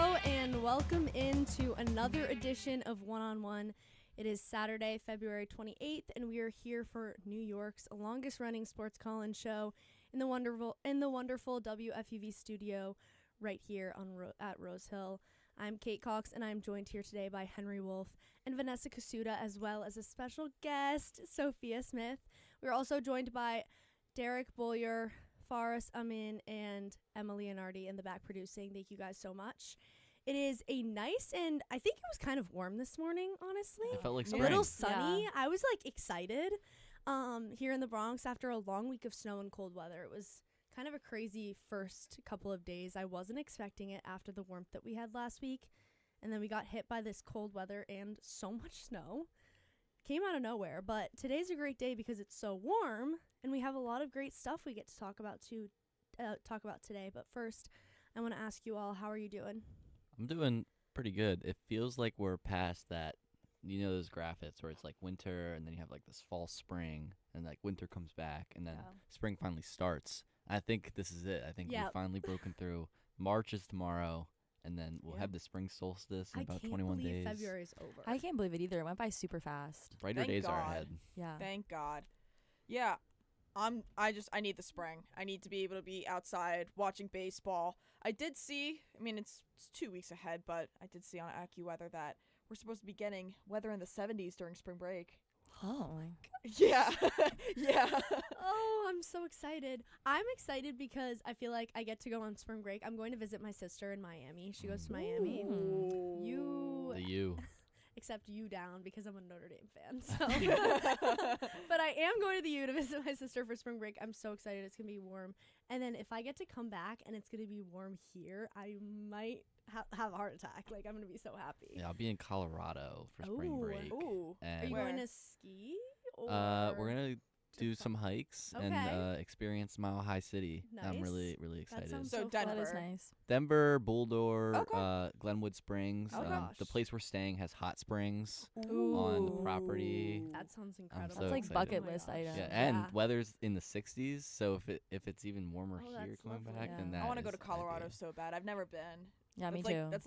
Hello and welcome into another edition of One on One. It is Saturday, February 28th, and we are here for New York's longest-running sports call-in show in the wonderful WFUV studio right here at Rose Hill. I'm Kate Cox, and I'm joined here today by Henry Wolff and Vanessa Kosuda, as well as a special guest, Sophia Smith. We're also joined by Derek Bollier, Faris Amin, and Emma Leonardi in the back producing. Thank you guys so much. It is a nice, and I think it was kind of warm this morning, honestly. It felt like a spring. little sunny. Yeah. I was excited here in the Bronx after a long week of snow and cold weather. It was kind of a crazy first couple of days. I wasn't expecting it after the warmth that we had last week. And then we got hit by this cold weather and so much snow. Came out of nowhere. But today's a great day because it's so warm. And we have a lot of great stuff we get to talk about today. But first, I want to ask you all, how are you doing? I'm doing pretty good. It feels like we're past that, those graphics where it's like winter and then you have like this fall, spring, and like winter comes back and then spring finally starts. I think this is it. I think we've finally broken through. March is tomorrow, and then we'll have the spring solstice in about 21 days. I can't believe February's over. I can't believe it either. It went by super fast. Brighter days are ahead. Yeah. Thank God. Yeah. I need the spring. I need to be able to be outside watching baseball. I did see, it's 2 weeks ahead, but I did see on AccuWeather that we're supposed to be getting weather in the 70s during spring break. Oh my God. Yeah. Yeah. Oh, I'm so excited. I'm excited because I feel like I get to go on spring break. I'm going to visit my sister in Miami. She goes to Miami. You. Except you down because I'm a Notre Dame fan. So. But I am going to the U to visit my sister for spring break. I'm so excited. It's going to be warm. And then if I get to come back and it's going to be warm here, I might have a heart attack. I'm going to be so happy. Yeah, I'll be in Colorado for spring break. Ooh. Are you going to ski? Or we're going to do some hikes and experience Mile High City. Nice. I'm really, really excited. sounds So so Denver. That is nice. Denver, Bulldor, Okay. Glenwood Springs. Oh, gosh. The place we're staying has hot springs Ooh. on the property. That sounds incredible. so That's like excited. bucket Oh my list gosh. item. Yeah, and weather's in the 60s, so if it's even warmer Oh, here that's coming lovely. back, Yeah. then that I want to go is to Colorado ideal. so bad. I've never been. Yeah, me That's too. That's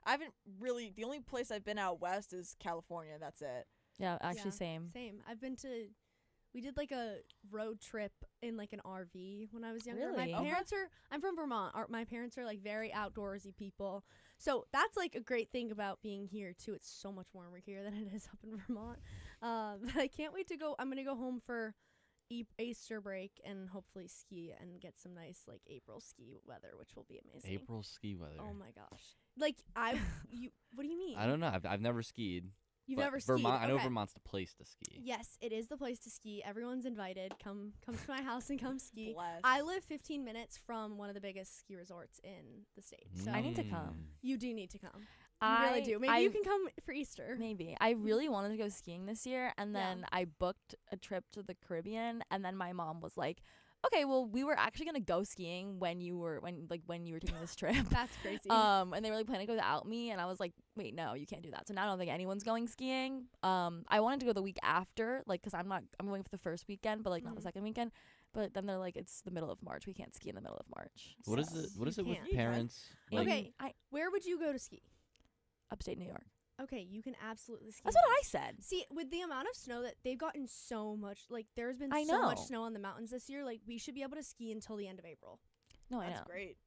I haven't really, the only place I've been out west is California. That's it. Yeah, actually, Yeah, same. I've been to. We did a road trip in an RV when I was younger. Really? My parents are. I'm from Vermont. My parents are very outdoorsy people. So that's a great thing about being here too. It's so much warmer here than it is up in Vermont. But I can't wait to go. I'm gonna go home for Easter break and hopefully ski and get some nice April ski weather, which will be amazing. April ski weather. Oh my gosh! What do you mean? I don't know. I've never skied. You've but never skied. Vermont. I know Okay. Vermont's the place to ski. Yes, it is the place to ski. Everyone's invited. Come to my house and come ski. Bless. I live 15 minutes from one of the biggest ski resorts in the state. So I need to come. you do need to come. You really do. Maybe you can come for Easter. Maybe. I really wanted to go skiing this year, and Yeah. then I booked a trip to the Caribbean, and then my mom was like, okay, well, we were actually going to go skiing when you were taking this trip. That's crazy. And they were planning to go without me, and I was like, wait, no, you can't do that. So now I don't think anyone's going skiing. I wanted to go the week after, because I'm going for the first weekend, but not the second weekend. But then they're like, it's the middle of March. We can't ski in the middle of March. What is So- it? What is it with can't. parents? Okay. I Where would you go to ski? upstate New York. Okay, you can absolutely ski. That's what there. I said. See, with the amount of snow that they've gotten so much, there's been I so much know. snow on the mountains this year, we should be able to ski until the end of April. No, I know. That's great.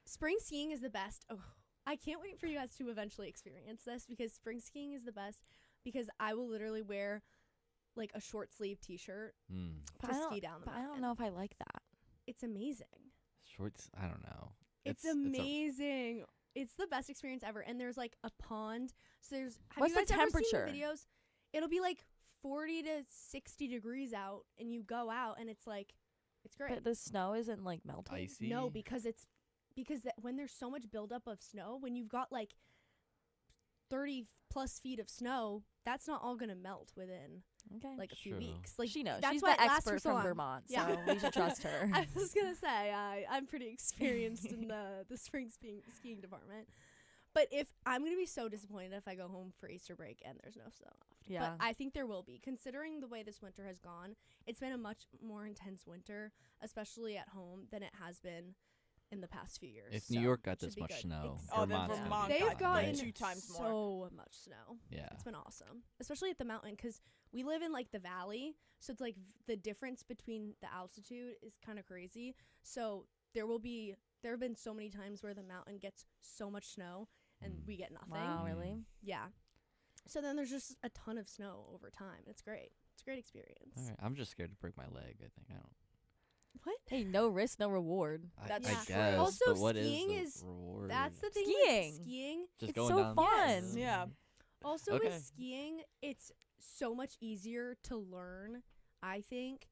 Spring skiing is the best. Oh, I can't wait for you guys to eventually experience this because spring skiing is the best because I will literally wear a short sleeve t-shirt But to I don't- ski down the But I mountain. don't know if I like that. It's amazing. Shorts. I don't know. It's amazing. It's the best experience ever. And there's a pond. So have What's you guys the ever seen temperature? the videos? It'll be 40 to 60 degrees out and you go out and it's it's great. But the snow isn't melting. Icy. No, because when there's so much buildup of snow, when you've got 30 plus feet of snow, that's not all gonna melt within Okay. a few True. weeks. she knows. that's She's why the it lasts for expert so from long. Vermont, so Yeah. we should trust her. I was gonna say I'm pretty experienced in the spring skiing department. But if I'm gonna be so disappointed if I go home for Easter break and there's no snow left. Yeah. But I think there will be, considering the way this winter has gone. It's been a much more intense winter, especially at home, than it has been in the past few years. If so New York got it should this be much good. snow, Oh, then Vermont's gonna Vermont be They've fine, gotten right? 2 times more. so much snow. Yeah. It's been awesome, especially at the mountain, because we live in like the valley, so it's like the difference between the altitude is kind of crazy. So there have been so many times where the mountain gets so much snow and we get nothing. Wow, really? Yeah. So then there's just a ton of snow over time. It's great. It's a great experience. All right. I'm just scared to break my leg. I think I don't. What? Hey, no risk, no reward. That's I Yeah. true. guess. Also, but what skiing is is- the reward? That's the thing Skiing. with skiing. just It's going so down. fun. Yes, yeah. Also Okay. with skiing, it's so much easier to learn, I think,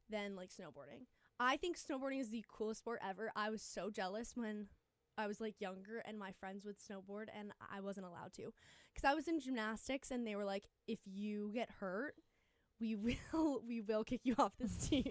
than like snowboarding. I think snowboarding is the coolest sport ever. I was so jealous when I was like younger and my friends would snowboard and I wasn't allowed to, because I was in gymnastics and they were like, if you get hurt, we will kick you off this team.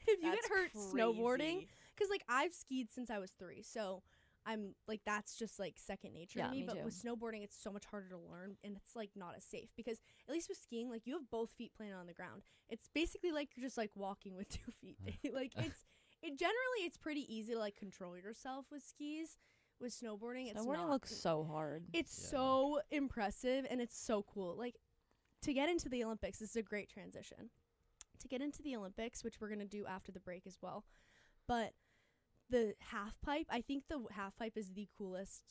If you That's get hurt snowboarding, crazy. because like I've skied since I was 3, so I'm like, that's just like second nature Yeah, to me. me But too. with snowboarding, it's so much harder to learn, and it's like not as safe, because at least with skiing, like you have both feet planted on the ground. It's basically like you're just like walking with 2 feet. Like it's pretty easy to like control yourself with skis. With snowboarding, it's Snowboarding not. looks so hard. It's Yeah. so impressive and it's so cool. Like, to get into the Olympics, this is a great transition. To get into the Olympics, which we're going to do after the break as well. But the half pipe, I think the half pipe is the coolest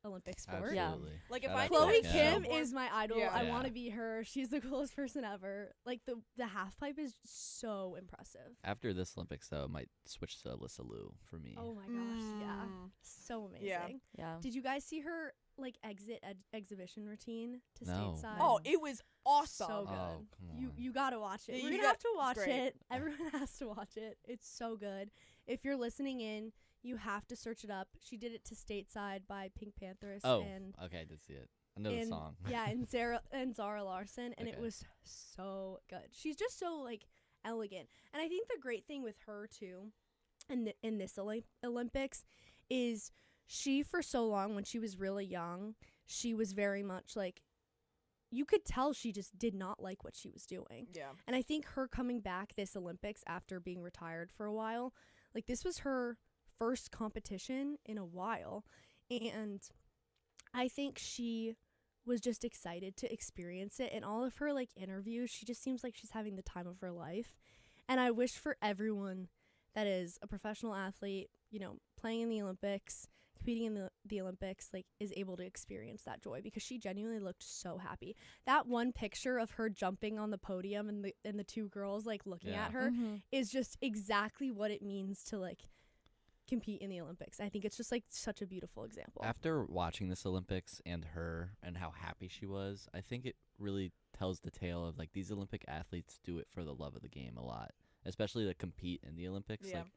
Olympic sport. Yeah. Absolutely. Like, if Shout I out to Chloe Kim. Kim snowboard- is my idol. Yeah. I Yeah. want to be her. She's the coolest person ever. Like, the half pipe is so impressive. After this Olympics, though, I might switch to Alyssa Liu for me. Oh my gosh, yeah. Mm. So amazing. Yeah. Yeah. Did you guys see her like exhibition routine to No. stateside? Oh, it was awesome. So good. Oh, come You on. you gotta watch it. Yeah, We're you gonna have got- to watch it's great. it. Everyone has to watch it. It's so good. If you're listening in, you have to search it up. She did it to Stateside by Pink Panthers Oh, and okay, I did see it. I know the and song. yeah, and Zara Larson, and it Okay. was so good. She's just so like elegant, and I think the great thing with her too, in this Olympics, is she for so long when she was really young, she was very much like, you could tell she just did not like what she was doing. Yeah. And I think her coming back this Olympics after being retired for a while, like this was her first competition in a while. And I think she was just excited to experience it. In all of her like interviews, she just seems like she's having the time of her life. And I wish for everyone that is a professional athlete, you know, playing in the Olympics, competing in the Olympics, like is able to experience that joy, because she genuinely looked so happy. That one picture of her jumping on the podium and the 2 girls like looking Yeah. at her Mm-hmm. is just exactly what it means to like compete in the Olympics. I think it's just like such a beautiful example. After watching this Olympics and her and how happy she was, I think it really tells the tale of like these Olympic athletes do it for the love of the game a lot, especially to compete in the Olympics. Yeah. Like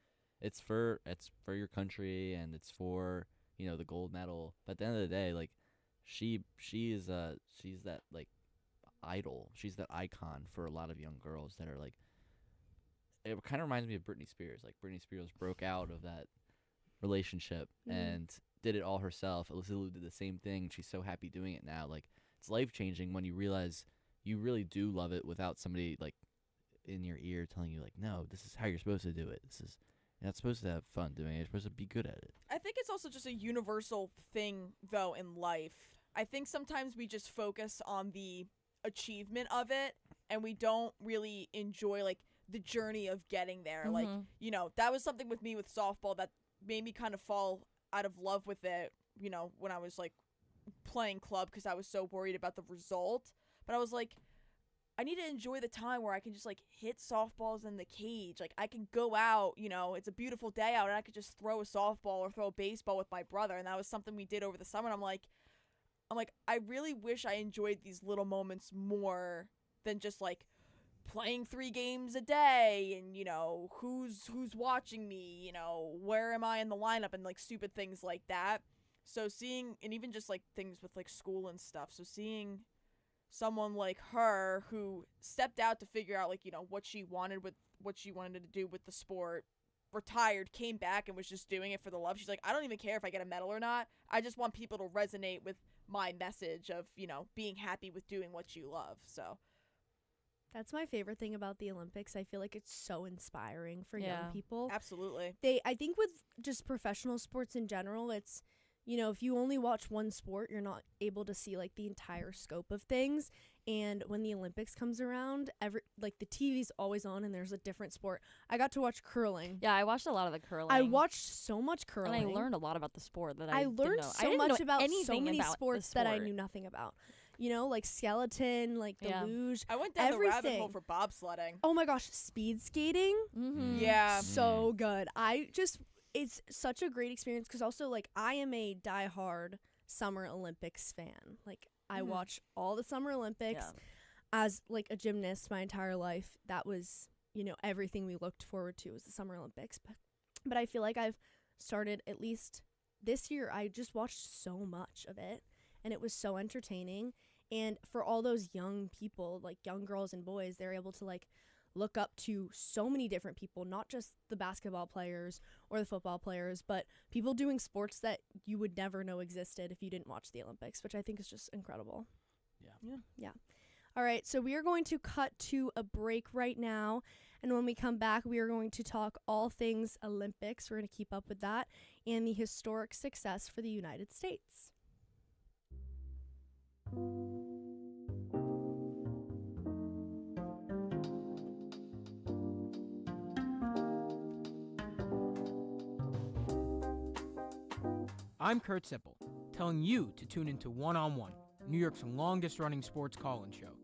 it's for your country and it's for, you know, the gold medal. But at the end of the day, like she's that like idol. She's that icon for a lot of young girls that are like, it kind of reminds me of Britney Spears. Like Britney Spears broke out of that relationship and did it all herself. Alyssa Liu did the same thing. She's so happy doing it now. Like it's life changing when you realize you really do love it without somebody like in your ear telling you like, no, this is how you're supposed to do it. You're not supposed to have fun doing it. You're supposed to be good at it. I think it's also just a universal thing, though, in life. I think sometimes we just focus on the achievement of it, and we don't really enjoy, like, the journey of getting there. Like, you know, that was something with me with softball that made me kind of fall out of love with it, you know, when I was, like, playing club because I was so worried about the result. But I was like, I need to enjoy the time where I can just like hit softballs in the cage. Like I can go out, you know, it's a beautiful day out and I could just throw a softball or throw a baseball with my brother. And that was something we did over the summer. And I'm like, I really wish I enjoyed these little moments more than just like playing 3 games a day and, you know, who's watching me, you know, where am I in the lineup and like stupid things like that. So seeing, and even just like things with like school and stuff. So seeing someone like her who stepped out to figure out like, you know, what she wanted to do with the sport, retired, came back and was just doing it for the love. She's like, I don't even care if I get a medal or not. I just want people to resonate with my message of, you know, being happy with doing what you love. So That's my favorite thing about the Olympics. I feel like it's so inspiring for young people. Absolutely. I think with just professional sports in general, it's, if you only watch one sport, you're not able to see like the entire scope of things. And when the Olympics comes around, the TV's always on and there's a different sport. I got to watch curling. Yeah, I watched a lot of the curling. I watched so much curling. And I learned a lot about the sport that I learned so much about so many about sports that I knew nothing about. Like skeleton, like the luge. I went down the rabbit hole for bobsledding. Oh my gosh, speed skating. Mm-hmm. Yeah. So good. It's such a great experience because also, like, I am a diehard Summer Olympics fan. Like, I watch all the Summer Olympics as, like, a gymnast my entire life. That was, everything we looked forward to was the Summer Olympics. But I feel like I've started, at least this year, I just watched so much of it. And it was so entertaining. And for all those young people, like, young girls and boys, they're able to, like, look up to so many different people, not just the basketball players or the football players, but people doing sports that you would never know existed if you didn't watch the Olympics, which I think is just incredible. Yeah. All right, so we are going to cut to a break right now, and when we come back, we are going to talk all things Olympics. We're going to keep up with that and the historic success for the United States. I'm Kurt Sipple, telling you to tune into One on One, New York's longest-running sports call-in show.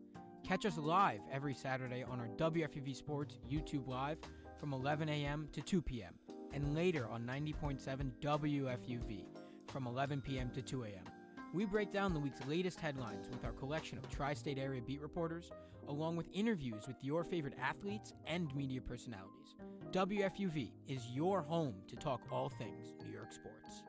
Catch us live every Saturday on our WFUV Sports YouTube Live from 11 a.m. to 2 p.m. and later on 90.7 WFUV from 11 p.m. to 2 a.m. We break down the week's latest headlines with our collection of tri-state area beat reporters, along with interviews with your favorite athletes and media personalities. WFUV is your home to talk all things New York sports.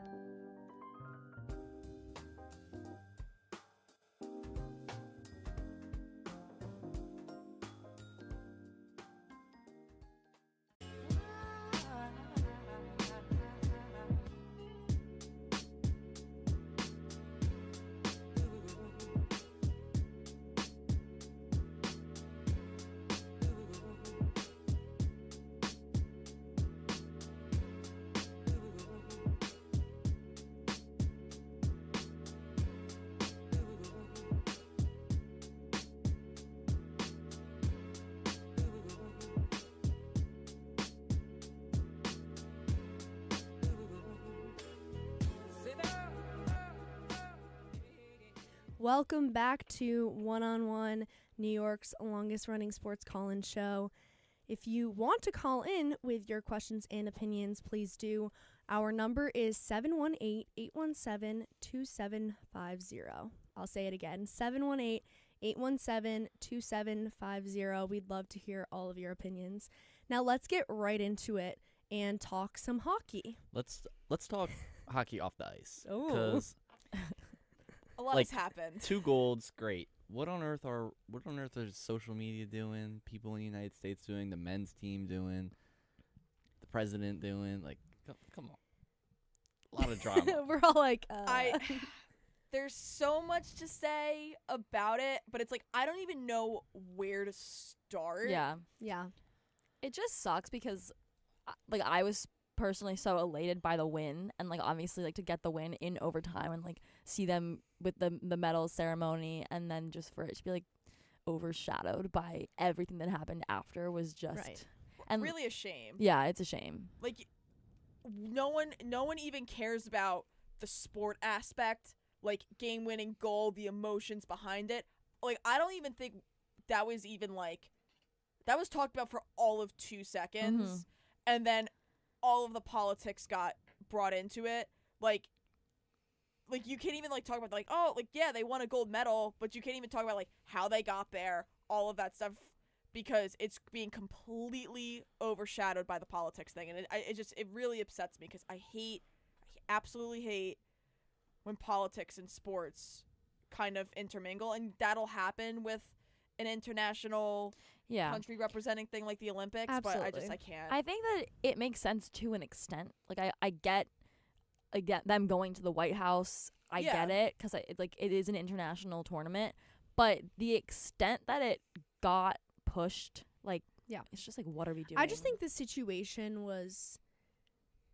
Welcome back to One on One, New York's longest running sports call-in show. If you want to call in with your questions and opinions, please do. Our number is 718-817-2750. I'll say it again, 718-817-2750. We'd love to hear all of your opinions. Now let's get right into it and talk some hockey. Let's talk hockey off the ice. Oh. 'Cause a lot has happened. 2 golds, great. What on earth is social media doing? People in the United States doing? The men's team doing? The president doing? Like, come on. A lot of drama. We're all like, There's so much to say about it, but it's like I don't even know where to start. Yeah. It just sucks because, like, I was personally so elated by the win, and like obviously like to get the win in overtime and like see them with the medal ceremony, and then just for it to be like overshadowed by everything that happened after was just right. And really a shame. Yeah, it's a shame. Like no one even cares about the sport aspect, like game winning goal, the emotions behind it. Like I don't even think that was even like that was talked about for all of 2 seconds, and then all of the politics got brought into it. Like you can't even like talk about like, oh, like yeah, they won a gold medal, but you can't even talk about like how they got there, all of that stuff, because it's being completely overshadowed by the politics thing, and it really upsets me because I absolutely hate when politics and sports kind of intermingle, and that'll happen with an international country representing thing like the Olympics. Absolutely. But I can't. I think that it makes sense to an extent. Like I get them going to the White House. I get it because it is an international tournament, but the extent that it got pushed. Like, Yeah. it's just like, what are we doing? I just think the situation was,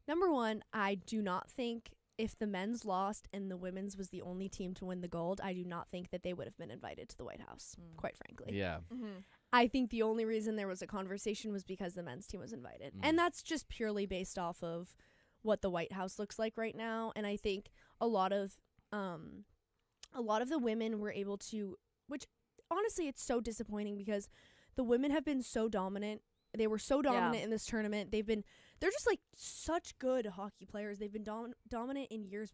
number one, I do not think if the men's lost and the women's was the only team to win the gold, I do not think that they would have been invited to the White House, quite frankly. Yeah. Mm-hmm. I think the only reason there was a conversation was because the men's team was invited. And that's just purely based off of what the White House looks like right now. And I think a lot of the women were able to, which honestly, it's so disappointing because the women have been so dominant. They were so dominant in this tournament. They're just like such good hockey players. They've been dominant in years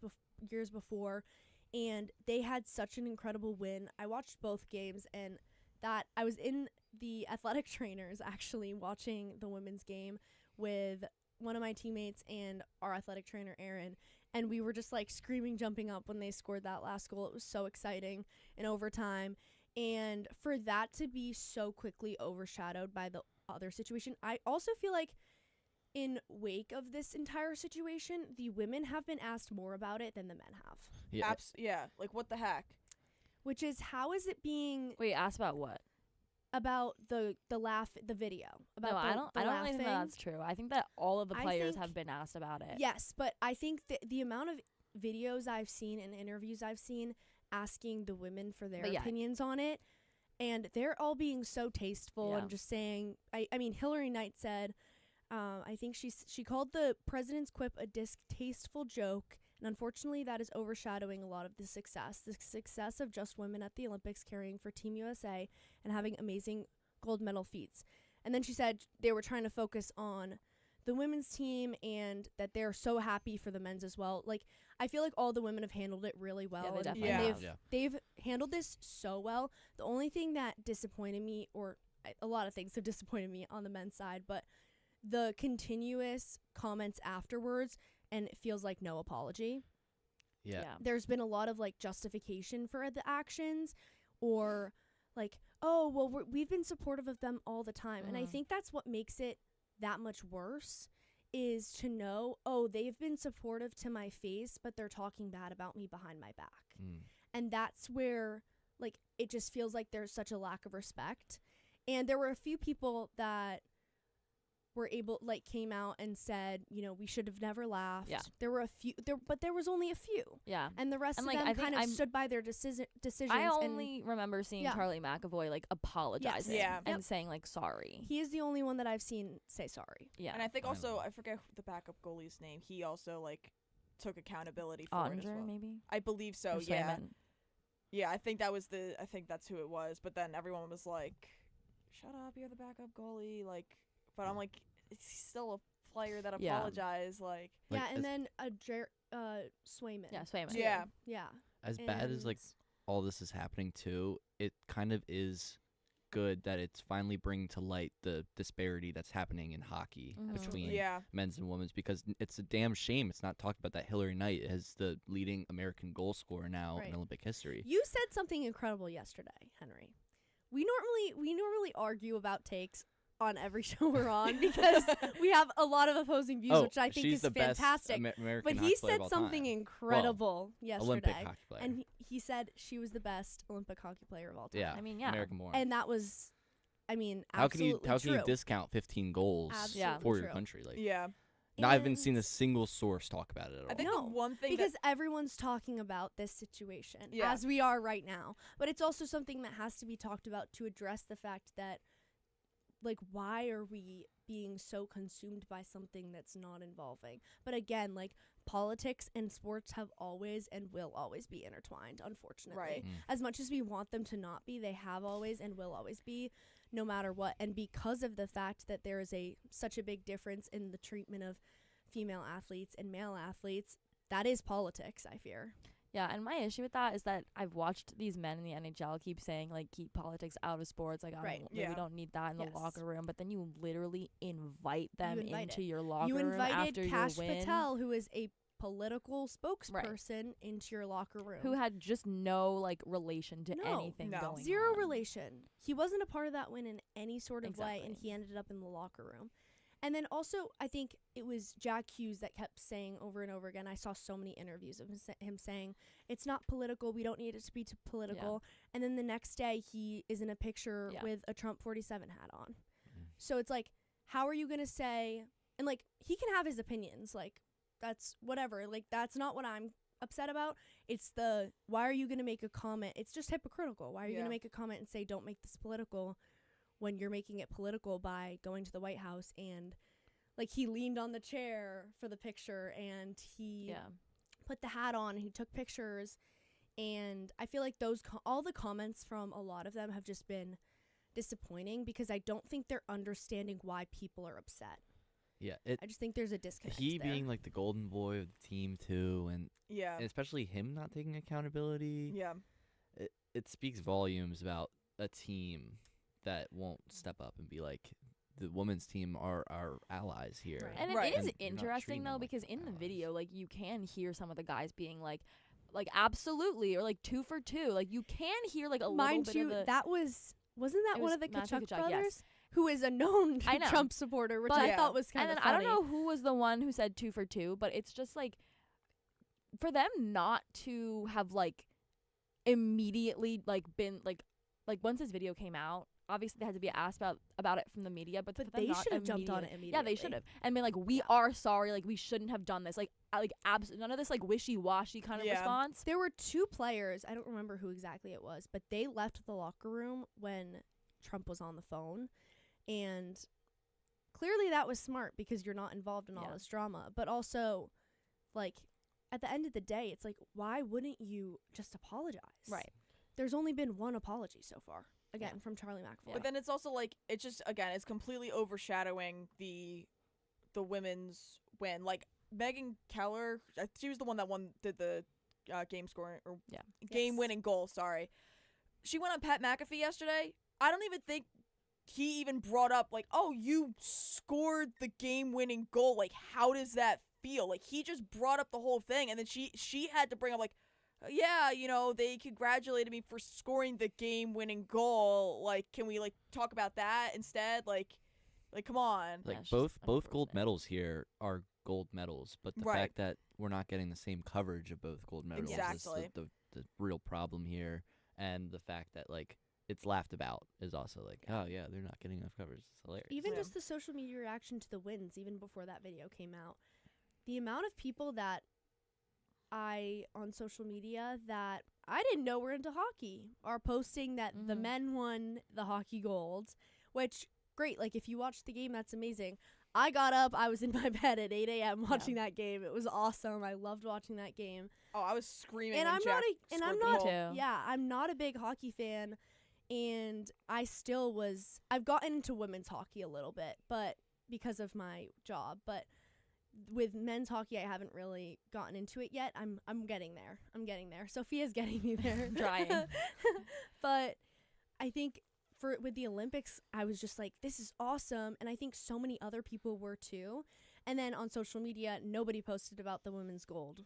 before, and they had such an incredible win. I watched both games, and that I was in the athletic trainers actually watching the women's game with one of my teammates and our athletic trainer Aaron, and we were just like screaming, jumping up when they scored that last goal. It was so exciting in overtime, and for that to be so quickly overshadowed by the other situation, I also feel like in wake of this entire situation, the women have been asked more about it than the men have. Yeah. Yeah. Like, what the heck? Which is, how is it being Wait, ask about what? about the video? About No, the, I don't the really think laughing? that's true. I think that all of the I players think- have been asked about it. Yes, but I think that the amount of videos I've seen and interviews I've seen asking the women for their But yeah. opinions on it, and they're all being so tasteful Yeah. and just saying, I mean, Hillary Knight said, I think she called the president's quip a distasteful joke, and unfortunately that is overshadowing a lot of the success of just women at the Olympics carrying for Team USA and having amazing gold medal feats. And then she said they were trying to focus on the women's team and that they're so happy for the men's as well. Like, I feel like all the women have handled it really well. they and definitely Yeah. have. they've handled this so well. The only thing that disappointed me, or a lot of things have disappointed me on the men's side, but the continuous comments afterwards, and it feels like no apology. Yeah. There's been a lot of like justification for the actions, or like, oh, well, we've been supportive of them all the time. And I Mhm. think that's what makes it that much worse, is to know, oh, they've been supportive to my face, but they're talking bad about me behind my back. And that's where, like, it just feels like there's such a lack of respect. And there were a few people that were came out and said, you know, we should have never laughed. Yeah. There were a few, but there was only a few. Yeah. And the rest And, of like, them I think kind of I'm- stood by their decisions. I only remember seeing Yeah. Charlie McAvoy like apologizing Yeah. and Yep. saying like sorry. He is the only one that I've seen say sorry. Yeah. And I think Finally. also, I forget the backup goalie's name. He also like took accountability for it as Andre well. maybe. I believe so. Or Yeah. Swayman. Yeah, I think that's who it was. But then everyone was like, "Shut up, you're the backup goalie." Like, but I'm like, he's still a player that Yeah. apologized. Like, Like, yeah, and as- then Swayman. Yeah, Swayman. yeah, Yeah. As bad as like And- all this is happening too, it kind of is good that it's finally bringing to light the disparity that's happening in hockey Mhm. between yeah, men's and women's, because it's a damn shame it's not talked about that Hillary Knight is the leading American goal scorer now Right. in Olympic history. You said something incredible yesterday, Henry. We normally argue about takes on every show we're on because we have a lot of opposing views, which I think she's is the fantastic. best American But hockey he player of said all something time. incredible yesterday. Olympic hockey player. And he said she was the best Olympic hockey player of all time. yeah, I mean, yeah. American born. And that was, I mean, how can you absolutely true. discount 15 goals Absolutely for your true. country? Like, yeah. I haven't seen And- a single source talk about it at all. I think No, the one thing because everyone's talking about this situation Yeah. as we are right now. But it's also something that has to be talked about to address the fact that, like, why are we being so consumed by something that's not involving? But again, like, politics and sports have always and will always be intertwined, unfortunately. Right. As much as we want them to not be, they have always and will always be, no matter what. And because of the fact that there is such a big difference in the treatment of female athletes and male athletes, that is politics, I fear. Yeah, and my issue with that is that I've watched these men in the NHL keep saying like keep politics out of sports, like Right. Yeah. we don't need that in the Yes. locker room, but then you literally invite them invite into it. your locker You room invited after Kash your win, Patel, who is a political spokesperson, into your locker room. who had just no like relation to No. anything No. going Zero on. relation. He wasn't a part of that win in any sort of way, and Exactly. he ended up in the locker room. And then also, I think it was Jack Hughes that kept saying over and over again, I saw so many interviews of him saying, it's not political, we don't need it to be too political. Yeah. And then the next day, he is in a picture with a Trump 47 hat on. So it's like, how are you going to say, and like, he can have his opinions, like, that's whatever, like, that's not what I'm upset about. It's why are you going to make a comment? It's just hypocritical. Why are you going to make a comment and say, don't make this political, when you're making it political by going to the White House? And like, he leaned on the chair for the picture, and he put the hat on, and he took pictures. And I feel like all the comments from a lot of them have just been disappointing, because I don't think they're understanding why people are upset. Yeah, I just think there's a disconnect. He there. being like the golden boy of the team too, and especially him not taking accountability. Yeah, it speaks volumes about a team that won't step up and be like, the women's team are our allies here. Right. And it is interesting though, because in the video, like, you can hear some of the guys being like absolutely, or like 2 for 2. Like, you can hear like a little bit of the. That wasn't that one of the Kachuk brothers? Yes. Who is a known Trump supporter, which I thought was kind of funny. I don't know who was the one who said 2 for 2, but it's just like, for them not to have like immediately like been like once this video came out, obviously they had to be asked about it from the media, but they should have jumped on it immediately. Yeah, they should have, and been like, we are sorry, like, we shouldn't have done this, like none of this like wishy-washy kind of response. There were 2 players, I don't remember who exactly it was, but they left the locker room when Trump was on the phone, and clearly that was smart, because you're not involved in all this drama. But also, like, at the end of the day, it's like, why wouldn't you just apologize? Right. There's only been one apology so far, again, from Charlie McAvoy. But then it's also like, it's just, again, it's completely overshadowing the women's win. Like, Megan Keller, she was the one that did the game scoring, or game winning goal, sorry. She went on Pat McAfee yesterday. I don't even think he even brought up, like, oh, you scored the game-winning goal. Like, how does that feel? Like, he just brought up the whole thing, and then she had to bring up, like, yeah, you know, they congratulated me for scoring the game-winning goal. Like, can we, like, talk about that instead? Like, come on. Like, both gold medals here are gold medals, but the fact that we're not getting the same coverage of both gold medals is the real problem here. And the fact that, like, it's laughed about is also like, oh yeah, they're not getting enough coverage. It's hilarious. Even just the social media reaction to the wins, even before that video came out, the amount of people that on social media that I didn't know were into hockey are posting that the men won the hockey gold, which, great. Like, if you watched the game, that's amazing. I got up, I was in my bed at 8 a.m. watching that game. It was awesome. I loved watching that game. Oh, I was screaming. And I'm not a big hockey fan. And I've gotten into women's hockey a little bit, but because of my job, but with men's hockey, I haven't really gotten into it yet. I'm getting there. Sophia's getting me there. Trying. But I think with the Olympics, I was just like, this is awesome. And I think so many other people were too. And then on social media, nobody posted about the women's gold,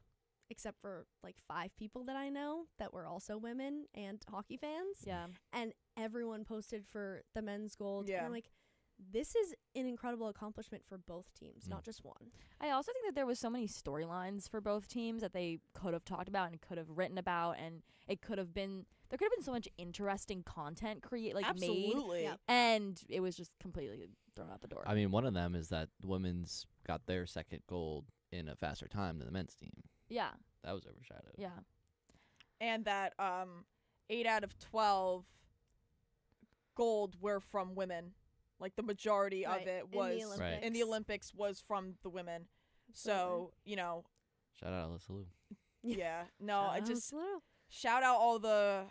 except for like 5 people that I know that were also women and hockey fans. Yeah. And everyone posted for the men's gold. Yeah. And I'm like, this is an incredible accomplishment for both teams, not just one. I also think that there was so many storylines for both teams that they could have talked about and could have written about, and there could have been so much interesting content made. Absolutely. Yep. And it was just completely thrown out the door. I mean, one of them is that the women's got their second gold in a faster time than the men's team. Yeah. That was overshadowed. Yeah. And that 8 out of 12 gold were from women. Like, the majority of it was in the Olympics was from the women. So, you know, shout out Alyssa Liu. Yeah. No, I just shout out all the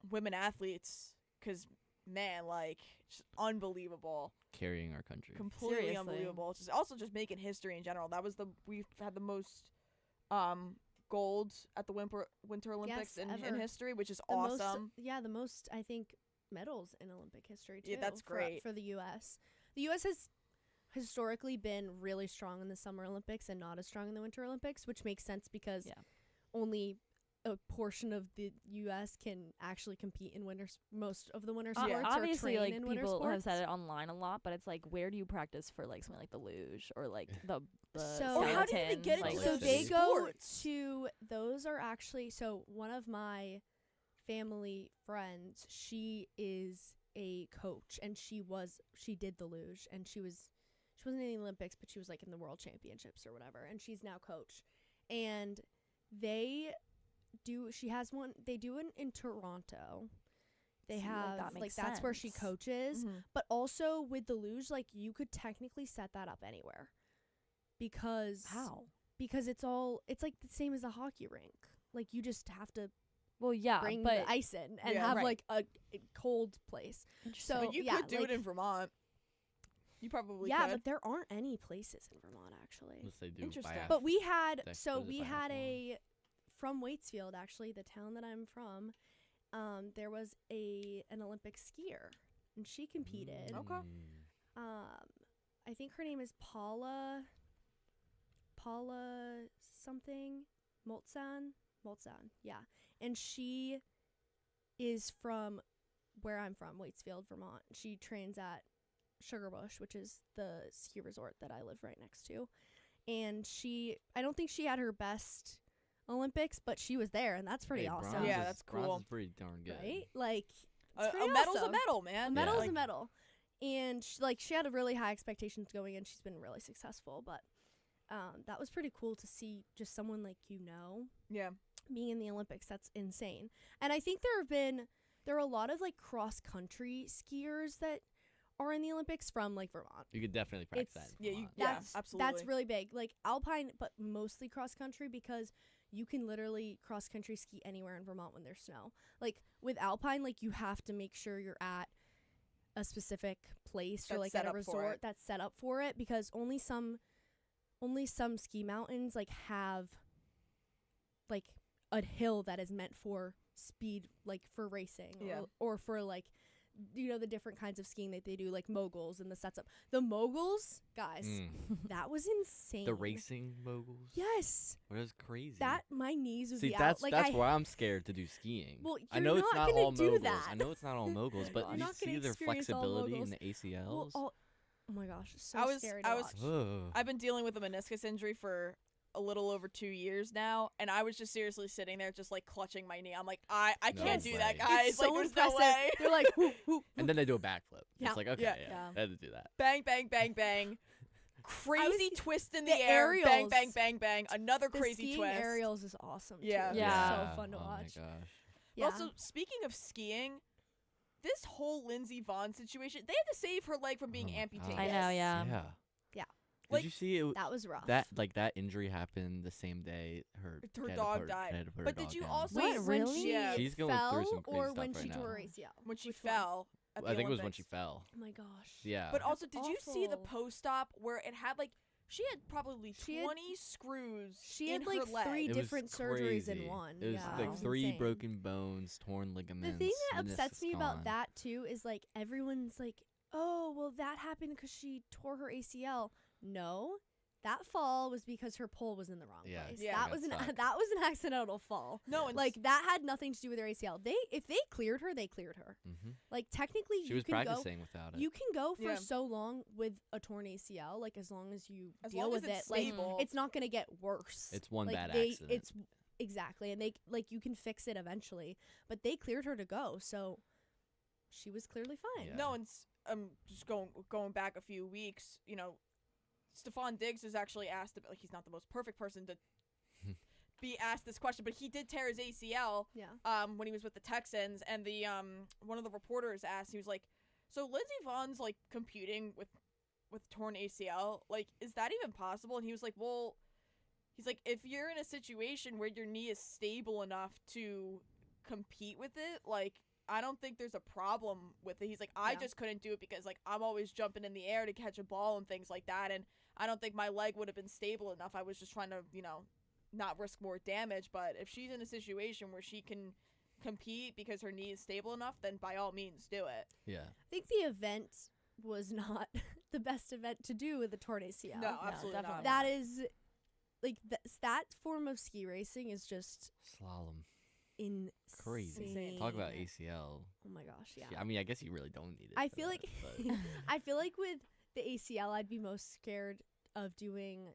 women athletes, cuz man, like, just unbelievable. Carrying our country. Completely Seriously. unbelievable. Just making history in general. That was we've had the most gold at the Winter Olympics in history, which is awesome. The most, I think, medals in Olympic history too. Yeah, that's great for the U.S. The U.S. has historically been really strong in the Summer Olympics and not as strong in the Winter Olympics, which makes sense because only a portion of the U.S. can actually compete in most of the winter sports. Yeah. Obviously, or train like in winter people sports. have said it online a lot, but it's like, where do you practice for like something like the luge or like the So- Or how do they skeleton? get into like, So those they go sports? to those are actually so one of my family friends, she is a coach and she did the luge and she wasn't in the Olympics, but she was like in the world championships or whatever, and she's now coach. And they do it in Toronto. They See, like, have that makes that's where she sense. coaches. Mhm. But also with the luge, like you could technically set that up anywhere. Because How? Because it's like the same as a hockey rink. Like you just have to Well, yeah, bring but the ice in and Yeah, have right. like a cold place. interesting. So But you yeah, could do like- it in Vermont. You probably yeah, could. but there aren't any places in Vermont actually. Unless they do Interesting. But we had What so is it, we had biathlon? from Waitsfield actually, the town that I'm from. There was an Olympic skier and she competed. Okay. I think her name is Paula something Moltzan, yeah. And she is from where I'm from, Waitsfield, Vermont. She trains at Sugarbush, which is the ski resort that I live right next to. And I don't think she had her best Olympics, but she was there, and that's pretty awesome. Bronze Yeah, is- that's bronze cool. is pretty darn good. Right? Like, A pretty medal's awesome. a medal, man. a medal's Yeah. a medal. And she had a really high expectations going in. She's been really successful, but that was pretty cool to see just someone like Yeah. being in the Olympics. That's insane. And I think there are a lot of like cross country skiers that are in the Olympics from like Vermont. You could definitely practice It's- that. in Yeah, you- Vermont. yeah. That's absolutely. really big. Like alpine, but mostly cross country because you can literally cross country ski anywhere in Vermont when there's snow. Like with alpine, like you have to make sure you're at a specific place or That's like set at a up for resort it. that's set up for it, because only some ski mountains like have like a hill that is meant for speed, like for racing Yeah. or for like the different kinds of skiing that they do, like moguls and the sets up. The moguls, guys, that was insane. The racing moguls. Yes. That was crazy. That my knees would See, be that's out. Like that's why I'm scared to do skiing. Well, I you're know it's not not gonna all do moguls. that. I know it's not all moguls, but You're you not see gonna their experience all flexibility in moguls. the ACLs. oh my gosh, it's so I was- scary to I was- watch. Ugh. I've been dealing with a meniscus injury for a little over 2 years now, and I was just seriously sitting there just like clutching my knee. I'm like, I No can't do that, way. guys. It's so like, there's impressive. no way. They're like, whoop, whoop, And then they do a backflip. Yeah. It's like, okay, Yeah. yeah, Yeah. I had to do that. Bang, bang, bang, bang. Crazy twist in the, the air. Bang, aerials. bang, bang, bang. Another the crazy skiing twist. aerials is awesome. Yeah. too. Yeah. It's so fun to Oh watch. my gosh. Yeah. Also, speaking of skiing, this whole Lindsey Vonn situation, they had to save her leg from being Oh my amputated. I know, yeah. Yeah. Yeah. Did Like, you see it? that was rough. That injury happened the same day her Her had dog put- died. had to put her But did dog you down. also- Wait, What, when really? she Yeah. She's going fell through some crazy or stuff when right she now. tore her ACL? When she Which one? fell at the I think it was when she Olympics. fell. Oh my gosh. Yeah. But also, That's did you see the awful. post-op where it had like she had probably She had- 20 screws She in had like her leg. 3 It was different surgeries in crazy. one. It was yeah. like It was 3 insane. broken bones, torn ligaments. The thing that upsets meniscus me gone. about that too is like everyone's like, oh, well that happened because she tore her ACL. No, that fall was because her pole was in the wrong Yeah, place. Yeah. That got was stuck. that was an accidental fall. No, and Like that had nothing to do with her ACL. If they cleared her, they cleared her. Mhm. Like technically, She you was can go. practicing without it. You can go for Yeah. so long with a torn ACL, like as long as you as deal long with as it's it. Like stable. it's not gonna get worse. It's one like bad they, accident. It's exactly, and they like you can fix it eventually. But they cleared her to go, so she was clearly fine. Yeah. No, and just going back a few weeks, Stephon Diggs is actually asked about, like, he's not the most perfect person to be asked this question, but he did tear his ACL Yeah. when he was with the Texans, and the one of the reporters asked, he was like, so Lindsey Vonn's like competing with torn ACL, like, is that even possible? And he was like, well, he's like, if you're in a situation where your knee is stable enough to compete with it, like, I don't think there's a problem with it. He's like, I Yeah. just couldn't do it because, like, I'm always jumping in the air to catch a ball and things like that, and I don't think my leg would have been stable enough. I was just trying to, not risk more damage, but if she's in a situation where she can compete because her knee is stable enough, then by all means do it. yeah. I think the event was not the best event to do with the torn ACL. No, absolutely definitely not. That is like that form of ski racing is just Slalom. insane. Crazy. Talk about ACL. Oh my gosh, yeah. I mean, I guess you really don't need it. I for feel that, like but I feel like with the ACL, I'd be most scared of doing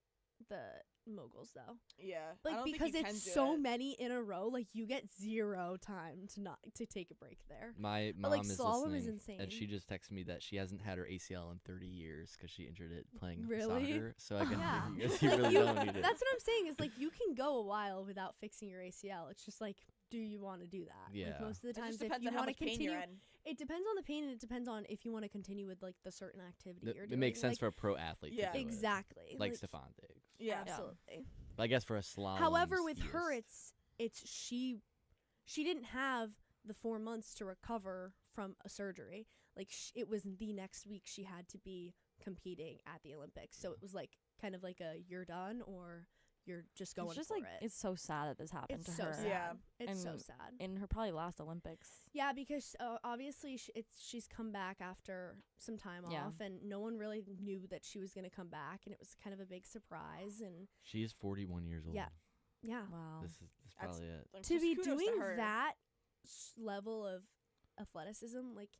the moguls though. Yeah. I Like don't think because you can it's do so it. many in a row, like you get zero time to take a break there. my But, mom like, is slalom is listening, insane. and she just texted me that she hasn't had her ACL in 30 years because she injured it playing Really? soccer. So I guess, Yeah. I guess you Like, really you- don't need it. That's what I'm saying is like you can go a while without fixing your ACL. It's just like, do you want to do that? Yeah. Like most of the It times, just if depends you on how want to much pain continue, you're in. it depends on the pain, and it depends on if you want to continue with like the certain activity you're It doing. makes sense like, for a pro athlete Yeah. to do it. exactly Like Stefan Diggs. Yeah. absolutely. But I guess for a slalom. However, with her, it's she didn't have the 4 months to recover from a surgery. Like it was the next week she had to be competing at the Olympics. So it was like kind of like a you're done or you're just going It's just for like it. it's so sad that this happened It's to so her. sad. Yeah. It's so And sad. In her probably last Olympics. Yeah, because obviously she's come back after some time Yeah. off, and no one really knew that she was going to come back, and it was kind of a big surprise. And She is 41 years old. Yeah. yeah, Wow. This is That's- probably it. Like, to just be kudos doing her. that level of athleticism, like,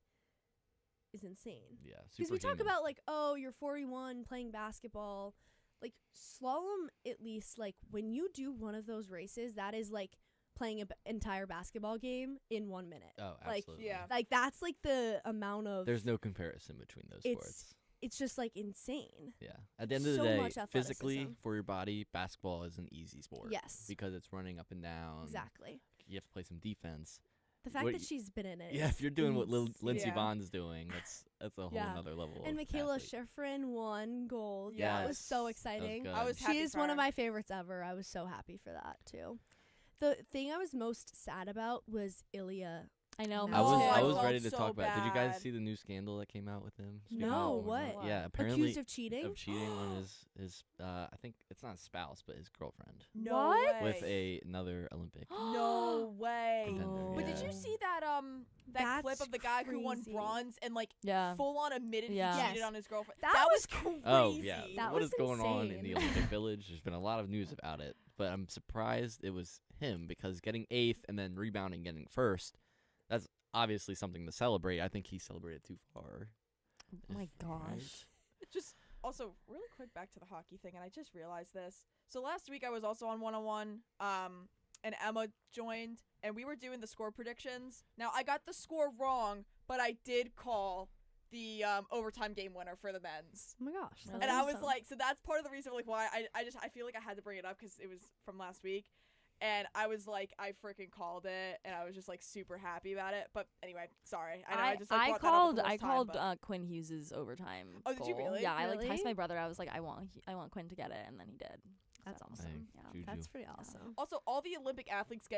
is insane. Yeah. Because we talk superhuman. about like, oh, you're 41 playing basketball, like slalom. At least like when you do one of those races, that is like playing an entire basketball game in 1 minute. Oh, like, absolutely. yeah. Like that's like the amount of. There's no comparison between those It's sports. It's just like insane. Yeah. At the end of the so day, much physically athleticism. for your body, basketball is an easy sport. Yes. Because it's running up and down. Exactly. You have to play some defense. The fact What that y- she's been in it. Yeah, if is you're doing what Lindsey Yeah. Vohn's doing, that's a whole Yeah. nother level. And of Michaela athlete. Schifrin won gold. That was so Yes. That was exciting. good. I was She happy is for one of her. my favorites ever. I was so happy for that too. The thing I was most sad about was Ilya. I know. No. I was Oh, I I was felt ready to so talk about. Did you guys bad. see the new scandal that came out with him? No, of what? Yeah, apparently Accused of cheating? of cheating on his I think it's not spouse but his girlfriend No What? with way. another Olympic. No way. contender. But did yeah. you see that that clip That's of the guy who won crazy. bronze and like Yeah. full on admitted Yeah. he cheated Yes. on his girlfriend? That was crazy. Oh yeah, That what was is going on in the insane. Olympic Village? There's been a lot of news about it, but I'm surprised it was him because getting 8th and then rebounding, getting 1st, that's obviously something to celebrate. I think he celebrated too far. Oh my if- right? gosh. Just also really quick back to the hockey thing, and I just realized this. So last week I was also on 101, and Emma joined, and we were doing the score predictions. Now I got the score wrong, but I did call the overtime game winner for the men's. Oh my gosh. Really? And I was awesome. like, so that's part of the reason like why I feel like I had to bring it up because it was from last week. And I was like, I freaking called it, and I was just like super happy about it. But anyway, sorry. I know I just like, brought that up the whole time, but- Quinn Hughes's overtime. Oh, did you goal. really? Yeah, I like Really? texted my brother. I was like, I want Quinn to get it, and then he did. That's So, awesome. Dang, Yeah. Juju. That's pretty awesome. Also, all the Olympic athletes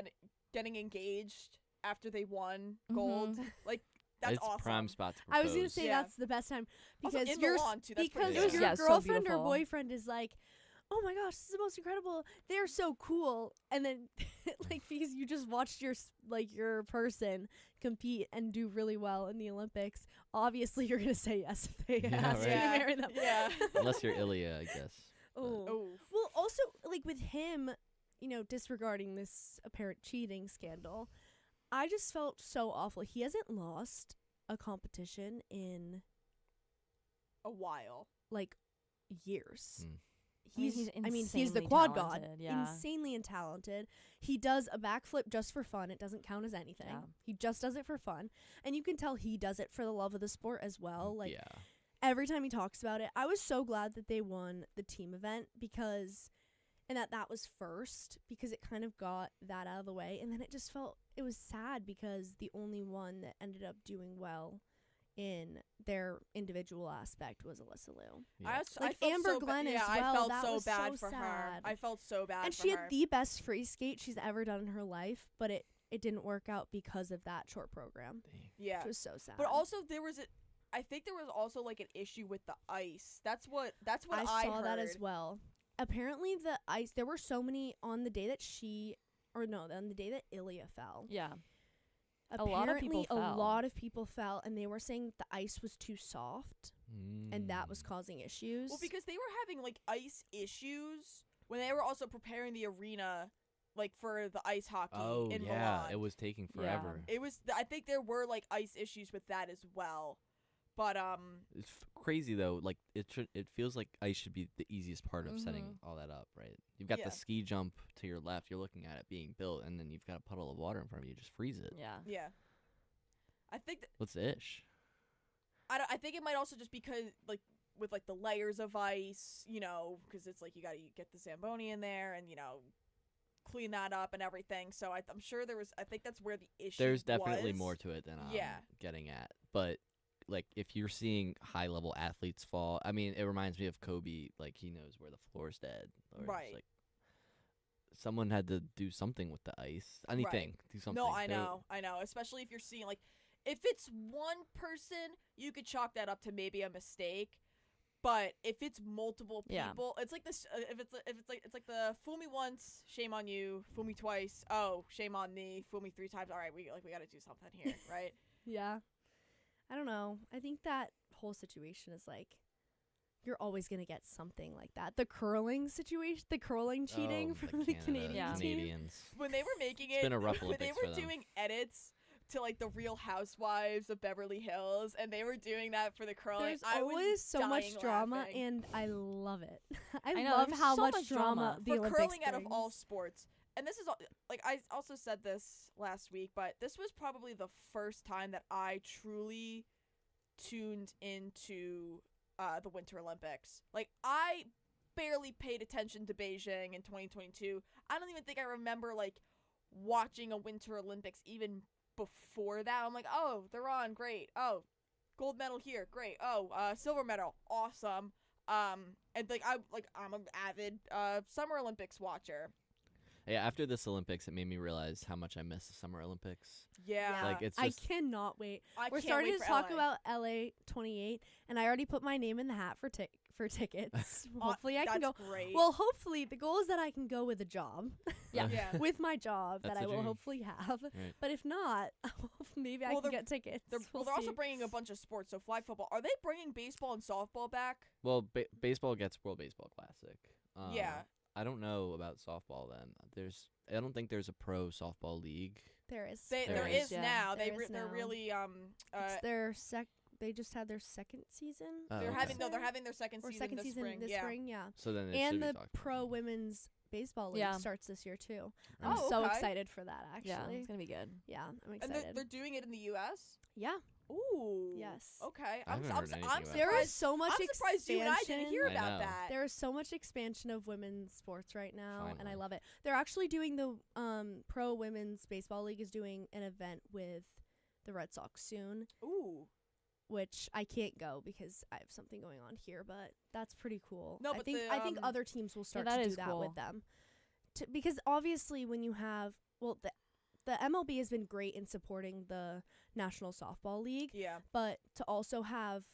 getting engaged after they won gold, like that's it's awesome. prime spot to propose. I was gonna say Yeah. that's the best time Also, because in your Milan, too, that's pretty because sick. your Yeah, it's so girlfriend or beautiful. boyfriend is like, oh my gosh, this is the most incredible. They're so cool, and then like because you just watched your person compete and do really well in the Olympics, obviously you're gonna say yes if they Yeah, ask you right. to marry them. Yeah. Unless you're Ilya, I guess. Oh. Oh. Well, also like with him, disregarding this apparent cheating scandal, I just felt so awful. He hasn't lost a competition in A while. like years. Mm. He's He's the insanely quad god, talented, yeah. insanely and talented. He does a backflip just for fun. It doesn't count as anything. Yeah. He just does it for fun, and you can tell he does it for the love of the sport as well. Like yeah. every time he talks about it, I was so glad that they won the team event because, and that was first because it kind of got that out of the way, and then it just felt it was sad because the only one that ended up doing well in their individual aspect was Alyssa Liu. Yeah. Like I felt Amber so Glenn yeah, as I well, felt that so was bad so for her. sad. I felt so bad And for she her. had the best free skate she's ever done in her life, but it didn't work out because of that short program, Dang. yeah. which was so sad. But also I think there was also like an issue with the ice. That's what I saw heard. that as well. Apparently the ice, there were so many on the day that on the day that Ilya fell. Yeah. A lot of people Apparently, fell. a lot of people fell, and they were saying the ice was too soft, and that was Mm. causing issues. Well, because they were having like ice issues when they were also preparing the arena, like for the ice hockey in yeah, Milan. it was taking forever. It was. I think there were like ice issues with that as well. But It's crazy though. Like it feels like ice should be the easiest part of setting all that up, right? You've got the ski jump to your left. You're looking at it being built, and then you've got a puddle of water in front of you. Just freeze it. Yeah. Yeah. I think What's the ish? I think it might also just because like with like the layers of ice, you know, because it's like you got to get the Zamboni in there and, you know, clean that up and everything. So I'm sure I think that's where the issue There's definitely was. more to it than I'm Yeah. getting at. But like if you're seeing high level athletes fall, I mean, it reminds me of Kobe. Like he knows where the floor's dead. Or it's Right. like someone had to do something with the ice. Anything. Do something. No, I know. Especially if you're seeing like, if it's one person, you could chalk that up to maybe a mistake. But if it's multiple people, it's like this. If it's like the fool me once, shame on you. Fool me twice, oh, shame on me. Fool me 3 times. All right, we got to do something here, right? Yeah. I don't know. I think that whole situation is like, you're always going to get something like that. The curling situation, the curling cheating from the Canadian team. Canadians. When they were making It's been a rough when they Olympics were for them. doing edits to like the Real Housewives of Beverly Hills, and they were doing that for the curling. There's I was always so much dying drama, laughing. and I love it. I know, love there's how so much much drama drama. the for Olympics curling out of all brings. sports. And this is like I also said this last week, but this was probably the first time that I truly tuned into the Winter Olympics. Like I barely paid attention to Beijing in 2022. I don't even think I remember like watching a Winter Olympics even before that. I'm like, oh, they're on, great. Oh, gold medal here, great. Oh, silver medal, awesome. And like I'm an avid Summer Olympics watcher. Yeah, after this Olympics, it made me realize how much I miss the Summer Olympics. Yeah. Like it's I just cannot wait. I We're can't starting wait to for talk LA. about LA 28, and I already put my name in the hat for tickets. Hopefully I can go. That's great. Well, hopefully the goal is that I can go with a job. yeah. With my job That's that I the will dream. hopefully have. Right. But if not, maybe I Well, can get tickets. They're We'll also see. bringing a bunch of sports. So flag football. Are they bringing baseball and softball back? Well, baseball gets World Baseball Classic. Yeah. I don't know about softball then. I don't think there's a pro softball league. There is. There is, is yeah. now. There They're is now. really It's their they just had their second season. Oh, they're okay. having their second or season second this season spring. this yeah. spring, yeah. So then it And should the be softball. pro women's baseball league Yeah. starts this year too. Right. I'm Oh, so okay. excited for that actually. Yeah, it's gonna be good. Yeah, I'm And excited. they're doing it in the U.S. Yeah. Ooh. Yes. Okay. I haven't heard anything I'm about There that. is so much I'm surprised you and I didn't hear I about know. that. There is so much expansion of women's sports right now, and I Finally. love it. They're actually doing the pro women's baseball league is doing an event with the Red Sox soon, Ooh. which I can't go because I have something going on here, but that's pretty cool. No, I but think the, I think other teams will start that to do is that cool. with them. Because obviously when you have the MLB has been great in supporting the National Softball League, Yeah. but to also have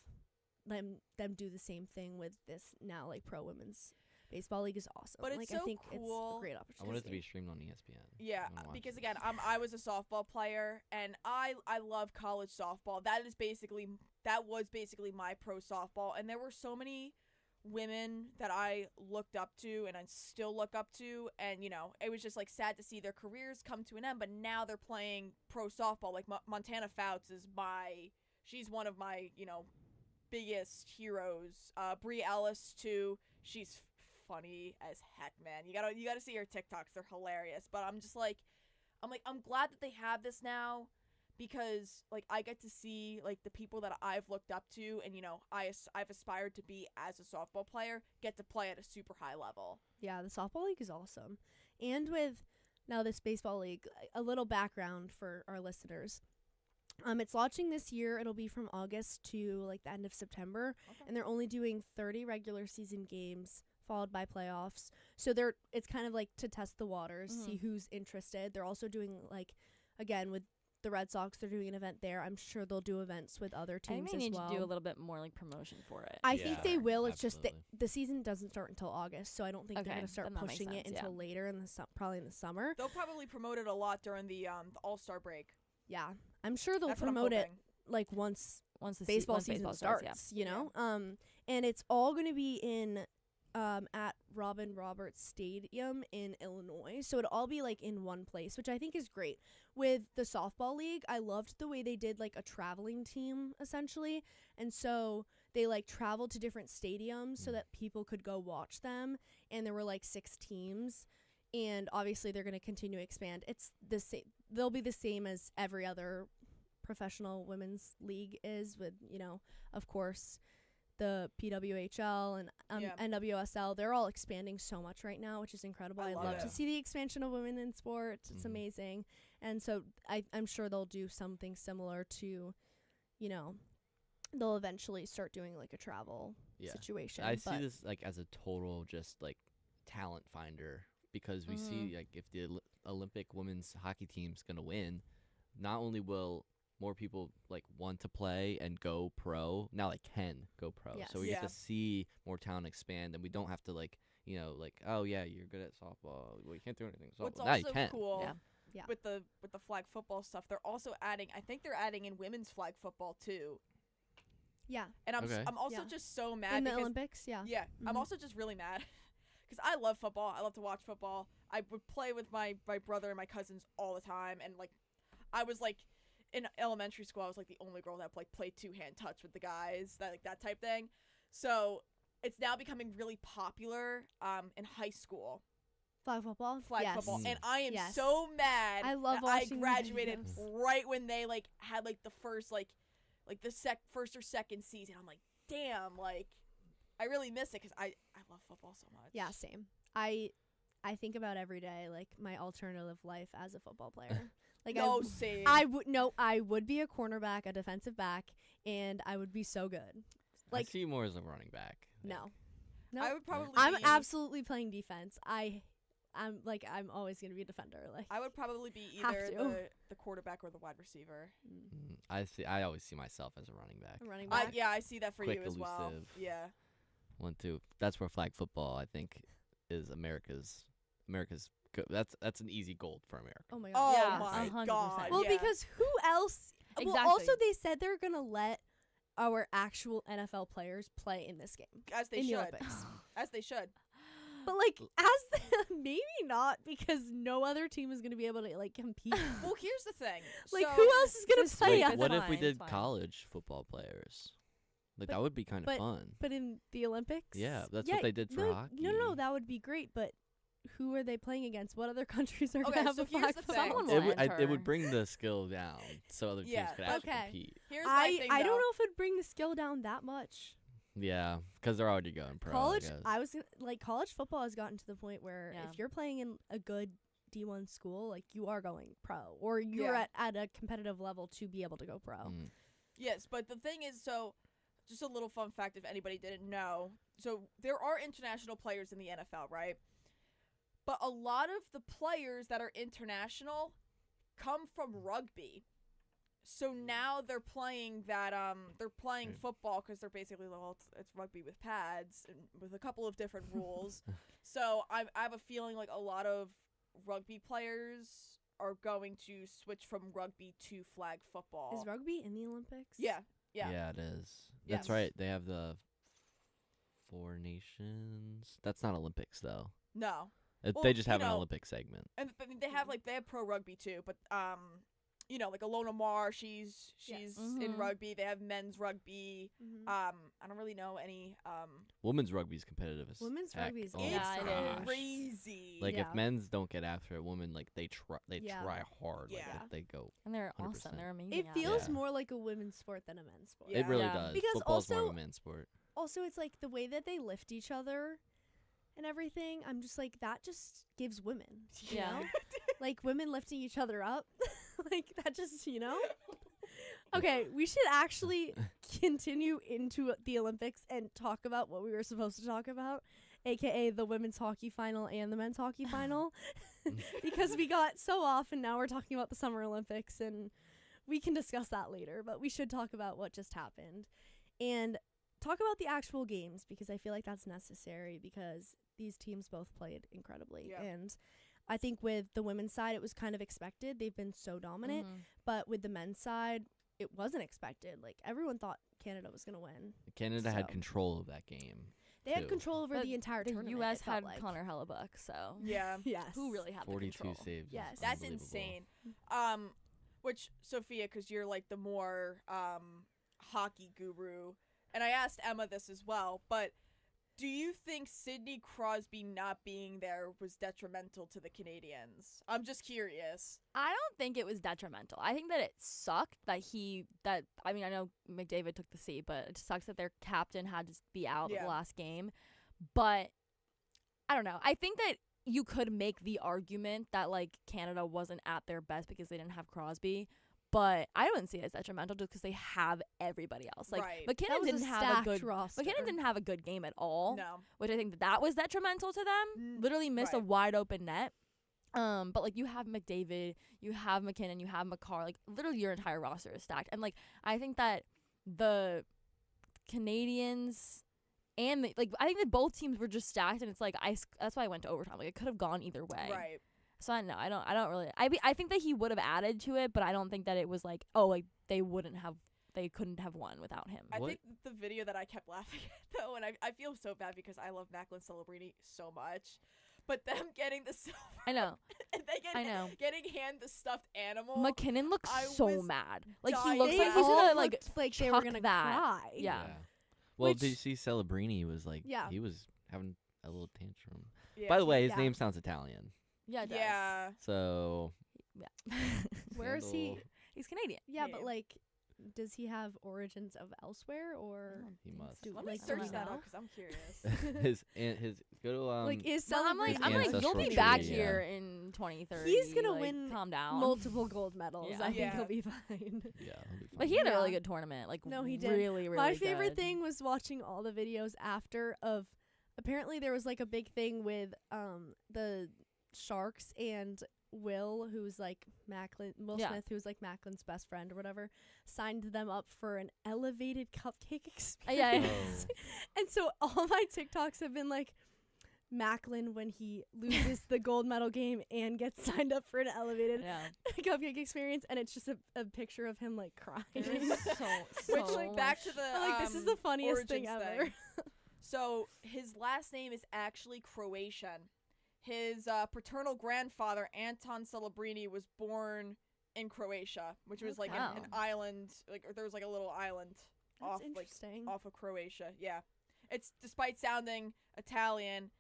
them do the same thing with this now like pro women's baseball league is awesome. But it's like so I think cool. it's a great I opportunity. want it to be streamed on ESPN. Yeah, I wanna watch because it. again, I was a softball player, and I love college softball. That was basically my pro softball, and there were so many women that I looked up to, and I still look up to, and you know, it was just like sad to see their careers come to an end. But now they're playing pro softball. Like Montana Fouts is she's one of my biggest heroes. Brie Ellis too. She's funny as heck, man. You gotta see her TikToks. They're hilarious. But I'm glad that they have this now, because like I get to see like the people that I've looked up to, and I've aspired to be as a softball player, get to play at a super high level. Yeah, the softball league is awesome. And with now this baseball league, a little background for our listeners. It's launching this year. It'll be from August to like the end of September, Okay. and they're only doing 30 regular season games followed by playoffs. So it's kind of like to test the waters, see who's interested. They're also doing like again with the Red Sox, they're doing an event there. I'm sure they'll do events with other I teams think they as need well. to do a little bit more like promotion for it. I think they Yeah, will. It's just that absolutely. the season doesn't start until August, so I don't think they're Okay, going to start then that makes pushing it sense, until yeah. later in probably in the summer. They'll probably promote it a lot during the All-Star break. Yeah, I'm sure they'll That's what I'm promote it hoping. like once once the baseball once season baseball starts, yeah. you know. And it's all going to be in at Robin Roberts Stadium in Illinois. So it'll all be like in one place, which I think is great. With the softball league, I loved the way they did like a traveling team essentially. And so they like traveled to different stadiums so that people could go watch them. And there were like 6 teams. And obviously they're going to continue to expand. It's the same. They'll be the same as every other professional women's league is, with, you know, of course, the PWHL and NWSL. They're all expanding so much right now, which is incredible. I love to see the expansion of women in sports. It's amazing. And so I'm sure they'll do something similar to, you know, they'll eventually start doing like a travel situation. I see this like as a total just like talent finder, because we see like if the Olympic women's hockey team's going to win, not only will more people like want to play and go pro, now they can go pro. Yes. So we get to see more talent expand, and we don't have to like, you know, like, oh yeah, you're good at softball, well, you can't do anything softball. What's Now you also can. cool Yeah. with the flag football stuff, they're also adding, I think they're adding in women's flag football too. Yeah. And I'm Okay. I'm also Yeah. just so mad In the because Olympics, yeah. I'm also just really mad because I love football. I love to watch football. I would play with my brother and my cousins all the time, and like I was like in elementary school, I was like the only girl that like played 2-hand touch with the guys, that type thing. So it's now becoming really popular in high school. Flag football? Flag Yes. football, and I am Yes. so mad. I love that I watching the graduated videos. right when they like had like the first like the first or second season. I'm like, damn, like I really miss it because I love football so much. Yeah, same. I think about every day like my alternative life as a football player. Like Same. I would be a cornerback, a defensive back, and I would be so good. Like I see you more as a running back. no. I would probably. I'm be, absolutely playing defense. I'm always gonna be a defender. Like I would probably be Have either to. the quarterback or the wide receiver. I always see myself as a running back. a running I back. I see that for Quick, you as well. elusive. Yeah. 1-2. That's where flag football, I think, is America's that's an easy gold for America. Oh my Oh god. Yes, my 100%. god. Well, yeah. because who else? Well, Exactly. also they said they're gonna let our actual NFL players play in this game as they in the should, Olympics. as they should. But like maybe not, because no other team is gonna be able to like compete. Well, here's the thing. Like So- who else is gonna Just play wait, us? It's What if fine, we it's did fine. college football players? Like But- that would be kind of fun. But in the Olympics? Yeah, that's what they did for hockey. No, that would be great, but who are they playing against? What other countries are Okay, gonna have so a here's flag the football? thing. Someone It will would, it enter. would bring the skill down so other teams Yeah, could but- actually Okay. compete. Here's my thing. I though. don't know if it'd bring the skill down that much. Yeah, because they're already going pro. College, I guess. college football has gotten to the point where Yeah. if you're playing in a good D1 school, like you are going pro, or you're Yeah. at a competitive level to be able to go pro. Mm. Yes, but the thing is, so just a little fun fact if anybody didn't know. So there are international players in the NFL, right? But a lot of the players that are international come from rugby. So now they're playing Right. football because they're basically, well, it's rugby with pads and with a couple of different rules. So I have a feeling like a lot of rugby players are going to switch from rugby to flag football. Is rugby in the Olympics? Yeah. Yeah, it is. That's Yes. right. They have the 4 nations. That's not Olympics though. No. They Well, just you have an know- Olympic segment. And they have pro rugby too, but like Alona Mar, she's Yes. in Mhm. rugby. They have men's rugby. Mhm. I don't really know any Women's rugby is competitive as Women's heck. rugby is Oh Yeah, my it gosh. is. crazy. Like Yeah. if men's don't get after it, women like they try Yeah. hard. Yeah. Like they go. And they're 100%. awesome. They're amazing. It at feels Yeah. more like a women's sport than a men's sport. Yeah. It really Yeah. does. Because Football's more of also- a man's sport. Also, it's like the way that they lift each other and everything. I'm just like, that just gives women. You Yeah. know? Like women lifting each other up. Like that just, Okay, we should actually continue into the Olympics and talk about what we were supposed to talk about, aka the women's hockey final and the men's hockey final, because we got so off and now we're talking about the Summer Olympics, and we can discuss that later, but we should talk about what just happened and talk about the actual games, because I feel like that's necessary because these teams both played incredibly. Yeah. And I think with the women's side, it was kind of expected. They've been so dominant. Mhm. But with the men's side, it wasn't expected. Like, everyone thought Canada was going to win. Canada had So. control of that game. They had too. control over But the entire The tournament. U.S. it felt had like. Connor Hellebuck, so Yeah. Yes. who really had the 42 control? saves. Yes. is That's unbelievable. insane. Which Sophia, because you're like the more hockey guru, and I asked Emma this as well, but do you think Sidney Crosby not being there was detrimental to the Canadians? I'm just curious. I don't think it was detrimental. I think that it sucked I mean, I know McDavid took the seat, but it sucks that their captain had to be out Yeah. the last game. But I don't know. I think that you could make the argument that like Canada wasn't at their best because they didn't have Crosby. But I wouldn't see it as detrimental just because they have everybody else. Like Right. That McKinnon was didn't a have a stacked good roster. McKinnon didn't have a good game at all. No. Which I think that was detrimental to them. Literally missed a right. wide open net. But like you have McDavid, you have McKinnon, you have McCarr, like literally your entire roster is stacked. And like I think that the Canadians and I think that both teams were just stacked, and it's like that's why I went to overtime. Like it could have gone either way. Right. So I don't really. I think that he would have added to it, but I don't think that it was like they couldn't have won without him. I What? think the video that I kept laughing at, though, and I feel so bad because I love Macklin Celebrini so much, but them getting the silver, I know. and they I know. getting hand the stuffed animal. McKinnon looks I so was mad. Like dying he looks They like he's all gonna like looked like they were chuck gonna that. cry. Yeah. Well, Which- did you see Celebrini was like, Yeah. he was having a little tantrum. Yeah. By the way, his yeah. name sounds Italian. Yeah, it does. Yeah. So, Yeah. Where is he? Sandal- He's Canadian. Yeah, Yeah. but like, does he have origins of elsewhere or? He must. Do- Let me like, do search we that know? up because I'm curious. his go to like, is No, I'm like, Celebrini- you'll be ancestral back tree, here in 2030. He's gonna like, win Calm down. multiple gold medals. Yeah. I think Yeah. he'll be fine. yeah, he'll be fine. But he had a really Yeah. good tournament. Like No, he did. really, really My favorite good. thing was watching all the videos after of. Apparently, there was like a big thing with the Sharks and Will, who's like Will Yeah. Smith, who's like Macklin's best friend or whatever, signed them up for an elevated cupcake experience. Yeah. Oh. And so all my TikToks have been like Macklin when he loses the gold medal game and gets signed up for an elevated Yeah. cupcake experience, and it's just a picture of him like crying. There's so Which, like, back to the I'm like, this is the funniest thing origins ever. thing. So his last name is actually Croatian. His paternal grandfather Anton Celebrini was born in Croatia, which was like an Okay. island, like or there was like a little island That's off interesting. off of Croatia. Yeah, it's despite sounding Italian,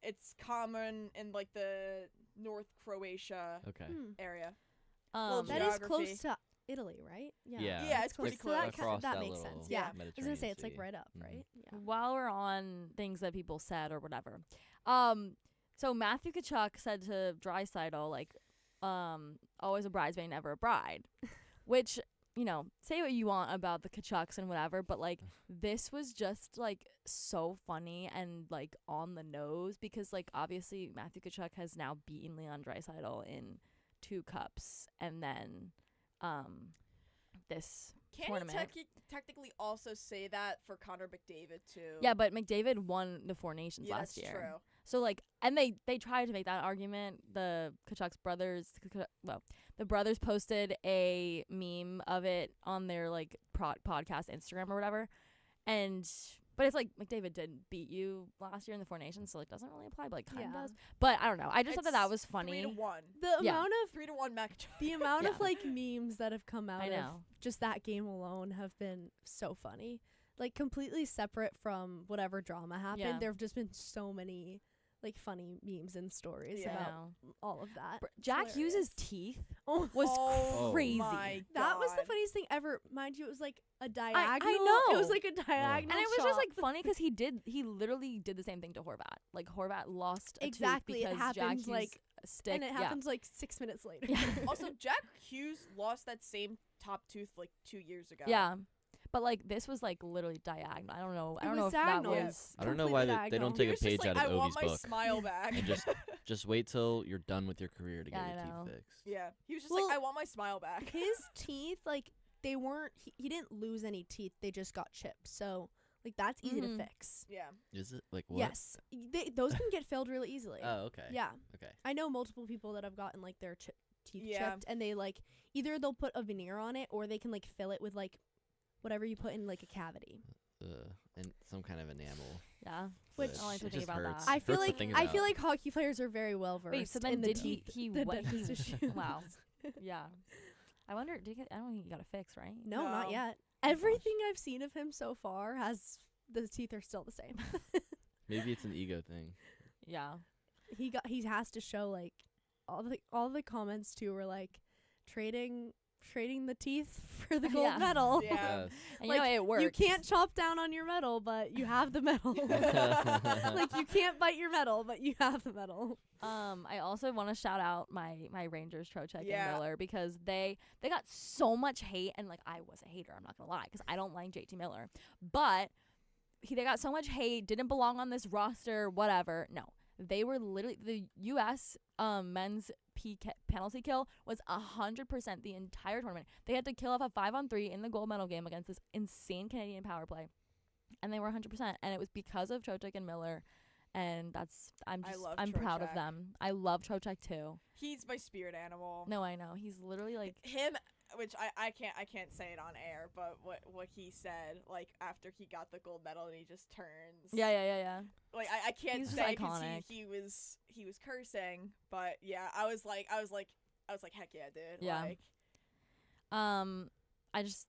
it's common in like the North Croatia Okay. area. Um, That is geography. close to Italy, right? Yeah. Yeah, it's pretty So that, close. Across that that makes little sense. Yeah. I was gonna Mediterranean say it's like Sea. right up, Mhm. right? Yeah. While we're on things that people said or whatever, so Matthew Tkachuk said to Draisaitl, like, always a bridesmaid, never a bride, which, say what you want about the Tkachuks and whatever, but like this was just like so funny and like on the nose because like obviously Matthew Tkachuk has now beaten Leon Draisaitl in 2 cups and then this Can tournament. he technically also say that for Connor McDavid too? Yeah, but McDavid won the 4 Nations yeah, last that's year. true. So like, and they tried to make that argument. The Tkachuk's brothers, the brothers posted a meme of it on their like podcast Instagram or whatever, but it's like McDavid didn't beat you last year in the 4 Nations, so it doesn't really apply, but like kind of Yeah. does. But I don't know. I just thought that It's was funny. 3-1. The Yeah. amount of 3-1 Mac. the amount Yeah. of like memes that have come out I of know. just that game alone have been so funny. Like completely separate from whatever drama happened. Yeah. There have just been so many like funny memes and stories Yeah. I about know. all of that. Jack It's Hughes' hilarious. teeth Oh, was Oh crazy. my that was the God. funniest thing ever. Mind you, it was like a diagonal. know. It was like a diagonal. And it was just shot. like funny because he literally did the same thing to Horvat. Like Horvat lost a Exactly, tooth it because Jack happens, Hughes like- stick. and it happens like 6 minutes later. Yeah. Also, Jack Hughes lost that same top tooth like 2 years ago. Yeah. But like this was like literally diagonal. I don't know. I It don't know was if that diagonal. was. I don't know why Completely they don't diagonal. take He a was just page like, out of I want Ovi's my book smile back. and just wait till you're done with your career to Yeah, get your I know. teeth fixed. yeah, he was just Well, like, I want my smile back. His teeth, like they weren't. He didn't lose any teeth. They just got chipped. So like that's easy Mhm. to fix. Yeah. Is it like what? Yes, those can get filled really easily. Oh, okay. Yeah, Okay. I know multiple people that have gotten like their teeth Yeah. chipped, and they like either they'll put a veneer on it or they can like fill it with like whatever you put in like a cavity. and some kind of enamel. Yeah. Which- I don't like to It think just about hurts. that. I feel Hurts to like think I about. feel like hockey players are very well versed. Wait, so then in the did teeth, he the what dentist he issues. wow. Yeah. I wonder did he get, I don't think he got a fix, right? No, not No. yet. Oh, Everything I've seen of him so far the teeth are still the same. Maybe it's an ego thing. Yeah. He has to show like all the comments too were like trading the teeth for the gold Yeah. medal. Yeah. Yes. And Like, you know it works. You can't chop down on your medal, but you have the medal. Like you can't bite your medal, but you have the medal. I also want to shout out my Rangers, Trocheck Yeah. and Miller, because they got so much hate, and like I was a hater, I'm not gonna lie, because I don't like JT Miller, but they got so much hate, didn't belong on this roster, whatever. No, they were literally the U.S. Men's penalty kill was 100% the entire tournament. They had to kill off a 5-on-3 in the gold medal game against this insane Canadian power play, and they were 100%, and it was because of Trocheck and Miller. And I'm proud of Trocheck. them. I love Trocheck too. He's my spirit animal. No, I know. He's literally like Him, which I can't say it on air, but what he said, like after he got the gold medal and he just turns. yeah. Like I can't He's just say 'cause iconic. he was cursing, but yeah, I was like heck yeah, dude. Yeah. Like, I just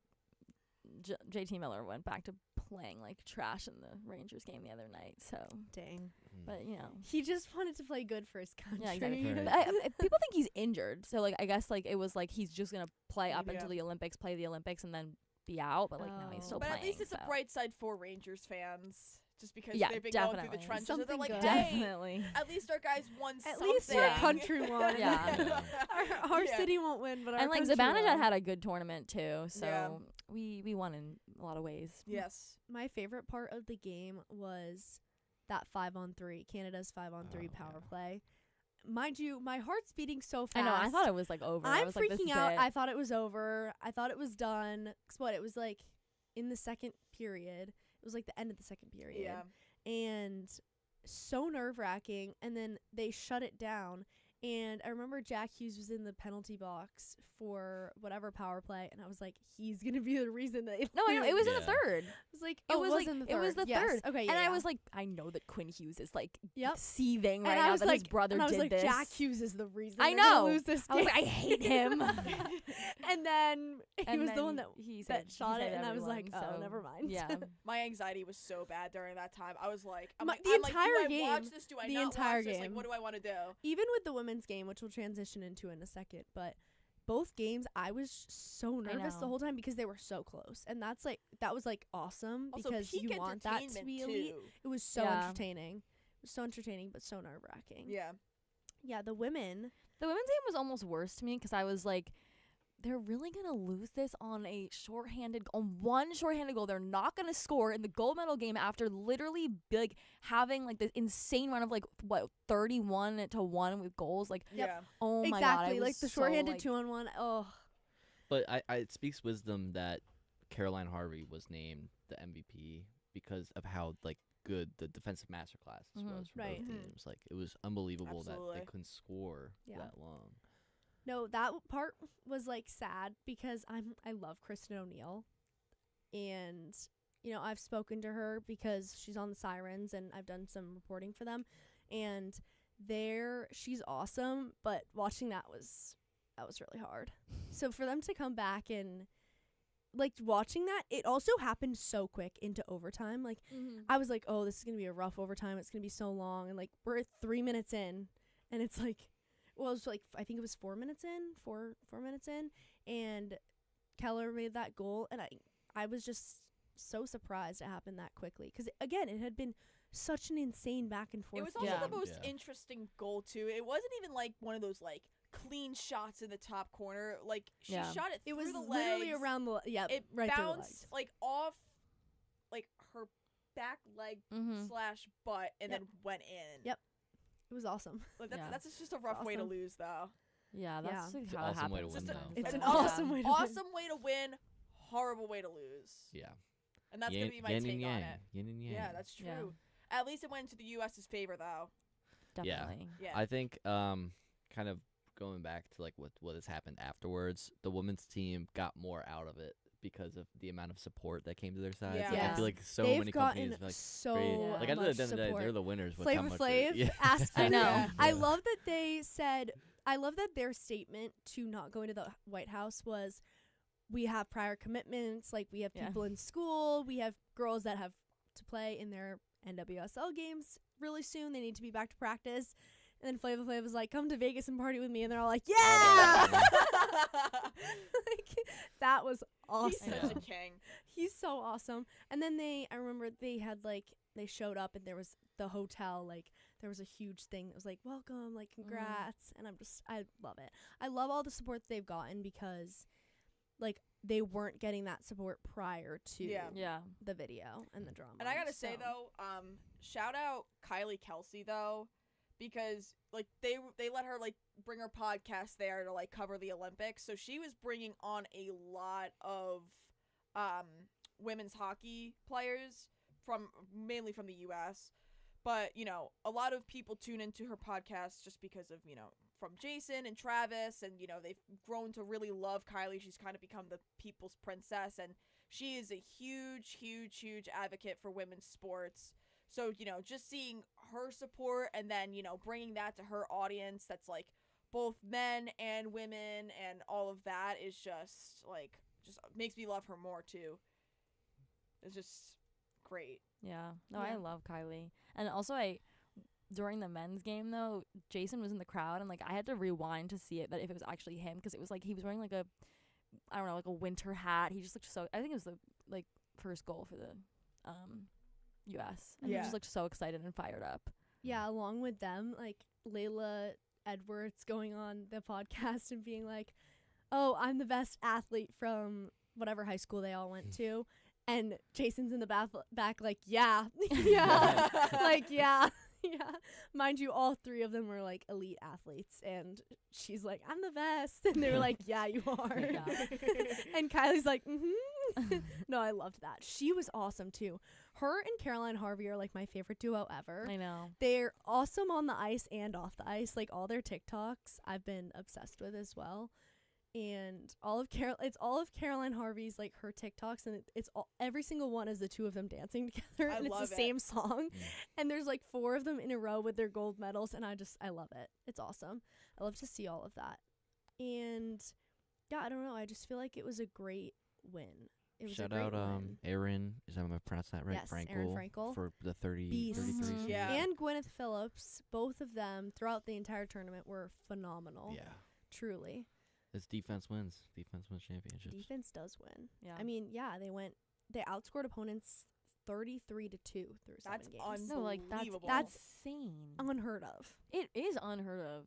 JT Miller went back to playing like trash in the Rangers game the other night. So, Dang. but you know. He just wanted to play good for his country. Yeah, exactly. Right. But people think he's injured, so like I guess like it was like he's just gonna play up Yeah. until the Olympics, play the Olympics, and then be out. But like no, he's still Oh. but playing. at least it's so. a bright side for Rangers fans, just because Yeah, they've been going through definitely. the trenches. And they're Something like, good. hey, Definitely. at least our guys won At something. least our country won. Yeah. Our Yeah. city won't win, but our And like country Zibanejad will. had a good tournament too, so Yeah. we won in a lot of ways. Yes. My favorite part of the game was that 5-on-3, Canada's 5-on-3 Oh, power yeah. play. Mind you, my heart's beating so I fast. know. I thought it was like over. I I'm was like, this freaking is out. it. I thought it was over. I thought it was done. 'Cause what? It was like in the second period. It was like the end of the second period. Yeah. And so nerve-wracking. And then they shut it down. And I remember Jack Hughes was in the penalty box for whatever power play. And I was like, he's going to be the reason that No, I know. It was in the Yeah. third. I was like, It oh, was it was like in the third. it was the Yes. third. Okay, And yeah. I was like, I know that Quinn Hughes is like Yep. seething right and I now was that like, his brother and I was did like, this. Jack Hughes is the reason I they're gonna know. lose this I game. was like, I hate him. And then he And was the then one that he shot it, saved and I was like, everyone, oh, so, never mind. Yeah. My anxiety was so bad during that time. I was like, I'm My- like, the I'm like, entire do I watch game- this? Do I the not entire watch this? Like, game. what do I want to do? Even with the women's game, which we'll transition into in a second, but both games, I was so nervous the know. whole time because they were so close, and that was like awesome Also, because peak you want that to entertainment be elite. too. It was so Yeah. entertaining. It was so entertaining, but so nerve wracking. Yeah. Yeah, the women. The women's game was almost worse to me because I was like, they're really gonna lose this on one shorthanded goal. They're not gonna score in the gold medal game after literally like having like this insane run of like what 31-1 with goals. Like, Yep. Yeah. oh my god, Exactly, I like was the so, shorthanded like, 2-on-1. Oh, But it speaks wisdom that Caroline Harvey was named the MVP because of how like good the defensive masterclasses Mhm. was for Right. both Mhm. teams. Like it was unbelievable that Absolutely. they couldn't score Yeah. that long. no, that part was like sad because I love Kristen O'Neill, and you know I've spoken to her because she's on the Sirens and I've done some reporting for them, and she's awesome. But watching that was really hard. So for them to come back and like watching that, it also happened so quick into overtime. Like I was like, oh, this is gonna be a rough overtime. It's gonna be so long, and like we're 3 minutes in, and it's like, well, it was like I think it was 4 minutes in, four minutes in, and Keller made that goal, and I was just so surprised it happened that quickly because again, it had been such an insane back and forth. It was also Yeah. the most Yeah. interesting goal too. It wasn't even like one of those like clean shots in the top corner. Like she Yeah. shot it It through was the literally legs. around the It right through the bounced legs. like off like her back leg Mhm. slash butt and Yep. then went in. Yep. It was awesome. Like, Yeah. that's just a rough way to awesome. lose though. Yeah, that's Yeah. like It's an how it awesome way to happens win, sometimes. though. It's an an Yeah. awesome way to win. Awesome way to win, horrible way to lose. Yeah. And that's yin, gonna be my yin take and on yang. it. Yin and yang. Yeah, that's true. Yeah. At least it went into the US's favor though. Definitely. Yeah. I think kind of going back to like what has happened afterwards, the women's team got more out of it because of the amount of support that came to their side. Yeah. Like, I Yes. feel like so They've many gotten companies like so created- like at the much end of the day, support. they're the winners with how Flavor much Flav yeah. asked I for know. it. I Yeah. love that they said. I love that their statement to not go into the White House was, we have prior commitments. Like, we have Yeah. people in school. We have girls that have to play in their NWSL games really soon. They need to be back to practice. And then Flavor Flav was like, come to Vegas and party with me. And they're all like, yeah! Like, that was He's awesome. such a king. He's so awesome. And then I remember they had they showed up and there was the hotel, there was a huge thing that was like, welcome, congrats. And I love it. I love all the support that they've gotten because they weren't getting that support prior to Yeah. the video and the drama. And I gotta say So- though, shout out Kylie Kelsey though, because they let her bring her podcast there to cover the Olympics. So she was bringing on a lot of women's hockey players mainly from the U.S. But a lot of people tune into her podcast just because of from Jason and Travis, and they've grown to really love Kylie. She's kind of become the people's princess, and she is a huge, huge, huge advocate for women's sports. So, just seeing her support and then, bringing that to her audience that's both men and women and all of that is just makes me love her more too. It's just great. Yeah. No, Yeah. I love Kylie. And also during the men's game though, Jason was in the crowd and I had to rewind to see it, that if it was actually him, because it was he was wearing a winter hat. He just looked so, I think it was the first goal for the US. And he Yeah. just looked so excited and fired up. Yeah, along with them, Layla Edwards going on the podcast and being like, oh, I'm the best athlete from whatever high school they all went to. And Jason's in the back yeah, yeah, yeah, yeah. Mind you, all three of them were elite athletes. And she's like, I'm the best. And they were like, yeah, you are. Yeah. And Kylie's like, mm-hmm. No, I loved that. She was awesome too. Her and Caroline Harvey are my favorite duo ever. I know. They're awesome on the ice and off the ice. All their TikToks I've been obsessed with as well. And it's all of Caroline Harvey's her TikToks, and it's every single one is the two of them dancing together, and it's love the it. same song. And there's 4 of them in a row with their gold medals, and I love it. It's awesome. I love to see all of that. And yeah, I don't know, I just feel like it was a great win. It was Shout a great out win. Aaron, is that I pronounced that right? Yes, Aaron Frankel. for the 33 Beast. season. Yeah. And Gwyneth Phillips, both of them throughout the entire tournament were phenomenal. Yeah. Truly. It's defense wins. Defense wins championships. Defense does win. Yeah. I mean, yeah, they outscored opponents 33-2 through That's 7 games. No, that's Unbelievable. insane. Unheard of. It is unheard of.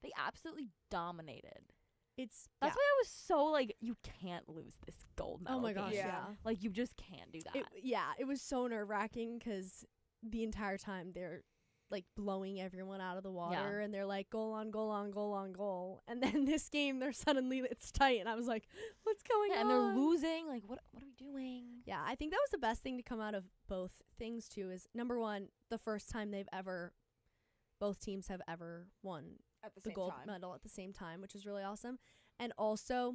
They absolutely dominated. It's That's why I was so you can't lose this gold medal. oh my gosh, game. yeah. You just can't do that. It was so nerve-wracking because the entire time they're blowing everyone out of the water, and they're goal on goal on goal on goal, and then this game it's tight, and I was like, what's going on? And they're losing. What are we doing? Yeah, I think that was the best thing to come out of both things too, is number one, the first time both teams have ever won At the the same gold time. medal at the same time, which is really awesome. And also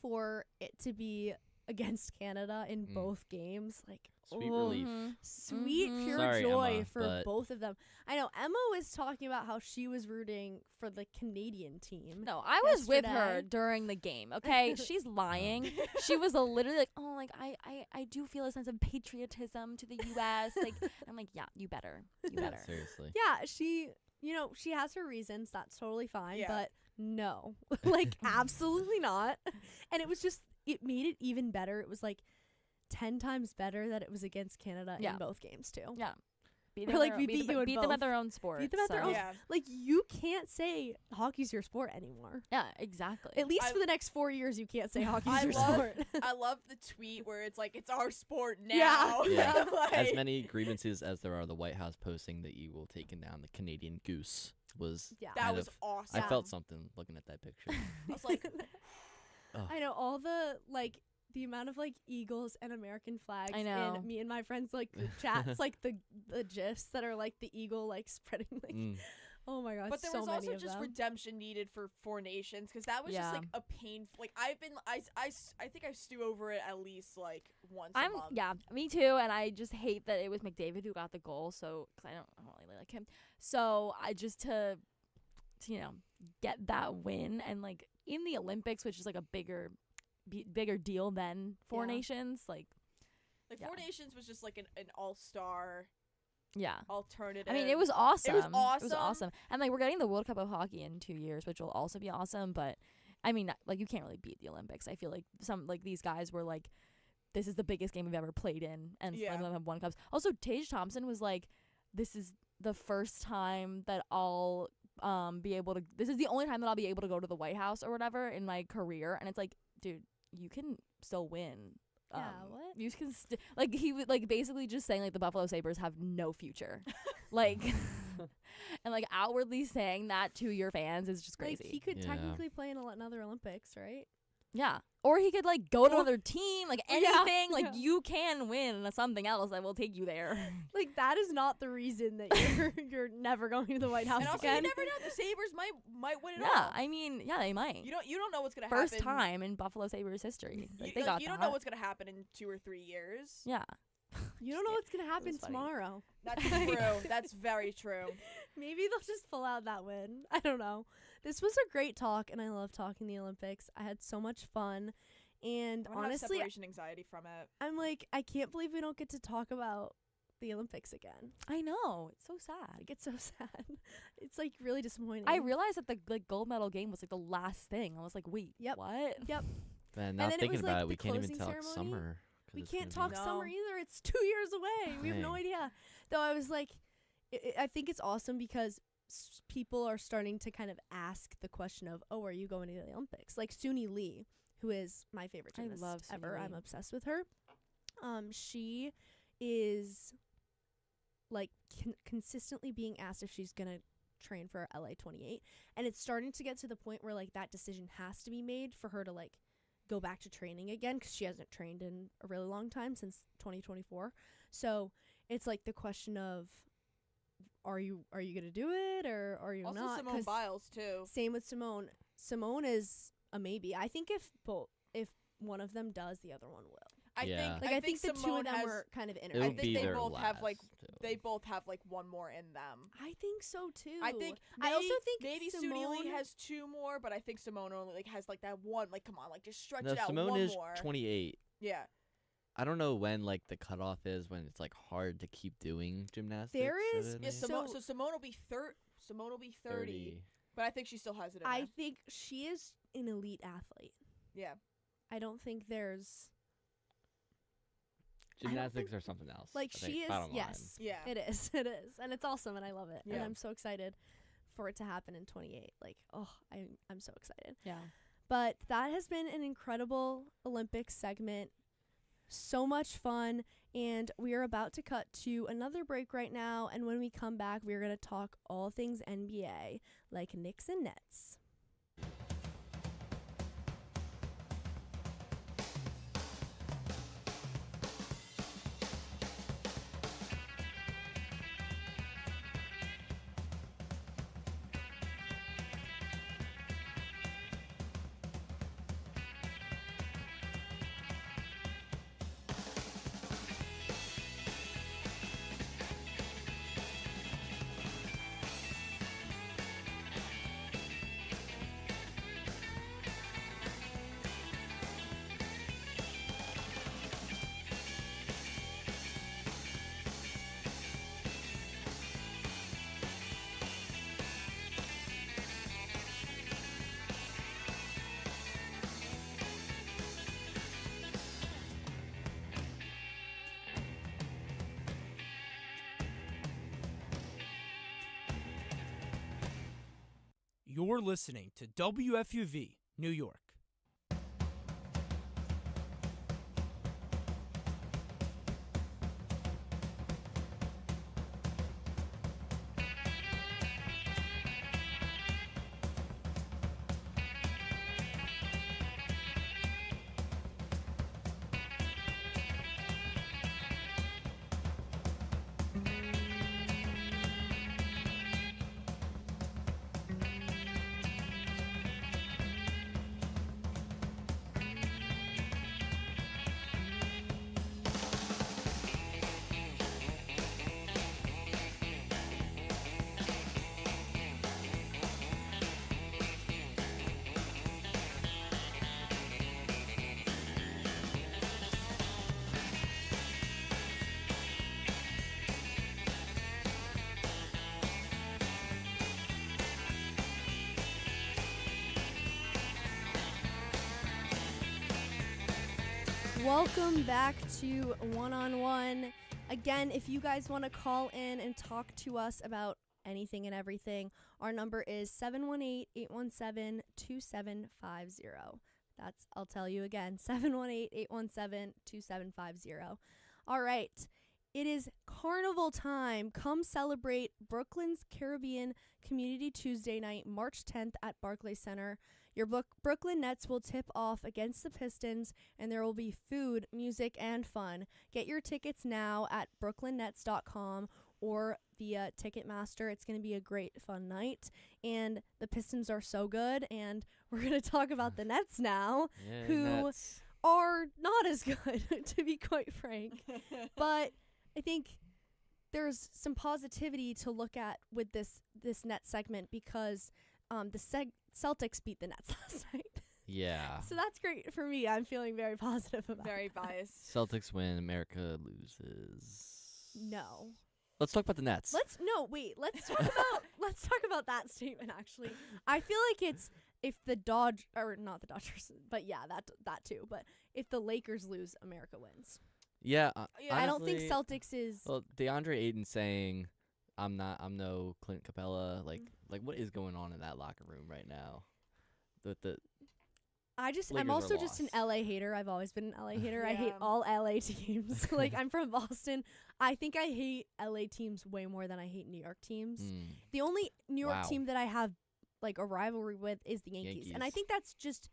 for it to be against Canada in both games, Sweet relief. sweet Mhm. pure Sorry, joy Emma, for but- both of them. I know Emma was talking about how she was rooting for the Canadian team. No, I was with her Yesterday. during the game. Okay, she's lying. She was literally I do feel a sense of patriotism to the U.S. I'm like, yeah, you better. Seriously. Yeah, she has her reasons. That's totally fine. Yeah. But no, absolutely not. And it made it even better. It was 10 times better that it was against Canada Yeah. in both games too. Yeah. Beat Or, them, we beat you in beat them both. at their own sport. Beat them at their own Yeah. You can't say hockey's your sport anymore. Yeah, exactly. At least I- for the next 4 years, you can't say hockey's I your love- sport. I love the tweet where it's it's our sport Yeah. now. Yeah. As Like- many grievances as there are, the White House posting the eagle taking down the Canadian goose was Yeah. That kind was of, awesome. I felt something looking at that picture. I was like, Ugh. I know all the the amount of eagles and American flags I know. in me and my friends group chats, the gifs that are the eagle spreading Mm. Oh my god, But there so was many also of just them. redemption needed for Four Nations because that was just like a pain. Like I think I stew over it at least like once a month. Yeah, me too. And I just hate that it was McDavid who got the goal. So cause I don't really like him. So I just to get that win and like in the Olympics, which is like a bigger deal than Four Nations, like Four Nations was just like an all-star. Yeah. Alternative. I mean, it was awesome. It was awesome. And like we're getting the World Cup of Hockey in 2 years, which will also be awesome. But I mean, like you can't really beat the Olympics. I feel like some like these guys were like, this is the biggest game we've ever played in, and some of them have won cups. Also, Tage Thompson was like, this is the first time that I'll be able to. This is the only time that I'll be able to go to the White House or whatever in my career. And it's like, dude, you can still win. What? You can like he was like basically just saying like the Buffalo Sabres have no future, like, and like outwardly saying that to your fans is just crazy. Like he could technically play in another Olympics, right? Yeah, or he could like go to another team, like anything. Like you can win something else that will take you there. Like that is not the reason that you're never going to the White House and also, again. you never know. The Sabres might win it all. Yeah, I mean, yeah, they might. You don't know what's gonna happen. First time in Buffalo Sabres history. Like, they got you don't know what's gonna happen in 2 or 3 years. Yeah. You don't know what's gonna happen tomorrow. That's true. That's very true. Maybe they'll just pull out that win. I don't know. This was a great talk, and I love talking the Olympics. I had so much fun, and I'm honestly, have separation anxiety from it. I'm like, I can't believe we don't get to talk about the Olympics again. I know, it's so sad. Like, it's so sad. It's like really disappointing. I realized that the like gold medal game was like the last thing. I was like, wait, what? Yep. Man, now then it thinking was, about like, it, we the can't even closing talk ceremony. summer. We it's can't gonna talk be- summer either. It's 2 years away. We have no Dang. idea. Though I was like, I think it's awesome because people are starting to kind of ask the question of, oh, are you going to the Olympics? Like Suni Lee, who is my favorite I gymnast love Suni ever. Lee. I'm obsessed with her. She is like consistently being asked if she's going to train for LA 28. And it's starting to get to the point where like that decision has to be made for her to like go back to training again, because she hasn't trained in a really long time, since 2024. So it's like the question of, are you gonna do it or are you Also not? Simone 'Cause Biles too. same with Simone. Simone is a maybe. I think if one of them does, the other one will. I Yeah. Like I think the two Simone of them has, were kind of It interviewed. would I think be they their both have like last, too. they both have like one more in them. I think so too. I think I also think maybe Simone Suni Lee has 2 more, but I think Simone only like has like that one. Like come on, like just stretch No, it out Simone one is more. 28. Yeah. I don't know when like the cutoff is when it's like hard to keep doing gymnastics. There at is- an Yeah, age. so Simone will be Simone will be 30, but I think she still has it in I her. think she is an elite athlete. Yeah. I don't think there's Gymnastics or something else. like I think, she is. bottom line. Yes, Yeah. it is. It is, and it's awesome, and I love it, and Yeah. I'm so excited for it to happen in 28. Like, oh, I'm so excited. Yeah. But that has been an incredible Olympics segment. So much fun. And we are about to cut to another break right now. And when we come back, we're going to talk all things NBA, like Knicks and Nets. You're listening to WFUV, New York. Welcome back to One on One. Again, if you guys want to call in and talk to us about anything and everything, our number is 718-817-2750. I'll tell you again, 718-817-2750. All right. It is carnival time. Come celebrate Brooklyn's Caribbean Community Tuesday night, March 10th at Barclays Center. Your Brooklyn Nets will tip off against the Pistons, and there will be food, music, and fun. Get your tickets now at brooklynnets.com or via Ticketmaster. It's going to be a great, fun night, and the Pistons are so good, and we're going to talk about the Nets now, who are not as good, to be quite frank. But I think there's some positivity to look at with this Nets segment because the Celtics beat the Nets last night. Yeah. So that's great for me. I'm feeling very positive about it. Very biased. Celtics win, America loses. No. Let's talk about the Nets. Let's talk about that statement actually. I feel like it's if the not the Dodgers, but yeah, that too. But if the Lakers lose, America wins. Yeah, I don't think Celtics is. Well, DeAndre Ayton saying, I'm no Clint Capella. Like what is going on in that locker room right now? I'm also just an LA hater. I've always been an LA hater. I hate all LA teams. Like, I'm from Boston. I think I hate LA teams way more than I hate New York teams. The only New York team that I have like a rivalry with is the Yankees. And I think that's just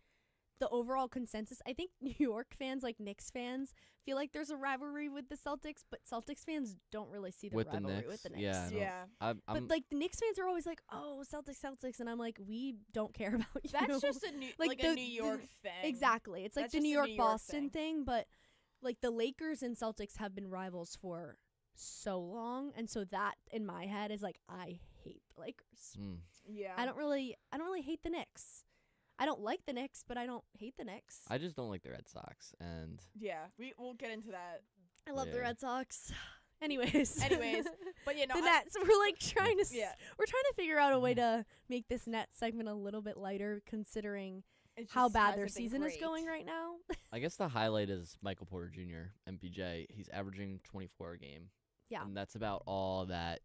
the overall consensus. I think New York fans, like Knicks fans, feel like there's a rivalry with the Celtics, but Celtics fans don't really see the rivalry with the Knicks. Yeah. But like the Knicks fans are always like, "Oh, Celtics," and I'm like, "We don't care about you." That's just a New York thing. Exactly. It's like That's the New just a York New York Boston thing, but like the Lakers and Celtics have been rivals for so long, and so that in my head is like I hate the Lakers. Yeah. I don't really hate the Knicks. I don't like the Knicks, but I don't hate the Knicks. I just don't like the Red Sox, and yeah, we'll get into that. I love the Red Sox. Anyways, but you know, the Nets. We're like trying to we're trying to figure out a way to make this Nets segment a little bit lighter, considering how bad their season is going right now. I guess the highlight is Michael Porter Jr. MPJ. He's averaging 24 a game. Yeah, and that's about all that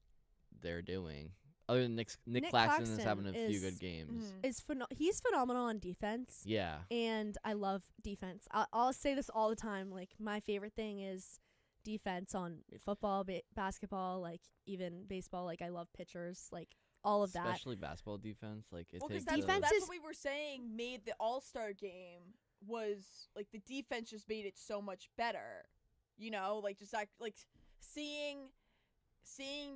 they're doing. Other than Nick Claxton is having a few good games. He's phenomenal on defense. Yeah. And I love defense. I'll say this all the time. Like, my favorite thing is defense on football, basketball, like, even baseball. Like, I love pitchers. Like, all of that. Especially basketball defense. Like, it takes that's what we were saying made the All-Star game was, like, the defense just made it so much better. You know? Like, just, like seeing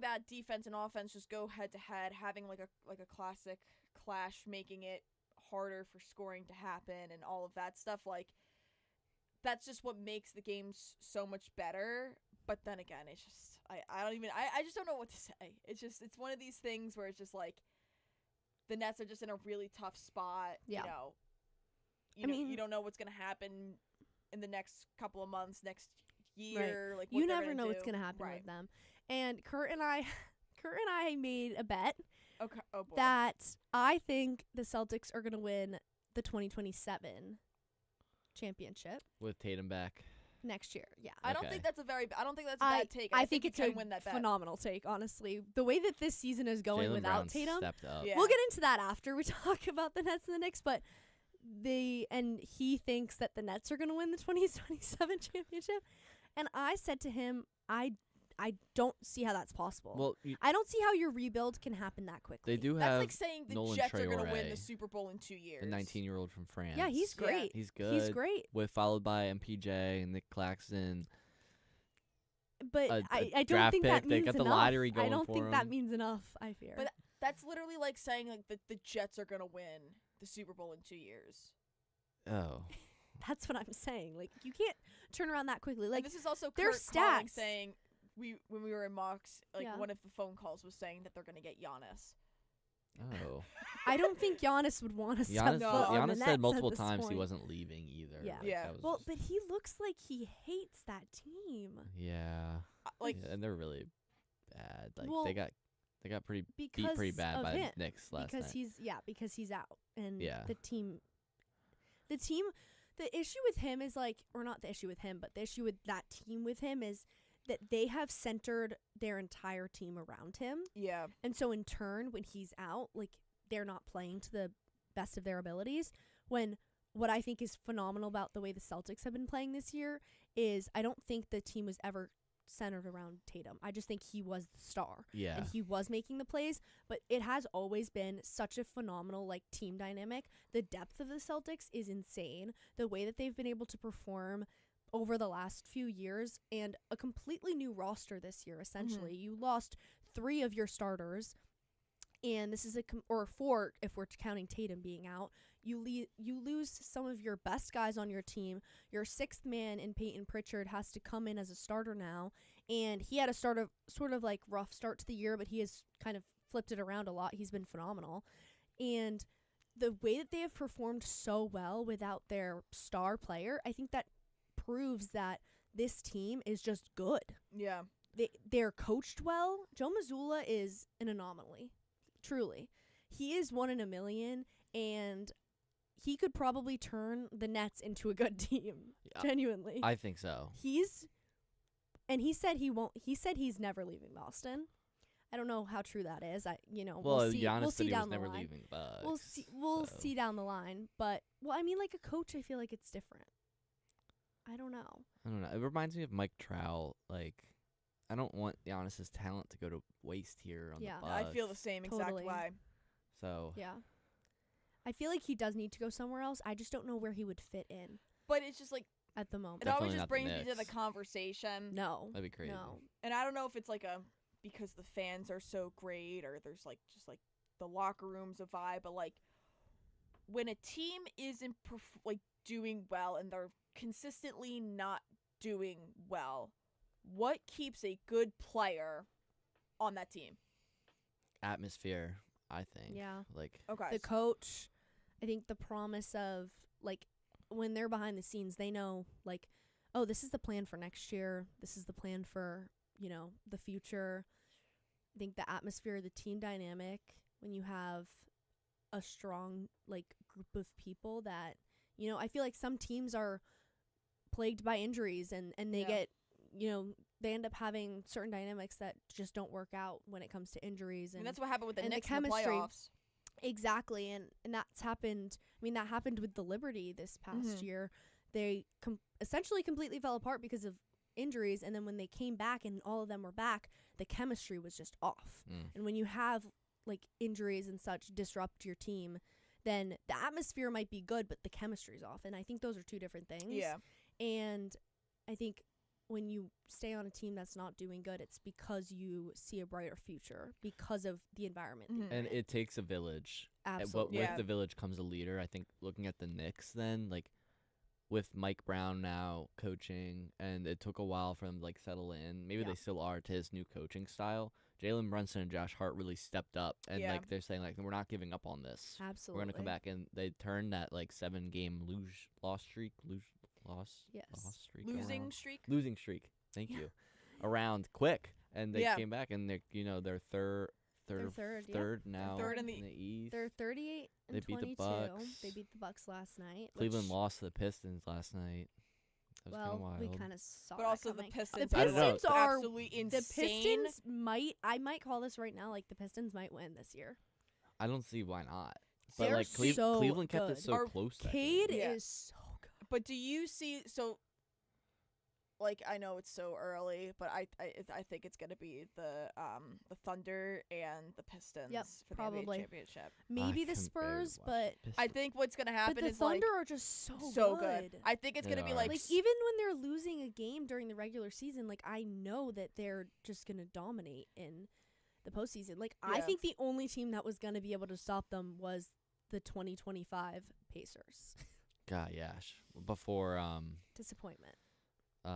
that defense and offense just go head to head, having like a classic clash, making it harder for scoring to happen and all of that stuff, like that's just what makes the games so much better. But then again, it's just I just don't know what to say. It's one of these things where it's just like the Nets are just in a really tough spot. Yeah. You know, you don't know what's gonna happen in the next couple of months, next year. Right. Like you never know what's gonna happen with them. And Kurt and I made a bet that I think the Celtics are going to win the 2027 championship with Tatum back next year. Yeah. I don't think that's a bad take. I think it's a win that bet. phenomenal take, honestly. The way that this season is going Jaylen without Brown Tatum. Stepped up. Yeah. We'll get into that after we talk about the Nets and the Knicks, but he thinks that the Nets are going to win the 2027 championship. And I said to him, I don't see how that's possible. Well, I don't see how your rebuild can happen that quickly. They do That's have like saying the Nolan Jets are going to win the Super Bowl in 2 years. the 19-year-old from France. Yeah, he's great. He's good. He's great. Followed by MPJ and Nick Claxton. But I don't draft think pick. that means They got enough. the lottery going I don't for think him. that means enough, I fear. But that's literally like saying like the Jets are going to win the Super Bowl in 2 years. Oh. That's what I'm saying. Like, you can't turn around that quickly. Like, and this is also their Kurt calling stats saying when we were in mocks, like one of the phone calls was saying that they're going to get Giannis. Oh. I don't think Giannis would want to step foot on the Giannis Nets said multiple at this times point. he wasn't leaving either. Yeah. Yeah. Well, but he looks like he hates that team. Yeah. And they're really bad. Like they got pretty beat pretty bad by the Knicks last night. Because he's out, and Yeah. the team The issue with him is or not the issue with him, but the issue with that team with him is that they have centered their entire team around him. Yeah. And so in turn, when he's out, they're not playing to the best of their abilities. When what I think is phenomenal about the way the Celtics have been playing this year is I don't think the team was ever centered around Tatum. I just think he was the star. Yeah. And he was making the plays, but it has always been such a phenomenal team dynamic. The depth of the Celtics is insane. The way that they've been able to perform over the last few years, and a completely new roster this year, essentially. You lost 3 of your starters, and this is or 4 if we're counting Tatum being out. You lose some of your best guys on your team. Your 6th man in Peyton Pritchard has to come in as a starter now, and he had a sort of rough start to the year, but he has kind of flipped it around a lot. He's been phenomenal. And the way that they have performed so well without their star player, I think that proves that this team is just good. Yeah. They're coached well. Joe Mazzulla is an anomaly. Truly. He is 1 in a million, and he could probably turn the Nets into a good team. Genuinely. I think so. He said he's never leaving Boston. I don't know how true that is. We'll see. Giannis We'll said see he down was the never line. leaving Bucks. We'll see down the line. But a coach, I feel like it's different. I don't know. It reminds me of Mike Trout. I don't want Giannis's talent to go to waste here on the Bucks. I feel the same exact way. So yeah, I feel like he does need to go somewhere else. I just don't know where he would fit in. But it's just at the moment, it always Definitely just not the brings me to the Knicks. conversation. No, that'd be crazy. No. And I don't know if it's because the fans are so great, or there's just the locker room's a vibe, but when a team isn't doing well and they're consistently not doing well, what keeps a good player on that team? Atmosphere, I think. Yeah. Okay. The coach, I think the promise of when they're behind the scenes, they know oh, this is the plan for next year. This is the plan for, the future. I think the atmosphere, the team dynamic, when you have a strong group of people that, I feel like some teams are plagued by injuries and they get, they end up having certain dynamics that just don't work out when it comes to injuries. And that's what happened with the and the Knicks in the chemistry. playoffs. Exactly, and that's happened. That happened with the Liberty this past year. They essentially completely fell apart because of injuries, and then when they came back and all of them were back, the chemistry was just off. And when you have injuries and such disrupt your team, then the atmosphere might be good, but the chemistry's off. And I think those are 2 different things. Yeah. And I think when you stay on a team that's not doing good, it's because you see a brighter future because of the environment. And it takes a village. Absolutely. But with the village comes a leader. I think looking at the Knicks then, with Mike Brown now coaching, and it took a while for them to settle in. Maybe they still are to his new coaching style. Jalen Brunson and Josh Hart really stepped up, and they're saying we're not giving up on this. Absolutely. We're gonna come back, and they turned that 7-game loss streak losing streak. Thank you. Around quick, and they came back, and they're third now. Third in the East. They're 38 and They beat 22. the Bucks. They beat the Bucks last night. Cleveland lost to the Pistons last night. That was kinda wild. We kind of saw But that also coming. the Pistons. The I don't know. Pistons are absolutely insane. The Pistons I might call this right now. The Pistons might win this year. I don't see why not. They're But so Cleveland kept it good. so close. that Cade game. is so good. But do you see? So, I know it's so early, but I think it's gonna be the Thunder and the Pistons for the probably. NBA championship. Maybe I the can barely Spurs, watch but Pistons. I think what's gonna but happen the is Thunder are just so good. I think it's They gonna be are. even when they're losing a game during the regular season, I know that they're just gonna dominate in the postseason. I think the only team that was gonna be able to stop them was the 2025 Pacers. God, yes. Before Disappointment.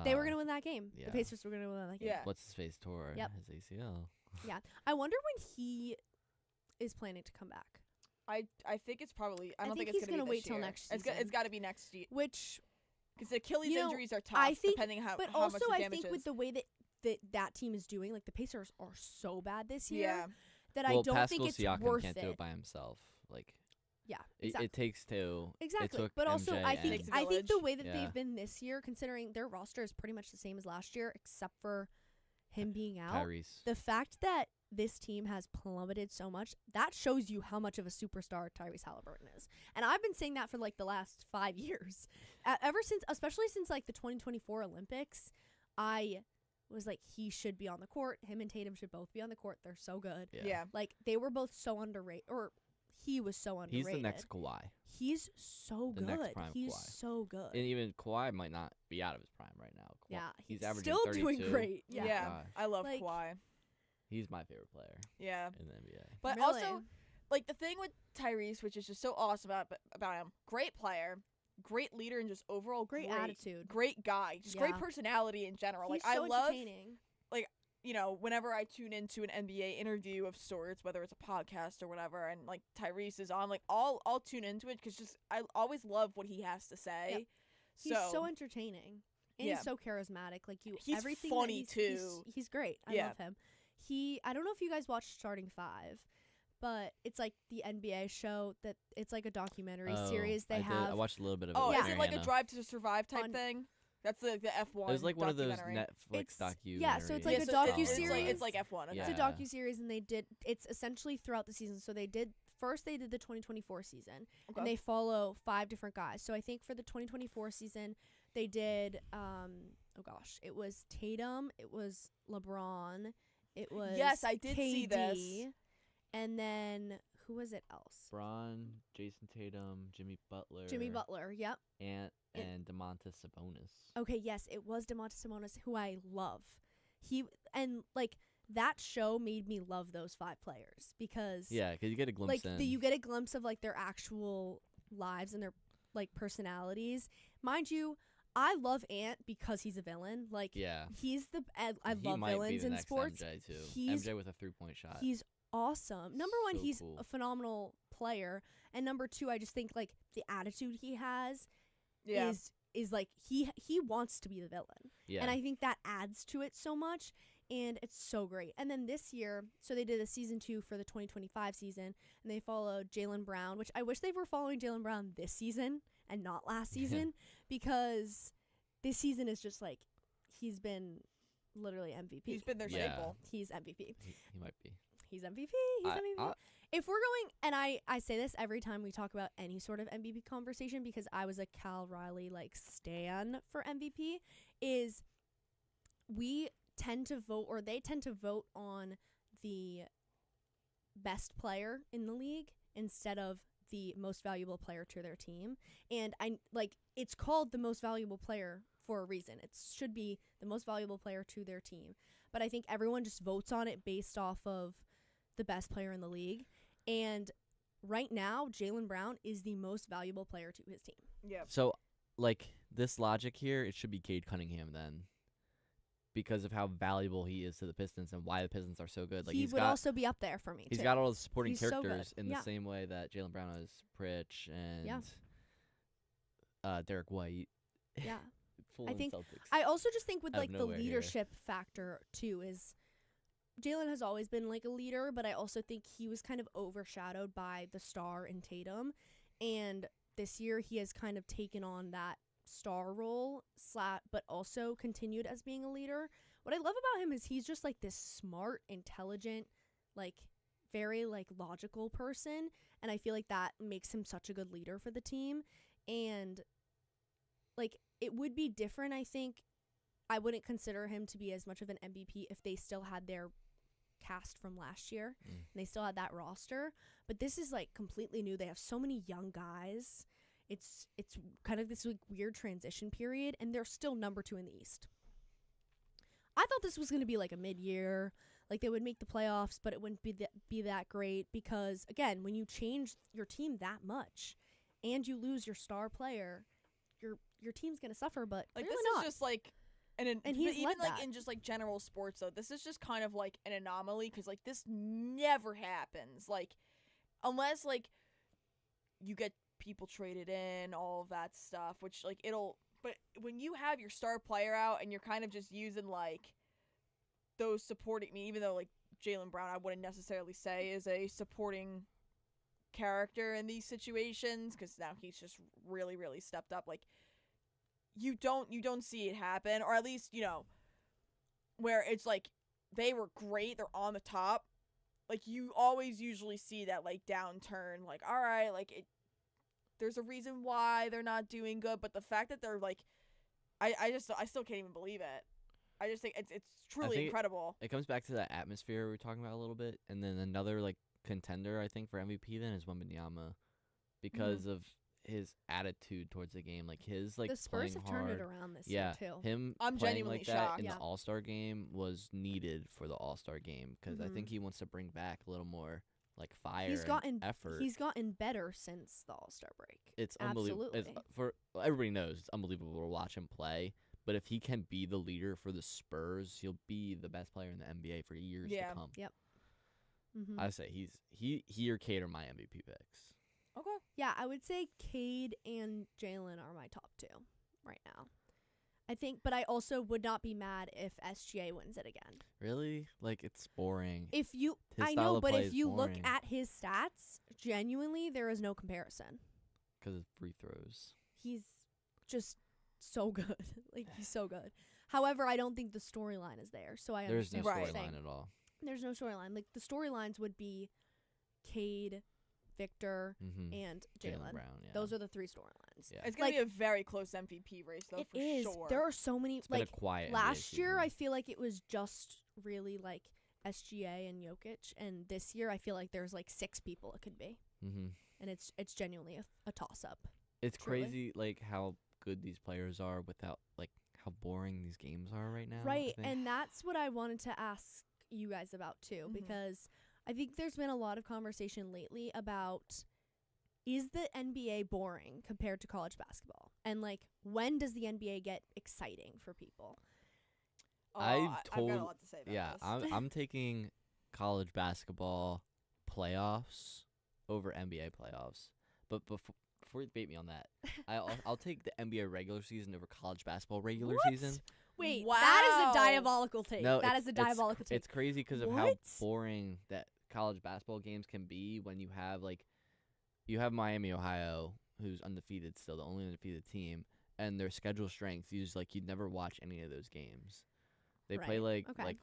They were gonna win that game. yeah. The Pacers were gonna win that game. Yeah. what's his face tore Yep. his ACL. Yeah. I wonder when he is planning to come back. I think it's probably. I don't think think it's he's gonna gonna be wait this till year. next It's season. got to be next year Which, because the Achilles You know, injuries are tough. I think- depending how but how also much the I damage think is. with the way that team is doing, the Pacers are so bad this year yeah. that Well, I don't Pascal think it's Siakam worth can't it. do it by himself. Yeah, It exactly. takes two. It Exactly. took But also, MJ I think Takes a I think the village. way that Yeah. they've been this year, considering their roster is pretty much the same as last year, except for him being out. Tyrese. The fact that this team has plummeted so much, that shows you how much of a superstar Tyrese Halliburton is. And I've been saying that for like the last 5 years. Ever since, especially since like the 2024 Olympics, I was like, he should be on the court. Him and Tatum should both be on the court. They're so good. Yeah. Like, they were both so underrated, or he was so underrated. He's the next Kawhi. He's so The good. next prime He's Kawhi. so good. And even Kawhi might not be out of his prime right now. Yeah, he's he's averaging still 32. doing great. Yeah. Yeah. Gosh. I love Like- Kawhi. He's my favorite player Yeah. in the NBA. But Really. also, like, the thing with Tyrese, which is just so awesome about him, great player, great leader, and just overall Great attitude. great guy, just great Yeah. personality in general. He's Like, so I love, entertaining. you know, whenever I tune into an NBA interview of sorts, whether it's a podcast or whatever, and like Tyrese is on, like I'll tune into it because just I always love what he has to say. Yep. He's so entertaining. And Yeah. he's so charismatic. Like He's everything funny, that he's, too. He's great. I Yeah. love him. I don't know if you guys watched Starting Five, but it's like the NBA show that it's like a documentary series they I have. I watched a little bit of it. Oh, with is it like a Mariana. Drive to Survive type On- thing? That's the F1. It was like one of those documentary. Netflix It's- documentaries. yeah, so it's like Yeah, a so docuseries. It's like F1. Okay. It's a Yeah. docuseries, and it's essentially throughout the season. So they did the 2024 season, Okay. and they follow 5 different guys. So I think for the 2024 season, they did it was Tatum, it was LeBron, it was Yes, I did KD, see this. and then who was it else? Braun, Jason Tatum, Jimmy Butler, Jimmy Butler. Yep. and It- Domantas Sabonis. Okay, yes, it was Domantas Sabonis, who I love. That show made me love those 5 players because Yeah, because you get a glimpse in. you get a glimpse of like their actual lives and their like personalities. Mind you, I love Ant because he's a villain. Like yeah. he's I He love might be villains the in next sports. MJ too. He's- MJ with a 3-point shot. He's awesome. Number one, So he's cool. a phenomenal player, and number two, I just think like the attitude he has Yeah. is like he wants to be the villain. Yeah. And I think that adds to it so much, and it's so great. And then this year, so they did a season 2 for the 2025 season, and they followed Jaylen Brown, which I wish they were following Jaylen Brown this season and not last season, because this season is just like he's been literally MVP. He's been their Yeah. staple. He's MVP. he might be. He's MVP. He's I- MVP. I- If we're going, and I say this every time we talk about any sort of MVP conversation because I was a Cal Riley like stan for MVP, is we tend to vote, or they tend to vote on the best player in the league instead of the most valuable player to their team. And it's called the most valuable player for a reason. It should be the most valuable player to their team. But I think everyone just votes on it based off of the best player in the league. And right now, Jaylen Brown is the most valuable player to his team. Yeah. So, like, this logic here, it should be Cade Cunningham then. Because of how valuable he is to the Pistons and why the Pistons are so good. Like he he's would got also be up there for me, he's too. got all the supporting He's so good. characters in Yeah. the same way that Jaylen Brown is Pritch and Yeah. Derek White. Yeah. Full I in think- Celtics. I also just think with Out of like the nowhere here. leadership factor too is Jaylen has always been like a leader, but I also think he was kind of overshadowed by the star in Tatum, and this year he has kind of taken on that star role but also continued as being a leader. What I love about him is he's just like this smart, intelligent, like very like logical person, and I feel like that makes him such a good leader for the team. And like it would be different, I think. I wouldn't consider him to be as much of an MVP if they still had their cast from last year and they still had that roster. But this is like completely new. They have so many young guys. It's kind of this like weird transition period, and they're still number 2 in the East. I thought this was going to be like a mid-year, like they would make the playoffs, but it wouldn't be that great because again, when you change your team that much and you lose your star player, your team's going to suffer. But Like clearly this not. is just like And but he's even led like that. in just like general sports though, this is just kind of like an anomaly because like this never happens. Like unless like you get people traded in, all of that stuff, which like but when you have your star player out and you're kind of just using like those supporting even though like Jaylen Brown I wouldn't necessarily say is a supporting character in these situations because now he's just really, really stepped up. Like, you don't see it happen, or at least, where it's like they were great, they're on the top. Like, you always usually see that, like, downturn, like, all right, like, there's a reason why they're not doing good, but the fact that they're, like, I still can't even believe it. I just think it's truly incredible. It comes back to that atmosphere we were talking about a little bit, and then another, like, contender, I think, for MVP then is Wembanyama because of his attitude towards the game. Like, his, like, the Spurs have hard. turned it around this year, too. Him I'm playing genuinely like that shocked. in Yeah. the All-Star game was needed for the All-Star game because I think he wants to bring back a little more, like, fire and effort. He's gotten better since the All-Star break. It's unbelievable. Absolutely. Everybody knows it's unbelievable to watch him play. But if he can be the leader for the Spurs, he'll be the best player in the NBA for years to come. Yep. Mm-hmm. I say he or Cade are my MVP picks. Okay. Yeah, I would say Cade and Jalen are my top 2 right now. I think, but I also would not be mad if SGA wins it again. Really? Like, it's boring. If you, His I style know, of but play if is you look boring. at his stats, genuinely, there is no comparison. Because of free throws. He's just so good. Like, he's so good. However, I don't think the storyline is there, so I There's no understand what you're storyline saying. at all. There's no storyline. Like, the storylines would be Cade, Victor, and Jalen. Brown, yeah. Those are the 3 storylines. Yeah. It's going to Like, be a very close MVP race, though, It for is. sure. There are so many. It's been like, a quiet NBA last year, season. I feel like it was just really, like, SGA and Jokic. And this year, I feel like there's, like, 6 people it could be. And it's genuinely a toss-up. It's truly. crazy, like, how good these players are without, like, how boring these games are right now. Right, I think. and that's what I wanted to ask you guys about too, because I think there's been a lot of conversation lately about, is the NBA boring compared to college basketball? And, like, when does the NBA get exciting for people? I've got a lot to say about this. I'm taking college basketball playoffs over NBA playoffs. But before you debate me on that, I'll take the NBA regular season over college basketball regular season. Wait, Wow. that is a diabolical take. No, that is a diabolical take. It's crazy because of how What? boring that college basketball games can be when you have, like, you have Miami, Ohio, who's undefeated still, the only undefeated team, and their schedule strength, you'd never watch any of those games. They play Right. like Okay. like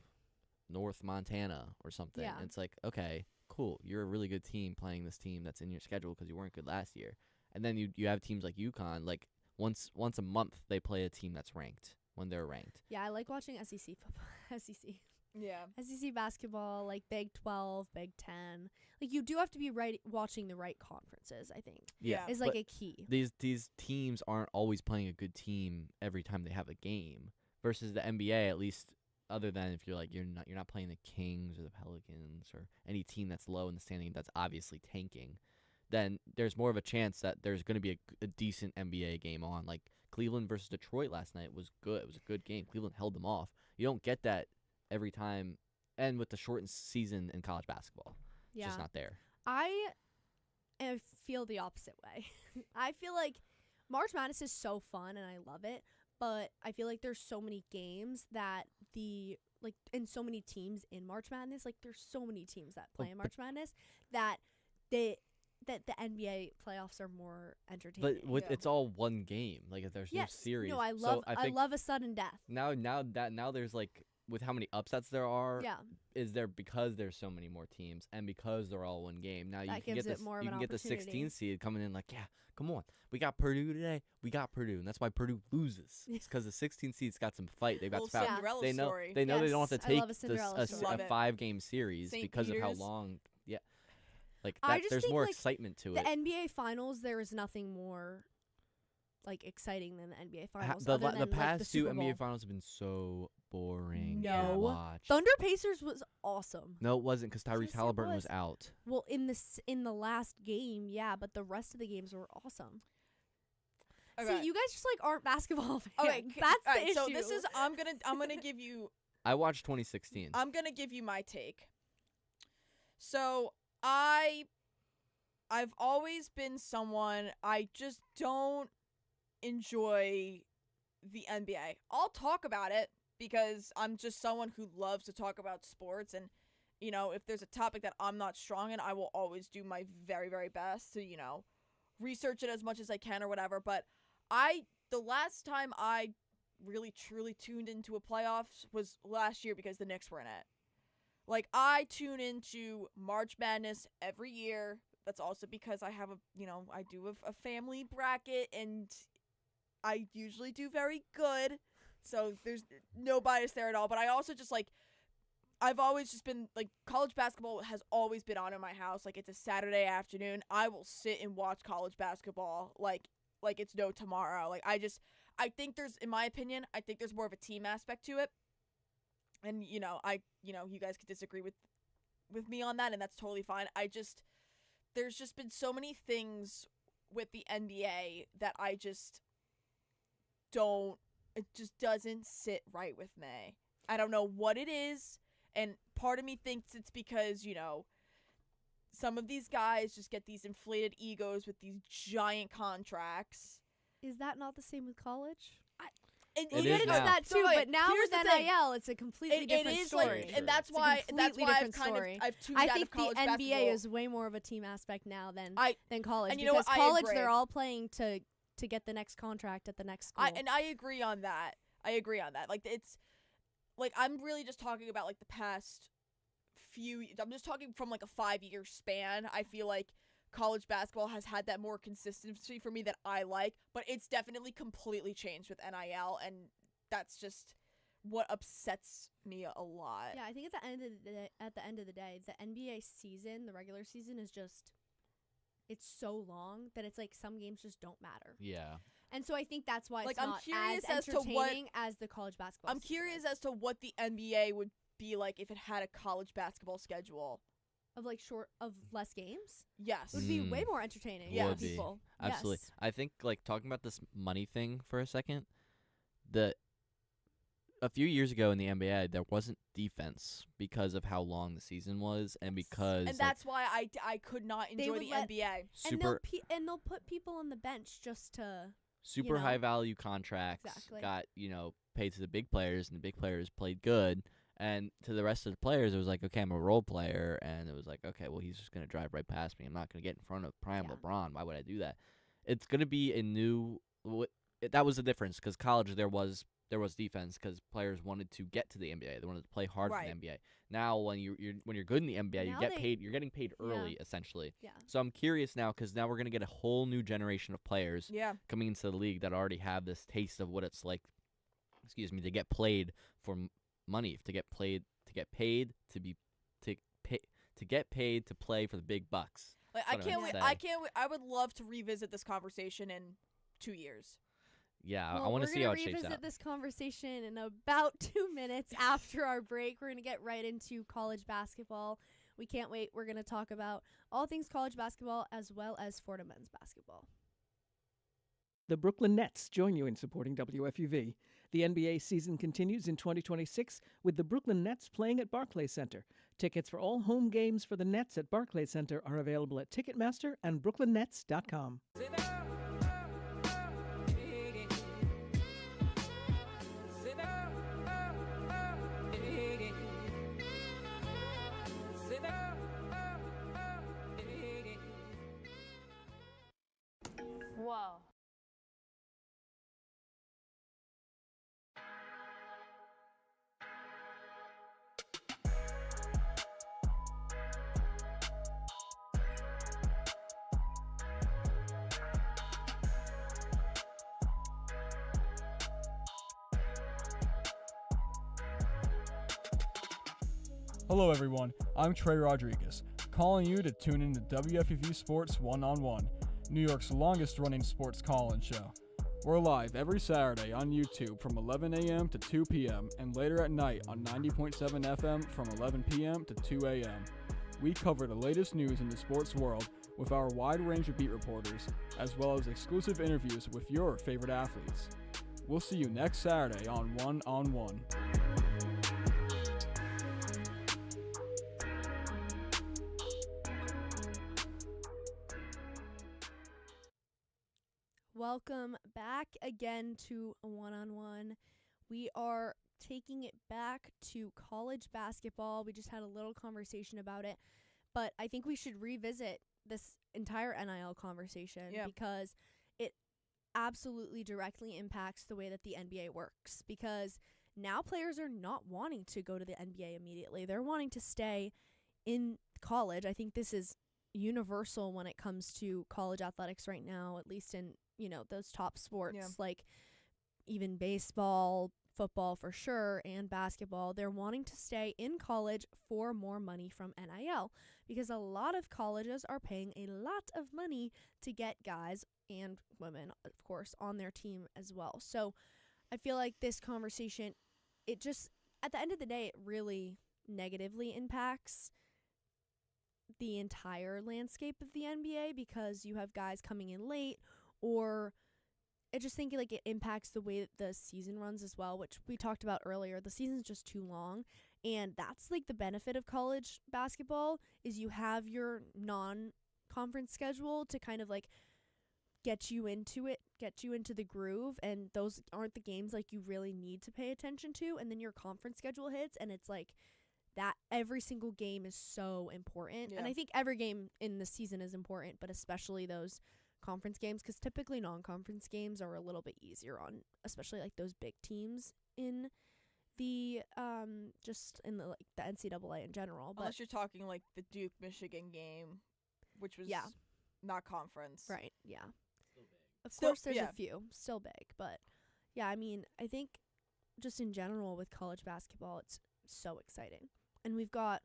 North Montana or something. Yeah. And it's like, okay, cool, you're a really good team playing this team that's in your schedule because you weren't good last year. And then you have teams like UConn, like once a month they play a team that's ranked when they're ranked. Yeah, I like watching SEC football. SEC. Yeah. SEC basketball, like Big 12, Big 10. Like, you do have to be watching the right conferences, I think. Yeah. Is, like, but a key. These teams aren't always playing a good team every time they have a game. Versus the NBA, at least, other than if you're like you're not playing the Kings or the Pelicans or any team that's low in the standing that's obviously tanking, then there's more of a chance that there's going to be a decent NBA game on. Like Cleveland versus Detroit last night was good. It was a good game. Cleveland held them off. You don't get that every time, and with the shortened season in college basketball, it's just not there. I feel the opposite way. I feel like March Madness is so fun and I love it, but I feel like there's so many games that and so many teams in March Madness, like there's so many teams that play in March Madness that the NBA playoffs are more entertaining. But it's all one game. Like if there's no series. No, I love a sudden death. Now there's like with how many upsets there are. Yeah. Is there because there's so many more teams and because they're all one game. Now That you can gives get it more of you an can get the opportunity. 16 seed coming in like, yeah, come on. We got Purdue today. We got Purdue, and that's why Purdue loses. It's because the 16 seed's got some fight. They've got Little some Cinderella They know story. they know they don't have to Yes, I take love a Cinderella story. Love a it. 5-game series St. because of how Peter's. long. Yeah. Like I that, just there's think, more like, excitement to The it. NBA Finals, there is nothing more like exciting than the NBA Finals. The other than, like, past the two Super Bowl. NBA Finals have been so boring to No. watch. Thunder Pacers was awesome. No, it wasn't because Yes, Tyrese it Halliburton was was. out. Well, in the last game, yeah, but the rest of the games were awesome. Okay. See, you guys just like aren't basketball fans. Okay, That's the alright, issue. So this is I'm gonna give you I watched 2016. I'm gonna give you my take. So I've always been someone, I just don't enjoy the NBA. I'll talk about it because I'm just someone who loves to talk about sports, and You know, if there's a topic that I'm not strong in, I will always do my very, very best to, you know, research it as much as I can or whatever. But the last time I really truly tuned into a playoffs was last year because the Knicks were in it. Like, I tune into March Madness every year. That's also because I have I do a family bracket, and I usually do very good. So there's no bias there at all. But I also just, like, I've always just been, like, college basketball has always been on in my house. Like, it's a Saturday afternoon. I will sit and watch college basketball like it's no tomorrow. Like, I think there's, in my opinion, I think there's more of a team aspect to it. And, you guys could disagree with me on that, and that's totally fine. There's just been so many things with the NBA that it just doesn't sit right with me. I don't know what it is. And part of me thinks it's because, some of these guys just get these inflated egos with these giant contracts. Is that not the same with college? It Well, is you now. that too, but now here's with the thing. NIL, it's a completely different It is story. Very true. and that's It's a why completely I've different story. I've tuned I out think of college the NBA basketball. is way more of a team aspect now than college. and you know because what? I college, agree. they're all playing to get the next contract at the next school. I agree on that. Like, it's like, I'm really just talking about, like, the past I'm just talking from, like, a 5-year span. I feel like college basketball has had that more consistency for me that I like, but it's definitely completely changed with NIL, and that's just what upsets me a lot. Yeah, I think at the end of the day, the NBA season, the regular season, is just, it's so long that it's like some games just don't matter. Yeah. And so I think that's why Like, it's I'm not curious as as to what- entertaining as the college basketball. I'm season curious is. as to what the NBA would be like if it had a college basketball schedule. Of like less games. Yes. It would be way more entertaining Yeah. for Would be. people. Absolutely. Yes. I think, like, talking about this money thing for a second, a few years ago in the NBA, there wasn't defense because of how long the season was, and because And that's why I could not enjoy would the let- NBA. super And they'll put people on the bench just to super know. high value contracts Exactly. got, paid to the big players, and the big players played good. And to the rest of the players, it was like, okay, I'm a role player, and it was like, okay, well, he's just going to drive right past me. I'm not going to get in front of prime Yeah. LeBron. Why would I do that? It's going to be a new that was the difference, because college there was defense because players wanted to get to the NBA. They wanted to play hard Right. for the NBA. Now, when you're good in the NBA, Now you get paid. You're getting paid early, essentially. Yeah. So I'm curious now, because now we're going to get a whole new generation of players Yeah. coming into the league that already have this taste of what it's like, to get played for money, to get paid to play for the big bucks. Like, That's what I would I say. can't wait. I would love to revisit this conversation in 2 years. Yeah, Well, I want to see how it shapes We're going to revisit out. this conversation in about 2 minutes after our break. We're going to get right into college basketball. We can't wait. We're going to talk about all things college basketball as well as Florida men's basketball. The Brooklyn Nets join you in supporting WFUV. The NBA season continues in 2026 with the Brooklyn Nets playing at Barclays Center. Tickets for all home games for the Nets at Barclays Center are available at Ticketmaster and brooklynnets.com. Whoa. Hello everyone, I'm Trey Rodriguez, calling you to tune in to WFUV Sports One-on-One, New York's longest running sports call-in show. We're live every Saturday on YouTube from 11 a.m. to 2 p.m. and later at night on 90.7 FM from 11 p.m. to 2 a.m. We cover the latest news in the sports world with our wide range of beat reporters, as well as exclusive interviews with your favorite athletes. We'll see you next Saturday on One-on-One. Welcome back again to One-on-One. We are taking it back to college basketball. We just had a little conversation about it, but I think we should revisit this entire NIL conversation because it absolutely directly impacts the way that the NBA works, because now players are not wanting to go to the NBA immediately. They're wanting to stay in college. I think this is universal when it comes to college athletics right now, at least in, those top sports, like even baseball, football for sure, and basketball. They're wanting to stay in college for more money from NIL, because a lot of colleges are paying a lot of money to get guys and women, of course, on their team as well. So I feel like this conversation, it just, at the end of the day, it really negatively impacts the entire landscape of the NBA, because you have guys coming in late, or I just think like it impacts the way that the season runs as well, which we talked about earlier. The season's just too long, and that's like the benefit of college basketball, is you have your non-conference schedule to kind of like get you into it, get you into the groove, and those aren't the games like you really need to pay attention to, and then your conference schedule hits, and it's like that every single game is so important. And I think every game in the season is important, but especially those conference games, because typically non-conference games are a little bit easier on, especially like those big teams in the just in the like the NCAA in general. But unless you're talking like the Duke Michigan game, which was not conference, right? Yeah, of Still, course there's a few still big, but yeah, I mean, I think just in general with college basketball, it's so exciting, and we've got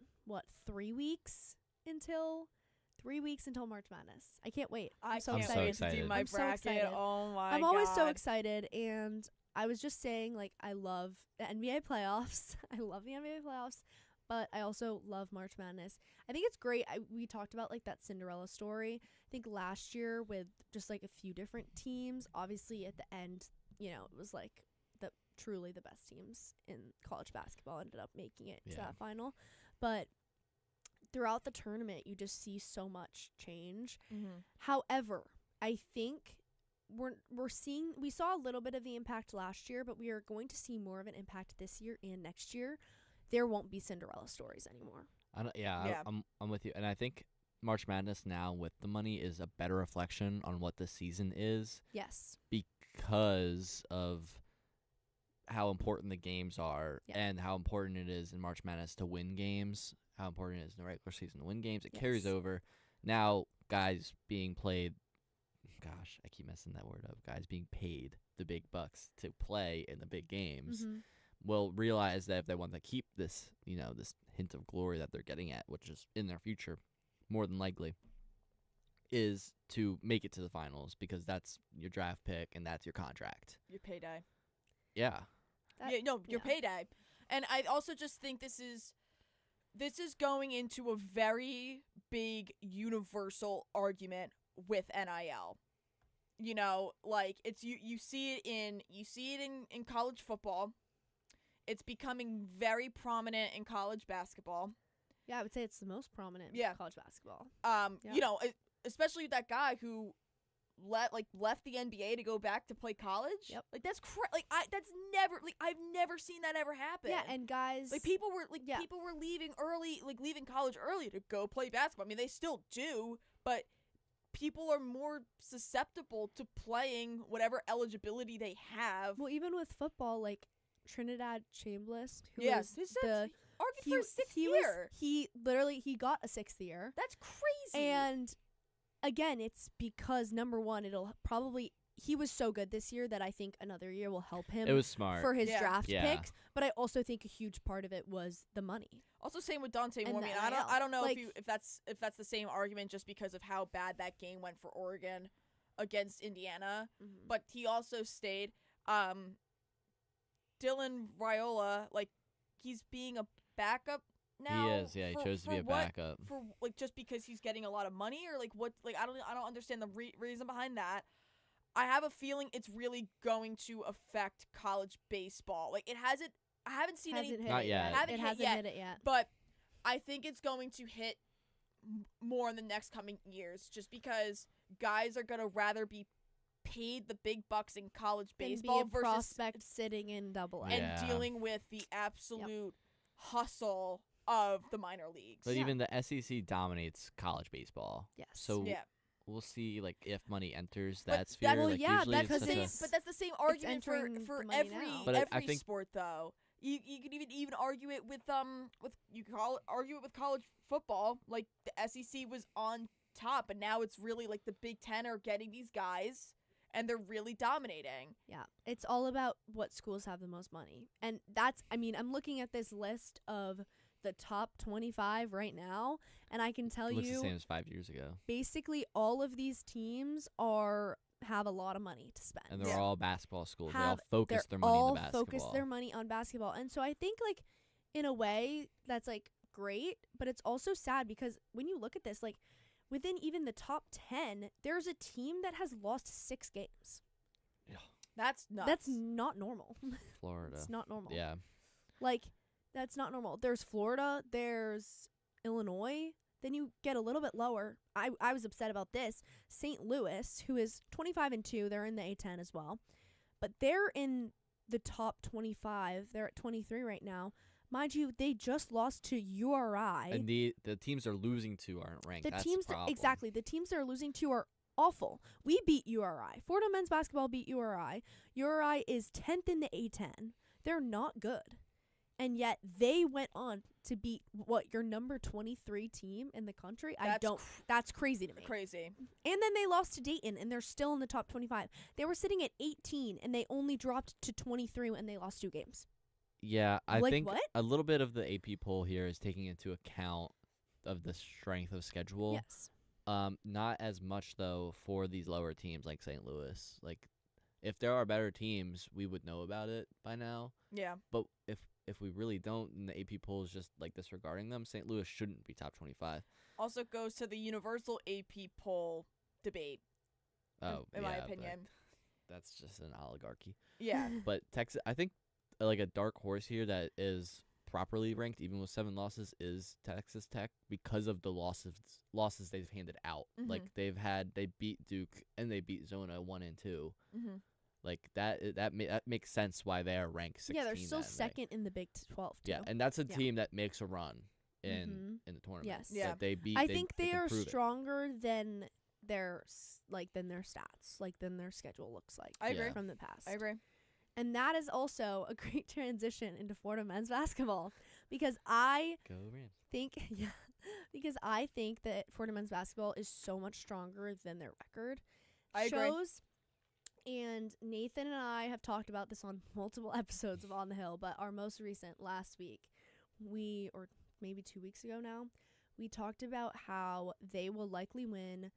3 weeks until March Madness. I can't wait. I'm so excited to do my bracket. Oh my god. I'm always so excited, and I was just saying, like, I love the NBA playoffs. I love the NBA playoffs, but I also love March Madness. I think it's great. We talked about like that Cinderella story, I think last year, with just like a few different teams. Obviously at the end, it was like truly the best teams in college basketball ended up making it to that final. But throughout the tournament, you just see so much change. Mm-hmm. However, I think we saw a little bit of the impact last year, but we are going to see more of an impact this year and next year. There won't be Cinderella stories anymore. I'm with you, and I think March Madness now with the money is a better reflection on what the season is. Yes, because of how important the games are and how important it is in March Madness to win games, how important it is in the regular season to win games. It carries over. Now, guys being played, gosh, I keep messing that word up, guys being paid the big bucks to play in the big games will realize that if they want to keep this, this hint of glory that they're getting at, which is in their future, more than likely, is to make it to the finals, because that's your draft pick and that's your contract. Your payday. Yeah. Your payday. And I also just think this is going into a very big universal argument with NIL. Like it's you see it in college football. It's becoming very prominent in college basketball. Yeah, I would say it's the most prominent in college basketball. Especially that guy who left the NBA to go back to play college. Yep. Like that's I've never seen that ever happen. Yeah, and guys, like people were leaving early, like leaving college early to go play basketball. I mean, they still do, but people are more susceptible to playing whatever eligibility they have. Well, even with football, like Trinidad Chambliss, who was the argued for a sixth year. He got a sixth year. That's crazy. And again, it's because number one, he was so good this year that I think another year will help him. It was smart for his draft picks, but I also think a huge part of it was the money. Also, same with Dante Moore. I don't know if that's the same argument, just because of how bad that game went for Oregon against Indiana. Mm-hmm. But he also stayed. Dylan Raiola, like, he's being a backup now. He is, yeah. He chose to be a backup for like just because he's getting a lot of money, or like what? Like I don't understand the reason behind that. I have a feeling it's really going to affect college baseball. Like I haven't seen any. Not yet. It hasn't hit it yet. But I think it's going to hit more in the next coming years, just because guys are gonna rather be paid the big bucks in college And baseball be a versus prospect sitting in Double A. Yeah. and dealing with the absolute hustle of the minor leagues. But Yeah. even the SEC dominates college baseball. Yes. So Yeah. we'll see, like, if money enters But that that- sphere. well, like, yeah, usually that's it's the such thing. a, But that's the same argument entering for the money every now. But I every think- sport though. You could even argue it with you could argue it with college football. Like the SEC was on top, and now it's really like the Big Ten are getting these guys, and they're really dominating. Yeah, it's all about what schools have the most money. And that's, I mean, I'm looking at this list of the top 25 right now, and I can tell it looks the you same as 5 years ago. basically all of these teams have a lot of money to spend. And they're Yeah. all basketball schools. They all Have- focus they're their money all in the basketball. focus their money on basketball. And so I think, like, in a way, that's, like, great, but it's also sad because when you look at this, like, within even the top 10, there's a team that has lost 6 games. That's nuts. That's not normal. Florida. It's not normal. Yeah. Like, that's not normal. There's Florida, there's Illinois. Then you get a little bit lower. I was upset about this. St. Louis, who is 25-2, they're in the A10 as well. But they're in the top 25. They're at 23 right now. Mind you, they just lost to URI. And the teams they're losing to aren't ranked. The That's teams the problem. exactly. The teams they're losing to are awful. We beat URI. Florida men's basketball beat URI. URI is 10th in the A10. They're not good. And yet they went on to beat your number 23 team in the country. That's crazy to me. crazy. And then they lost to Dayton and they're still in the top 25. They were sitting at 18 and they only dropped to 23 and they lost 2 games. Yeah, I Like think what? a little bit of the AP poll here is taking into account of the strength of schedule. Yes. Not as much though for these lower teams like St. Louis. Like, if there are better teams, we would know about it by now. Yeah. But if we really don't, and the AP poll is just like disregarding them, St. Louis shouldn't be top 25. Also goes to the universal AP poll debate. Oh, in my yeah, but opinion. that's just an oligarchy. Yeah. But Texas, I think, like a dark horse here that is properly ranked, even with 7 losses, is Texas Tech because of the losses they've handed out. Like they beat Duke and they beat Zona 1 and 2. Mm-hmm. Like that makes sense why they are ranked 16. Yeah, they're still that way. second in the Big 12 too. Yeah, and that's a Yeah. team that makes a run in the tournament. Yes. Yeah. That they beat. I think they can are prove it. stronger than their stats, like than their schedule looks like. I agree. From the past. I agree. And that is also a great transition into Florida men's basketball because I Go Rams. because I think that Florida men's basketball is so much stronger than their record I agree. shows. And Nathan and I have talked about this on multiple episodes of On the Hill, but our most recent last week, or maybe 2 weeks ago now, we talked about how they will likely win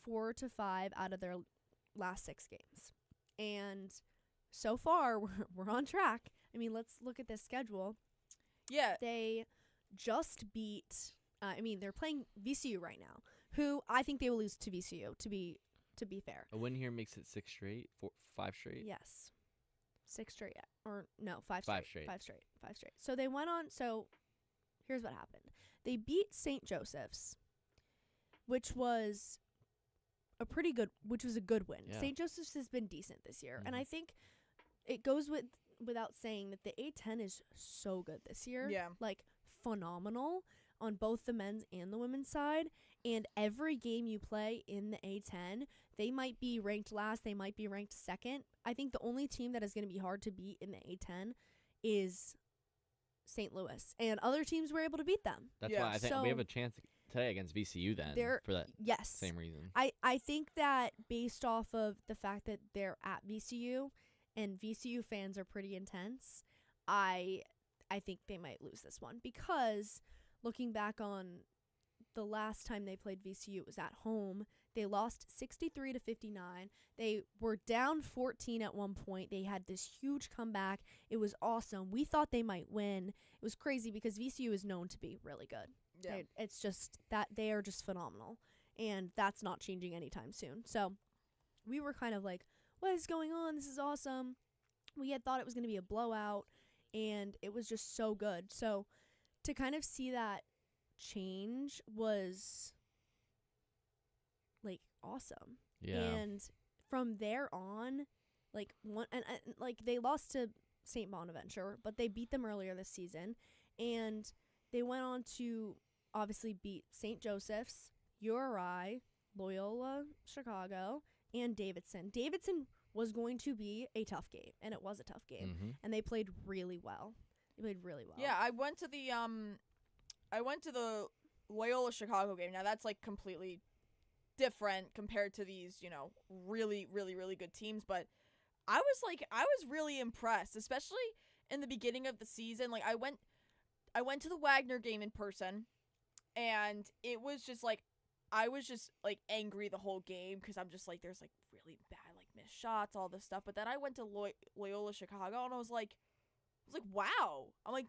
4 to 5 out of their last 6 games. And so far, we're on track. I mean, let's look at this schedule. Yeah. They just beat, they're playing VCU right now, who I think they will lose to VCU, to be fair. A win here makes it 6 straight, 5 straight. Yes. 6 straight. Or no, 5 5 straight. straight. 5 straight. So they went on. So here's what happened. They beat St. Joseph's, which was a good win. Yeah. St. Joseph's has been decent this year. And Mhm. I think it goes without saying that the A10 is so good this year. Yeah. Like phenomenal on both the men's and the women's side. And every game you play in the A10, they might be ranked last, they might be ranked second. I think the only team that is going to be hard to beat in the A10 is St. Louis. And other teams were able to beat them. That's Yeah. why I think So- we have a chance today against VCU then for that Yes. same reason. I think that based off of the fact that they're at VCU and VCU fans are pretty intense, I think they might lose this one because looking back on the last time they played VCU, it was at home. They lost 63-59. They were down 14 at one point. They had this huge comeback. It was awesome. We thought they might win. It was crazy because VCU is known to be really good. Yeah. It's just that they are just phenomenal, and that's not changing anytime soon. So we were kind of like, what is going on? This is awesome. We had thought it was going to be a blowout, and it was just so good. So to kind of see that change was like awesome. Yeah. And from there on, like like they lost to St. Bonaventure, but they beat them earlier this season, and they went on to obviously beat St. Joseph's, URI, Loyola Chicago, and Davidson. Davidson was going to be a tough game, and it was a tough game, and they played really well. Yeah, I went to the Loyola Chicago game. Now that's like completely different compared to these, really, really, really good teams, but I was really impressed, especially in the beginning of the season. Like I went to the Wagner game in person, and it was just like I was just like angry the whole game because I'm just like there's like really bad like missed shots, all this stuff. But then I went to Loyola Chicago, and I was like wow. I'm like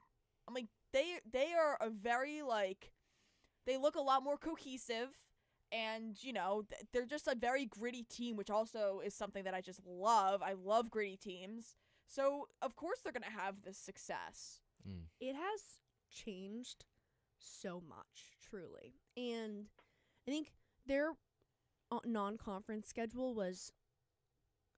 they are a very like they look a lot more cohesive. And, they're just a very gritty team, which also is something that I just love. I love gritty teams. So, of course, they're going to have this success. It has changed so much, truly. And I think their non-conference schedule was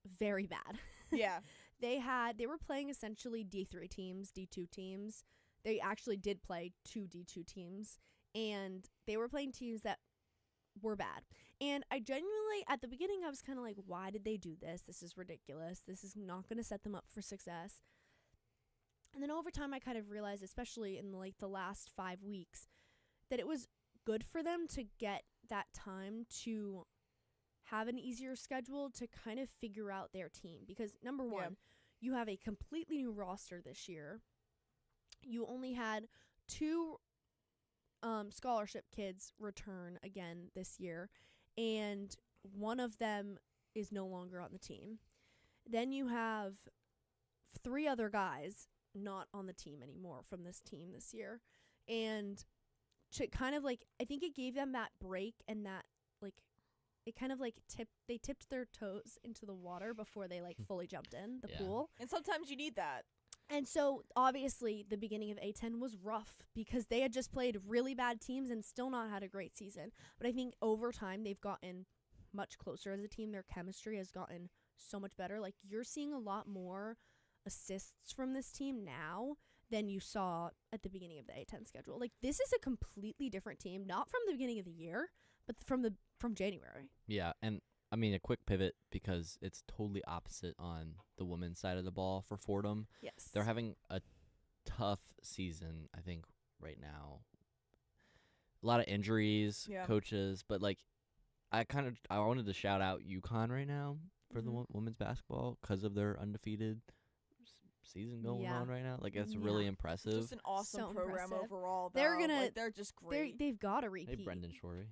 very bad. Yeah. They were playing essentially D3 teams, D2 teams. They actually did play 2 D2 teams. And they were playing teams that were bad. And I genuinely, at the beginning, I was kind of like, why did they do this? This is ridiculous. This is not going to set them up for success. And then over time, I kind of realized, especially in the last 5 weeks, that it was good for them to get that time to have an easier schedule to kind of figure out their team. Because number one, you have a completely new roster this year. You only had 2 scholarship kids return again this year, and one of them is no longer on the team. Then you have 3 other guys not on the team anymore from this team this year, and to kind of like I think it gave them that break, and that like it kind of like tipped their toes into the water before they like fully jumped in the pool. And sometimes you need that. And so, obviously, the beginning of A10 was rough because they had just played really bad teams and still not had a great season. But I think over time, they've gotten much closer as a team. Their chemistry has gotten so much better. Like, you're seeing a lot more assists from this team now than you saw at the beginning of the A10 schedule. Like, this is a completely different team, not from the beginning of the year, but from January. Yeah, and I mean, a quick pivot because it's totally opposite on the women's side of the ball for Fordham. Yes. They're having a tough season, I think, right now. A lot of injuries, coaches, but like I wanted to shout out UConn right now for the women's basketball because of their undefeated season going on right now. Like, it's really impressive. Just an awesome program overall. They're they're just great. They've got to repeat. Hey, Brendan Shorey.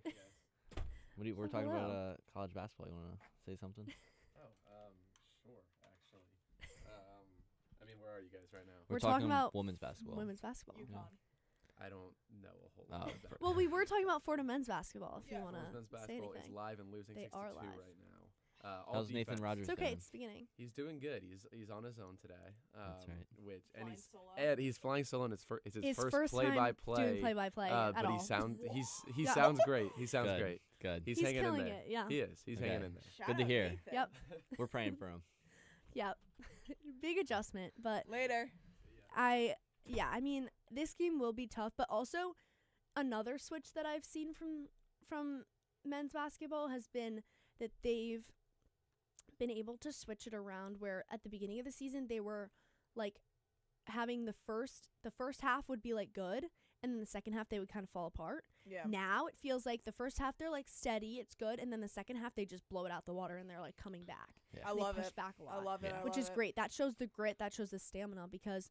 We're talking about college basketball. You want to say something? Sure, actually. I mean, where are you guys right now? We're talking about women's basketball. Women's basketball. UConn. I don't know a whole lot about Well, we were talking about Fordham men's basketball, if you want to men's say basketball anything. is live and losing They 62 are live. right now. That was Nathan Rogers. It's okay. doing. It's the beginning. He's doing good. He's on his own today. That's right. He's flying solo, and it's his first time play-by-play. doing play-by-play at but all. he sounds great. He sounds great. Good. He's killing hanging in there. it. Yeah. He is. He's hanging in there. Good to hear. Yep. We're praying for him. Yep. Big adjustment, but Later. I mean, this game will be tough, but also another switch that I've seen from men's basketball has been that they've been able to switch it around, where at the beginning of the season they were like having the first half would be like good, and then the second half they would kind of fall apart. Yeah. Now it feels like the first half they're like steady, it's good, and then the second half they just blow it out the water and they're like coming back. Yeah. I They love push it. back a lot. I love it. I Which love is it. great. That shows the grit. That shows the stamina. Because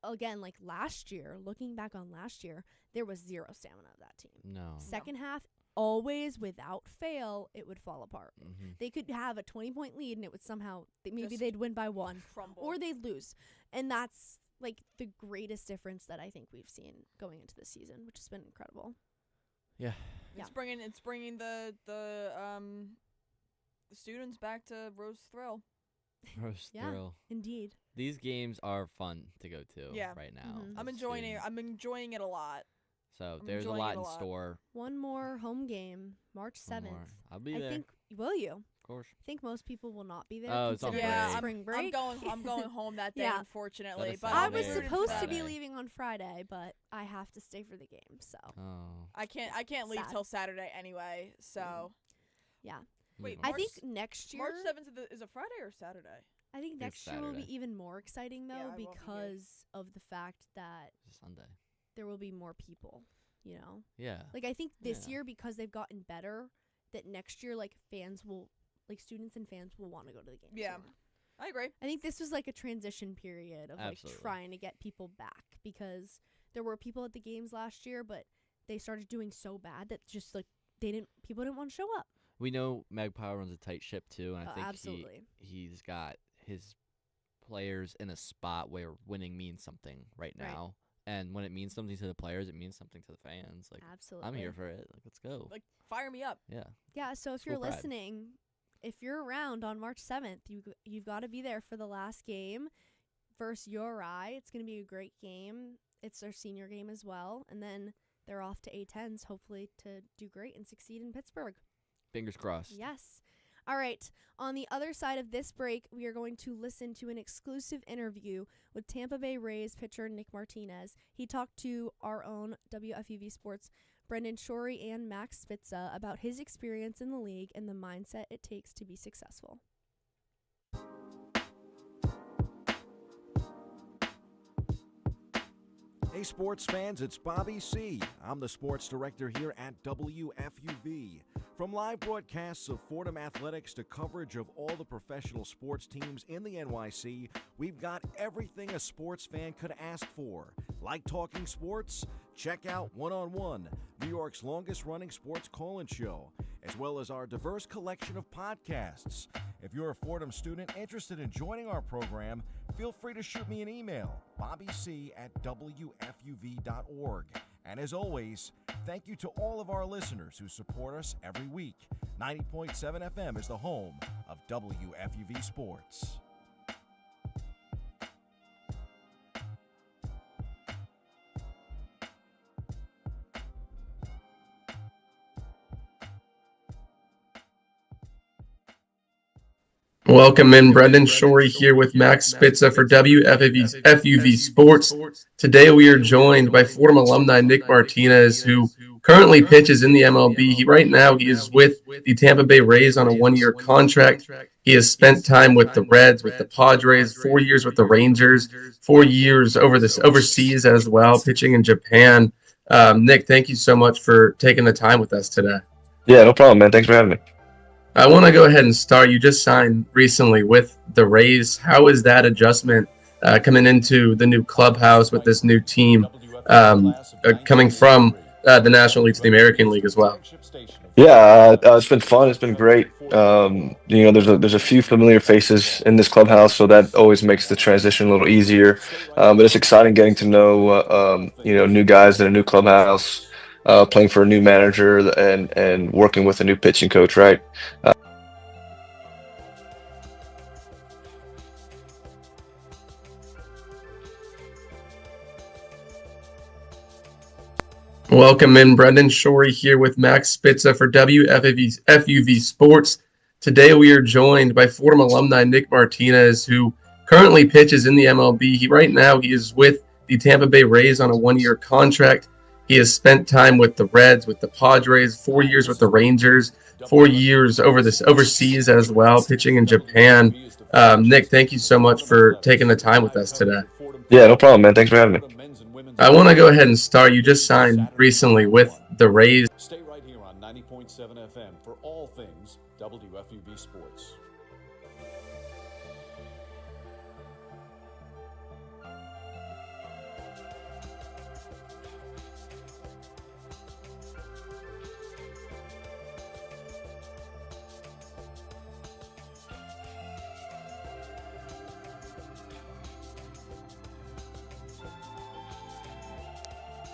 again, like last year, looking back on last year, there was zero stamina of that team. No. Second half, always without fail, it would fall apart. Mm-hmm. They could have a 20-point lead, and it would somehow maybe Just they'd win by 1, Crumble. or they'd lose. And that's like the greatest difference that I think we've seen going into this season, which has been incredible. Yeah. It's bringing the students back to Rose Thrill. Rose Yeah. Thrill. Indeed. These games are fun to go to right now. Mhm. I'm as enjoying it. students. I'm enjoying it a lot. So I'm there's a enjoying lot it a in lot. store. One more home game, March 7th. More. I'll be I there. think, will you? course. I think most people will not be there. Oh, it's on considering break. it's spring break. I'm going home that day, Yeah. unfortunately. That is But sad. I I'm was Saturday. rooting for supposed to be them. leaving on Friday, but I have to stay for the game. So Oh. I can't leave Sad. till Saturday anyway. So yeah, wait, I March, think next year. March 7th is a Friday or Saturday? I think It's next year will be Saturday. even more exciting though Yeah, I won't be here. because of the fact that It's a Sunday. there will be more people. You know, Yeah. like I think this Yeah. year because they've gotten better, that next year like fans will, like students and fans will want to go to the games. Yeah. more. I agree. I think this was like a transition period of Absolutely. like trying to get people back because there were people at the games last year, but they started doing so bad that just like people didn't want to show up. We know Magpie runs a tight ship too, and I think Absolutely. he's got his players in a spot where winning means something right Right. now. And when it means something to the players, it means something to the fans. Like Absolutely. I'm here for it. Like let's go. Like fire me up. Yeah. Yeah, so if School you're pride. listening, if you're around on March 7th, you've got to be there for the last game versus URI. It's going to be a great game. It's their senior game as well, and then they're off to A10s hopefully to do great and succeed in Pittsburgh. Fingers crossed. Yes. All right. On the other side of this break, we are going to listen to an exclusive interview with Tampa Bay Rays pitcher Nick Martinez. He talked to our own WFUV Sports Brendan Shorey and Max Spitza about his experience in the league and the mindset it takes to be successful. Hey sports fans, it's Bobby C. I'm the sports director here at WFUV. From live broadcasts of Fordham Athletics to coverage of all the professional sports teams in the NYC, we've got everything a sports fan could ask for. Like talking sports? Check out One on One, New York's longest running sports call-in show, as well as our diverse collection of podcasts. If you're a Fordham student interested in joining our program, feel free to shoot me an email, bobbyc@wfuv.org. And as always, thank you to all of our listeners who support us every week. 90.7 FM is the home of WFUV Sports. Welcome in, Brendan Shorey here with Max Spitza for WFUV's FUV Sports. Today we are joined by Fordham alumni Nick Martinez, who currently pitches in the MLB. Right now he is with the Tampa Bay Rays on a one-year contract. He has spent time with the Reds, with the Padres, 4 years with the Rangers, 4 years overseas as well, pitching in Japan. Nick, thank you so much for taking the time with us today. Yeah, no problem, man. Thanks for having me. I want to go ahead and start. You just signed recently with the Rays. How is that adjustment coming into the new clubhouse with this new team coming from the National League to the American League as well? Yeah, it's been fun. It's been great. There's a few familiar faces in this clubhouse, so that always makes the transition a little easier. But it's exciting getting to know new guys in a new clubhouse. Playing for a new manager and working with a new pitching coach, right? Welcome in, Brendan Shorey here with Max Spitza for WFUV's FUV Sports. Today we are joined by Fordham alumni Nick Martinez, who currently pitches in the MLB. Right now he is with the Tampa Bay Rays on a one-year contract. He has spent time with the Reds, with the Padres, 4 years with the Rangers, 4 years overseas as well, pitching in Japan. Nick, thank you so much for taking the time with us today. Yeah, no problem, man. Thanks for having me. I want to go ahead and start. You just signed recently with the Rays. Stay right here on 90.7 FM for all things WFUV Sports.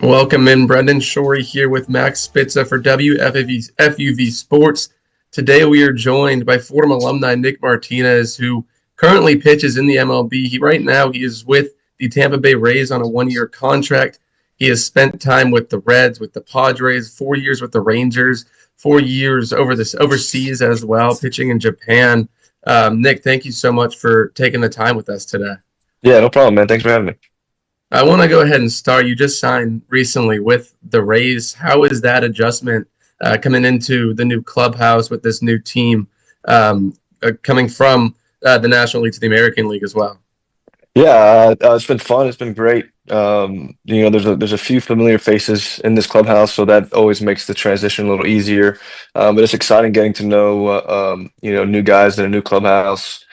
Welcome in, Brendan Shorey here with Max Spitza for WFUV's FUV Sports. Today we are joined by Fordham alumni Nick Martinez, who currently pitches in the MLB. Right now he is with the Tampa Bay Rays on a one-year contract. He has spent time with the Reds, with the Padres, 4 years with the Rangers, 4 years overseas as well, pitching in Japan. Nick, thank you so much for taking the time with us today. Yeah, no problem, man. Thanks for having me. I want to go ahead and start. You just signed recently with the Rays. How is that adjustment coming into the new clubhouse with this new team coming from the National League to the American League as well? Yeah, it's been fun. It's been great. There's a few familiar faces in this clubhouse, so that always makes the transition a little easier. But it's exciting getting to know new guys in a new clubhouse,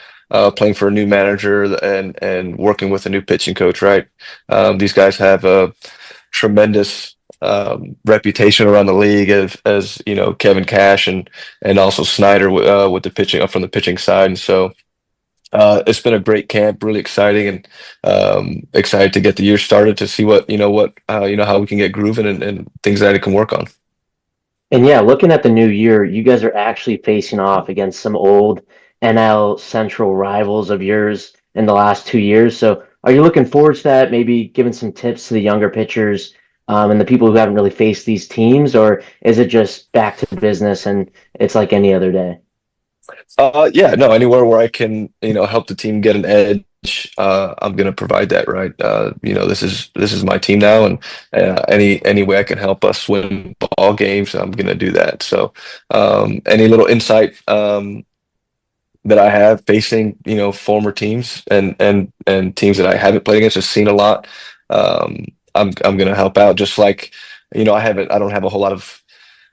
playing for a new manager, and working with a new pitching coach. Right, these guys have a tremendous reputation around the league as Kevin Cash and also Snyder with the pitching up from the pitching side, and so. It's been a great camp, really exciting, and excited to get the year started to see how we can get grooving and things that I can work on. And yeah, looking at the new year, you guys are actually facing off against some old NL Central rivals of yours in the last 2 years. So are you looking forward to that? Maybe giving some tips to the younger pitchers and the people who haven't really faced these teams, or is it just back to business and it's like any other day? Yeah, no, anywhere where I can, help the team get an edge, I'm gonna provide that, right? This is my team now, and any way I can help us win ball games, I'm gonna do that. So, any little insight that I have facing, former teams and teams that I haven't played against, just seen a lot, I'm gonna help out. Just like, I don't have a whole lot of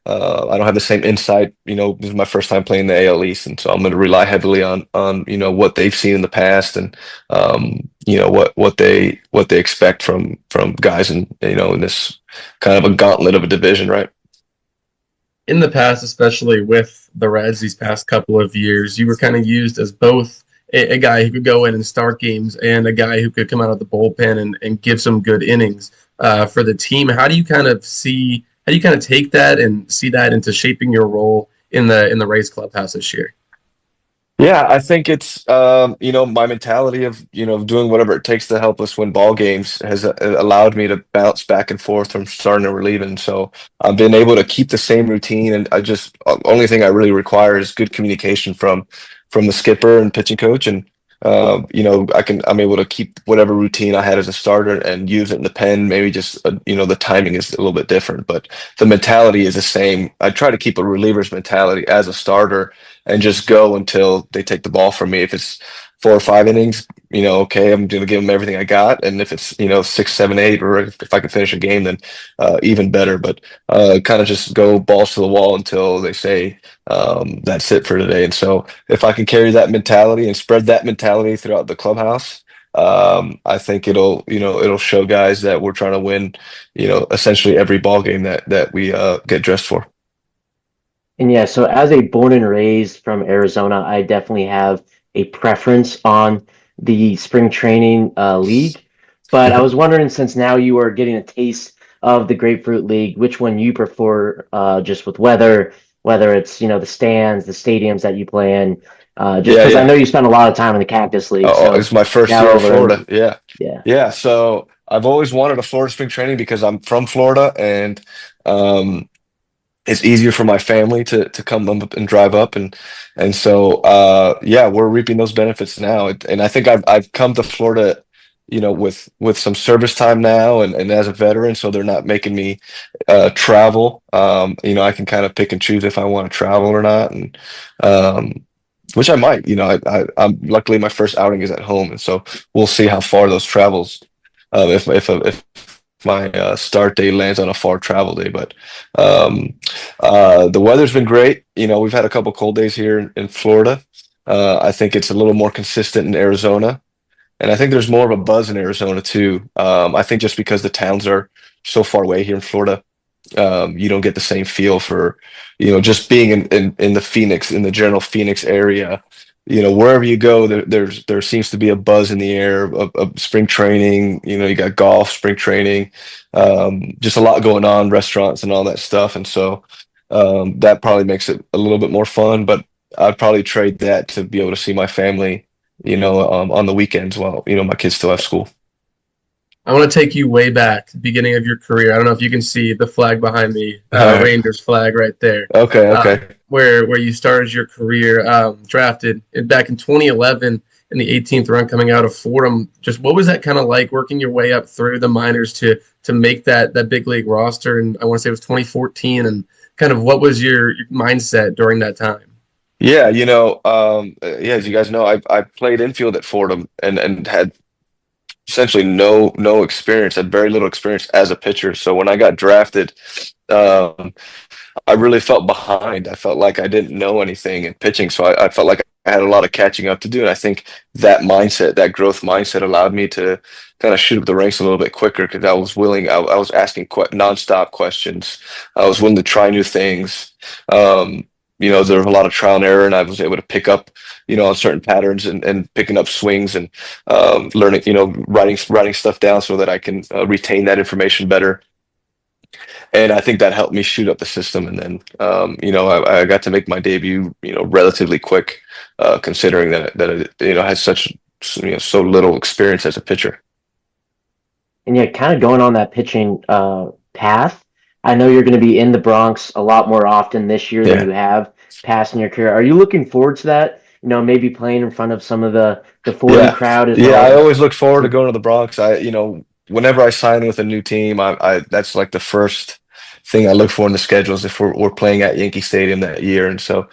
I don't have the same insight. This is my first time playing the AL East, and so I'm going to rely heavily on what they've seen in the past, and what they expect from guys in this kind of a gauntlet of a division, right? In the past, especially with the Reds these past couple of years, you were kind of used as both a guy who could go in and start games and a guy who could come out of the bullpen and give some good innings for the team. How do you kind of take that and see that into shaping your role in the Rays clubhouse this year? Yeah, I think it's my mentality of doing whatever it takes to help us win ball games has allowed me to bounce back and forth from starting to relieving. So I've been able to keep the same routine, and only thing I really require is good communication from the skipper and pitching coach, and I'm able to keep whatever routine I had as a starter and use it in the pen. Maybe just the timing is a little bit different, but the mentality is the same. I try to keep a reliever's mentality as a starter and just go until they take the ball from me. If it's 4 or 5 innings, okay, I'm going to give them everything I got. And if it's 6, 7, 8, or if I can finish a game, then even better. But kind of just go balls to the wall until they say that's it for today. And so if I can carry that mentality and spread that mentality throughout the clubhouse, I think it'll show guys that we're trying to win, essentially every ball game that we get dressed for. And yeah, so as a born and raised from Arizona, I definitely have a preference on the spring training league. But I was wondering, since now you are getting a taste of the Grapefruit League, which one you prefer, just with weather, whether it's the stands, the stadiums that you play in. Just because I know you spent a lot of time in the Cactus League. So it's my first year in Florida. Yeah. So I've always wanted a Florida spring training because I'm from Florida, and it's easier for my family to come up and drive up, and so we're reaping those benefits now. And I think I've come to Florida, with some service time now, and as a veteran, so they're not making me travel. I can kind of pick and choose if I want to travel or not, and which I might. I'm luckily my first outing is at home, and so we'll see how far those travels. If my start day lands on a far travel day, but the weather's been great. We've had a couple cold days here in Florida. I think it's a little more consistent in Arizona, and I think there's more of a buzz in Arizona too. I think just because the towns are so far away here in Florida, you don't get the same feel for just being in the general Phoenix area. Wherever you go, there seems to be a buzz in the air of spring training. You got golf, spring training, just a lot going on, restaurants and all that stuff. And so that probably makes it a little bit more fun, but I'd probably trade that to be able to see my family, on the weekends while, my kids still have school. I want to take you way back to the beginning of your career. I don't know if you can see the flag behind me, All right. Rangers flag right there. Okay. Where you started your career, drafted back in 2011 in the 18th round, coming out of Fordham. Just what was that kind of like, working your way up through the minors to make that big league roster? And I want to say it was 2014. And kind of what was your mindset during that time? Yeah, as you guys know, I played infield at Fordham and had essentially no experience, had very little experience as a pitcher. So when I got drafted, um, I really felt behind. I felt like I didn't know anything in pitching, so I felt like I had a lot of catching up to do. And I think that mindset, that growth mindset, allowed me to kind of shoot up the ranks a little bit quicker because I was willing. I was asking nonstop questions. I was willing to try new things. There was a lot of trial and error, and I was able to pick up, on certain patterns and picking up swings and learning, writing stuff down so that I can retain that information better. And I think that helped me shoot up the system. And then, I got to make my debut, relatively quick, considering that I had such, so little experience as a pitcher. And yeah, kind of going on that pitching path, I know you're going to be in the Bronx a lot more often this year than you have past in your career. Are you looking forward to that? Maybe playing in front of some of the Fordham crowd as well? Yeah, I always look forward to going to the Bronx. Whenever I sign with a new team, I that's like the first thing I look for in the schedules if we're playing at Yankee Stadium that year. And so,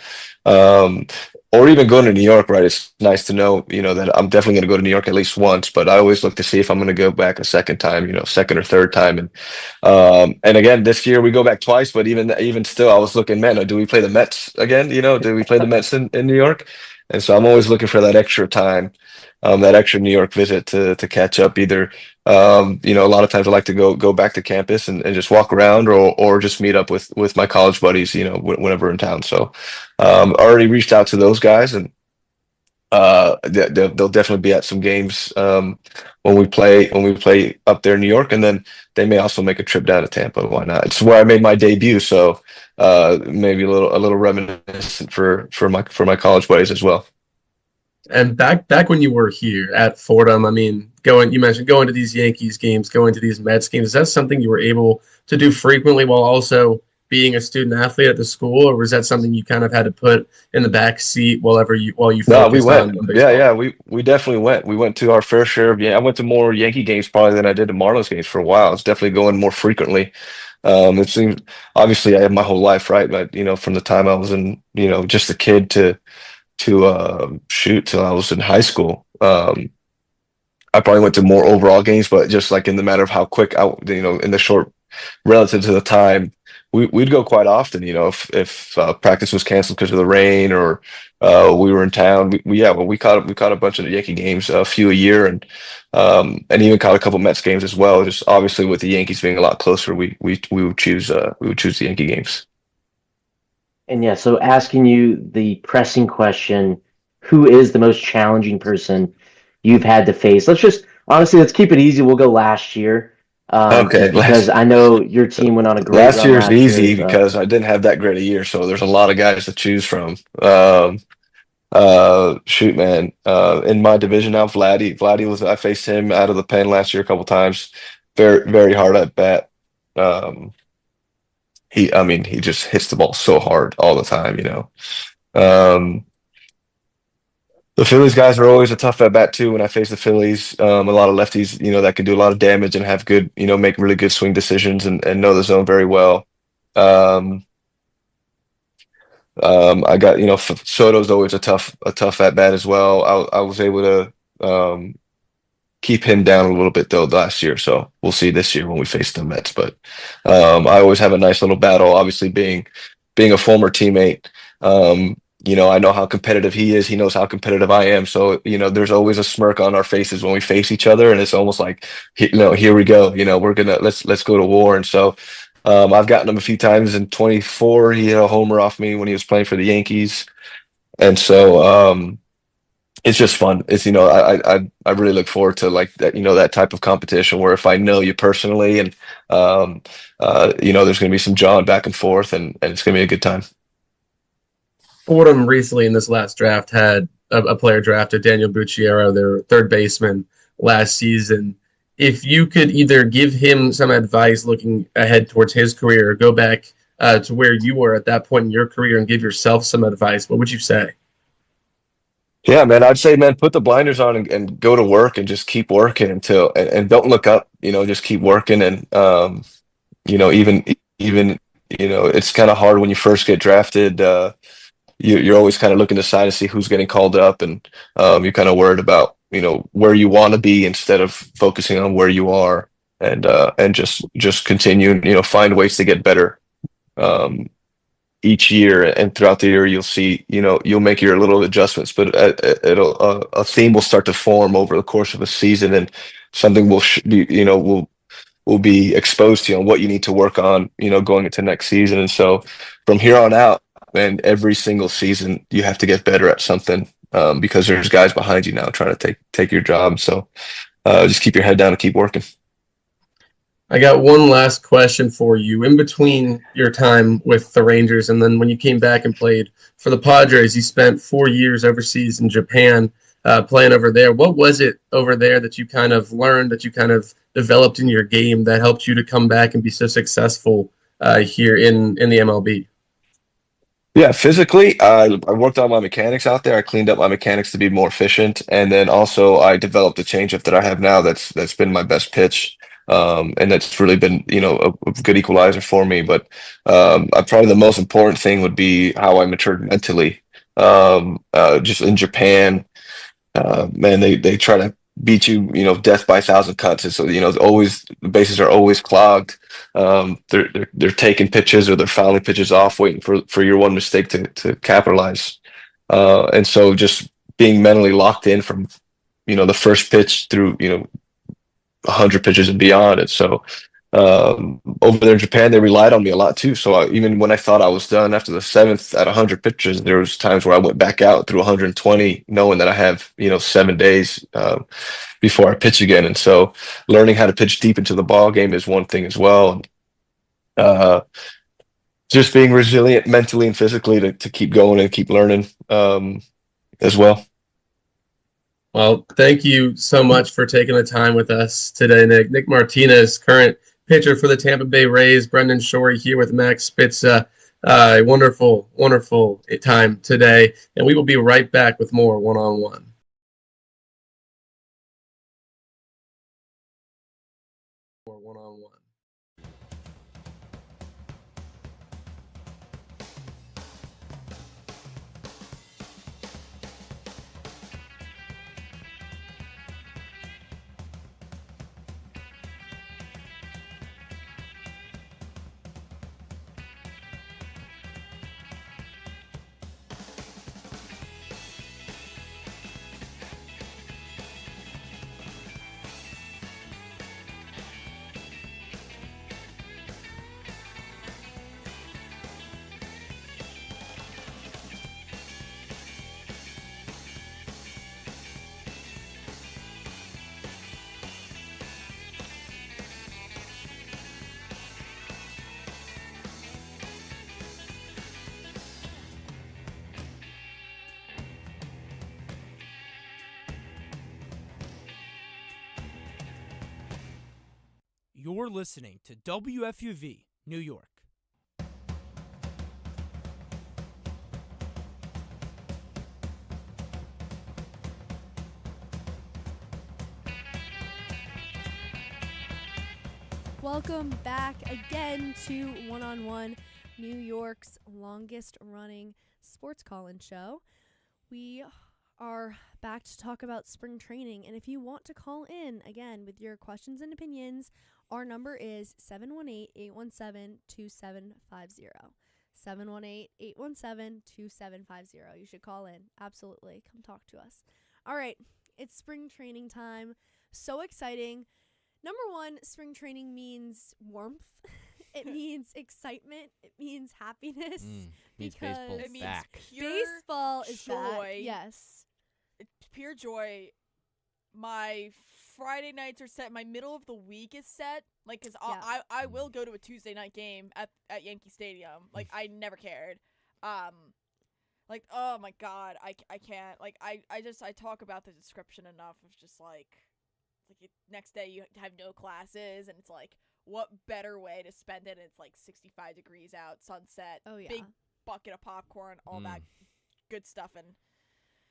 or even going to New York, right? It's nice to know, that I'm definitely going to go to New York at least once, but I always look to see if I'm going to go back a second time, second or third time. And again, this year we go back twice, but even still, I was looking, man, do we play the Mets again? Do we play the Mets in New York? And so I'm always looking for that extra time, that extra New York visit to catch up either. A lot of times I like to go back to campus and just walk around or just meet up with my college buddies, whenever in town. So already reached out to those guys, and they'll definitely be at some games when we play up there in New York, and then they may also make a trip down to Tampa. Why not? It's where I made my debut, so maybe a little reminiscent for my college buddies as well. And back when you were here at Fordham, I mean, you mentioned going to these Yankees games, going to these Mets games. Is that something you were able to do frequently while also being a student athlete at the school, or was that something you kind of had to put in the back seat while you focused No, we went. on baseball? Yeah, we definitely went. We went to our fair share of. Yeah, I went to more Yankee games probably than I did to Marlins games for a while. It's definitely going more frequently. It seems obviously I have my whole life, right? But from the time I was in, just a kid to shoot till I was in high school. I probably went to more overall games, but just like in the matter of how quick in the short relative to the time, we'd go quite often. If practice was canceled because of the rain or we were in town, we caught a bunch of Yankee games, a few a year, and even caught a couple Mets games as well. Just obviously with the Yankees being a lot closer, we would choose the Yankee games. And yeah, so asking you the pressing question, who is the most challenging person you've had to face? Let's keep it easy. We'll go last year. Okay, because I know your team went on a great last run year's last easy year, because I didn't have that great a year, so there's a lot of guys to choose from. Shoot, man. In my division now, Vladdy I faced him out of the pen last year a couple times. Very, very hard at bat. He just hits the ball so hard all the time, The Phillies guys are always a tough at bat too. When I face the Phillies, a lot of lefties, that can do a lot of damage and have good, make really good swing decisions and know the zone very well. I got, Soto's always a tough at bat as well. I was able to keep him down a little bit though last year, so we'll see this year when we face the Mets. But I always have a nice little battle. Obviously, being a former teammate, I know how competitive he is. He knows how competitive I am. So there's always a smirk on our faces when we face each other, and it's almost like, here we go. We're gonna let's go to war. And so I've gotten him a few times. In 24, he hit a homer off me when he was playing for the Yankees, and so it's just fun. It's I really look forward to like that that type of competition where if I know you personally and there's going to be some jawing back and forth and it's going to be a good time. Fordham recently in this last draft had a player drafted, Daniel Bucciero, their third baseman last season. if you could either give him some advice looking ahead towards his career or go back to where you were at that point in your career and give yourself some advice, what would you say? Yeah, man, I'd say, man, put the blinders on and go to work and just keep working and don't look up, just keep working. And, even, it's kind of hard when you first get drafted. You're always kind of looking to side to see who's getting called up, and you're kind of worried about where you want to be instead of focusing on where you are, and just continue, find ways to get better um, each year, and throughout the year you'll see, you'll make your little adjustments, but it'll a theme will start to form over the course of a season, and something will be, will be exposed to you on what you need to work on, going into next season. And so from here on out, man, every single season you have to get better at something, because there's guys behind you now trying to take your job. So just keep your head down and keep working. I got one last question for you. In between your time with the Rangers and then when you came back and played for the Padres, you spent 4 years overseas in Japan, playing over there. What was it over there that you kind of learned, that you kind of developed in your game that helped you to come back and be so successful here in the MLB? Yeah, physically, I worked on my mechanics out there. I cleaned up my mechanics to be more efficient, and then also I developed a changeup that I have now. That's been my best pitch, and that's really been a good equalizer for me. But probably the most important thing would be how I matured mentally. Just in Japan, man, they try to beat you, death by a thousand cuts. And so, always the bases are always clogged. They're taking pitches or they're fouling pitches off, waiting for your one mistake to capitalize. And so just being mentally locked in from, the first pitch through, 100 pitches and beyond. And so over there in Japan, they relied on me a lot too. So even when I thought I was done after the seventh at 100 pitches, there was times where I went back out through 120, knowing that I have 7 days before I pitch again. And so learning how to pitch deep into the ball game is one thing as well. Uh, just being resilient mentally and physically to keep going and keep learning as well. Well, thank you so much for taking the time with us today, Nick. Nick Martinez, current pitcher for the Tampa Bay Rays. Brendan Shorey here with Max Spitza. Wonderful, wonderful time today. And we will be right back with more one-on-one. One-on-one. You're listening to WFUV, New York. Welcome back again to One-on-One, New York's longest running sports call-in show. We are back to talk about spring training, and if you want to call in again with your questions and opinions, our number is 718-817-2750. 718-817-2750. You should call in. Absolutely. Come talk to us. All right. It's spring training time. So exciting. Number one, spring training means warmth. It means excitement. It means happiness. Means because baseball's It means back. pure baseball is back. joy. Yes. It's pure joy. My Friday nights are set. My middle of the week is set. Like, cause I will go to a Tuesday night game at Yankee Stadium. Like, I never cared. Like, oh my God, I can't. Like, I talk about the description enough of just like like next day you have no classes, and it's like, what better way to spend it? It's like 65 degrees out, sunset, Oh, yeah. big bucket of popcorn, all that good stuff. And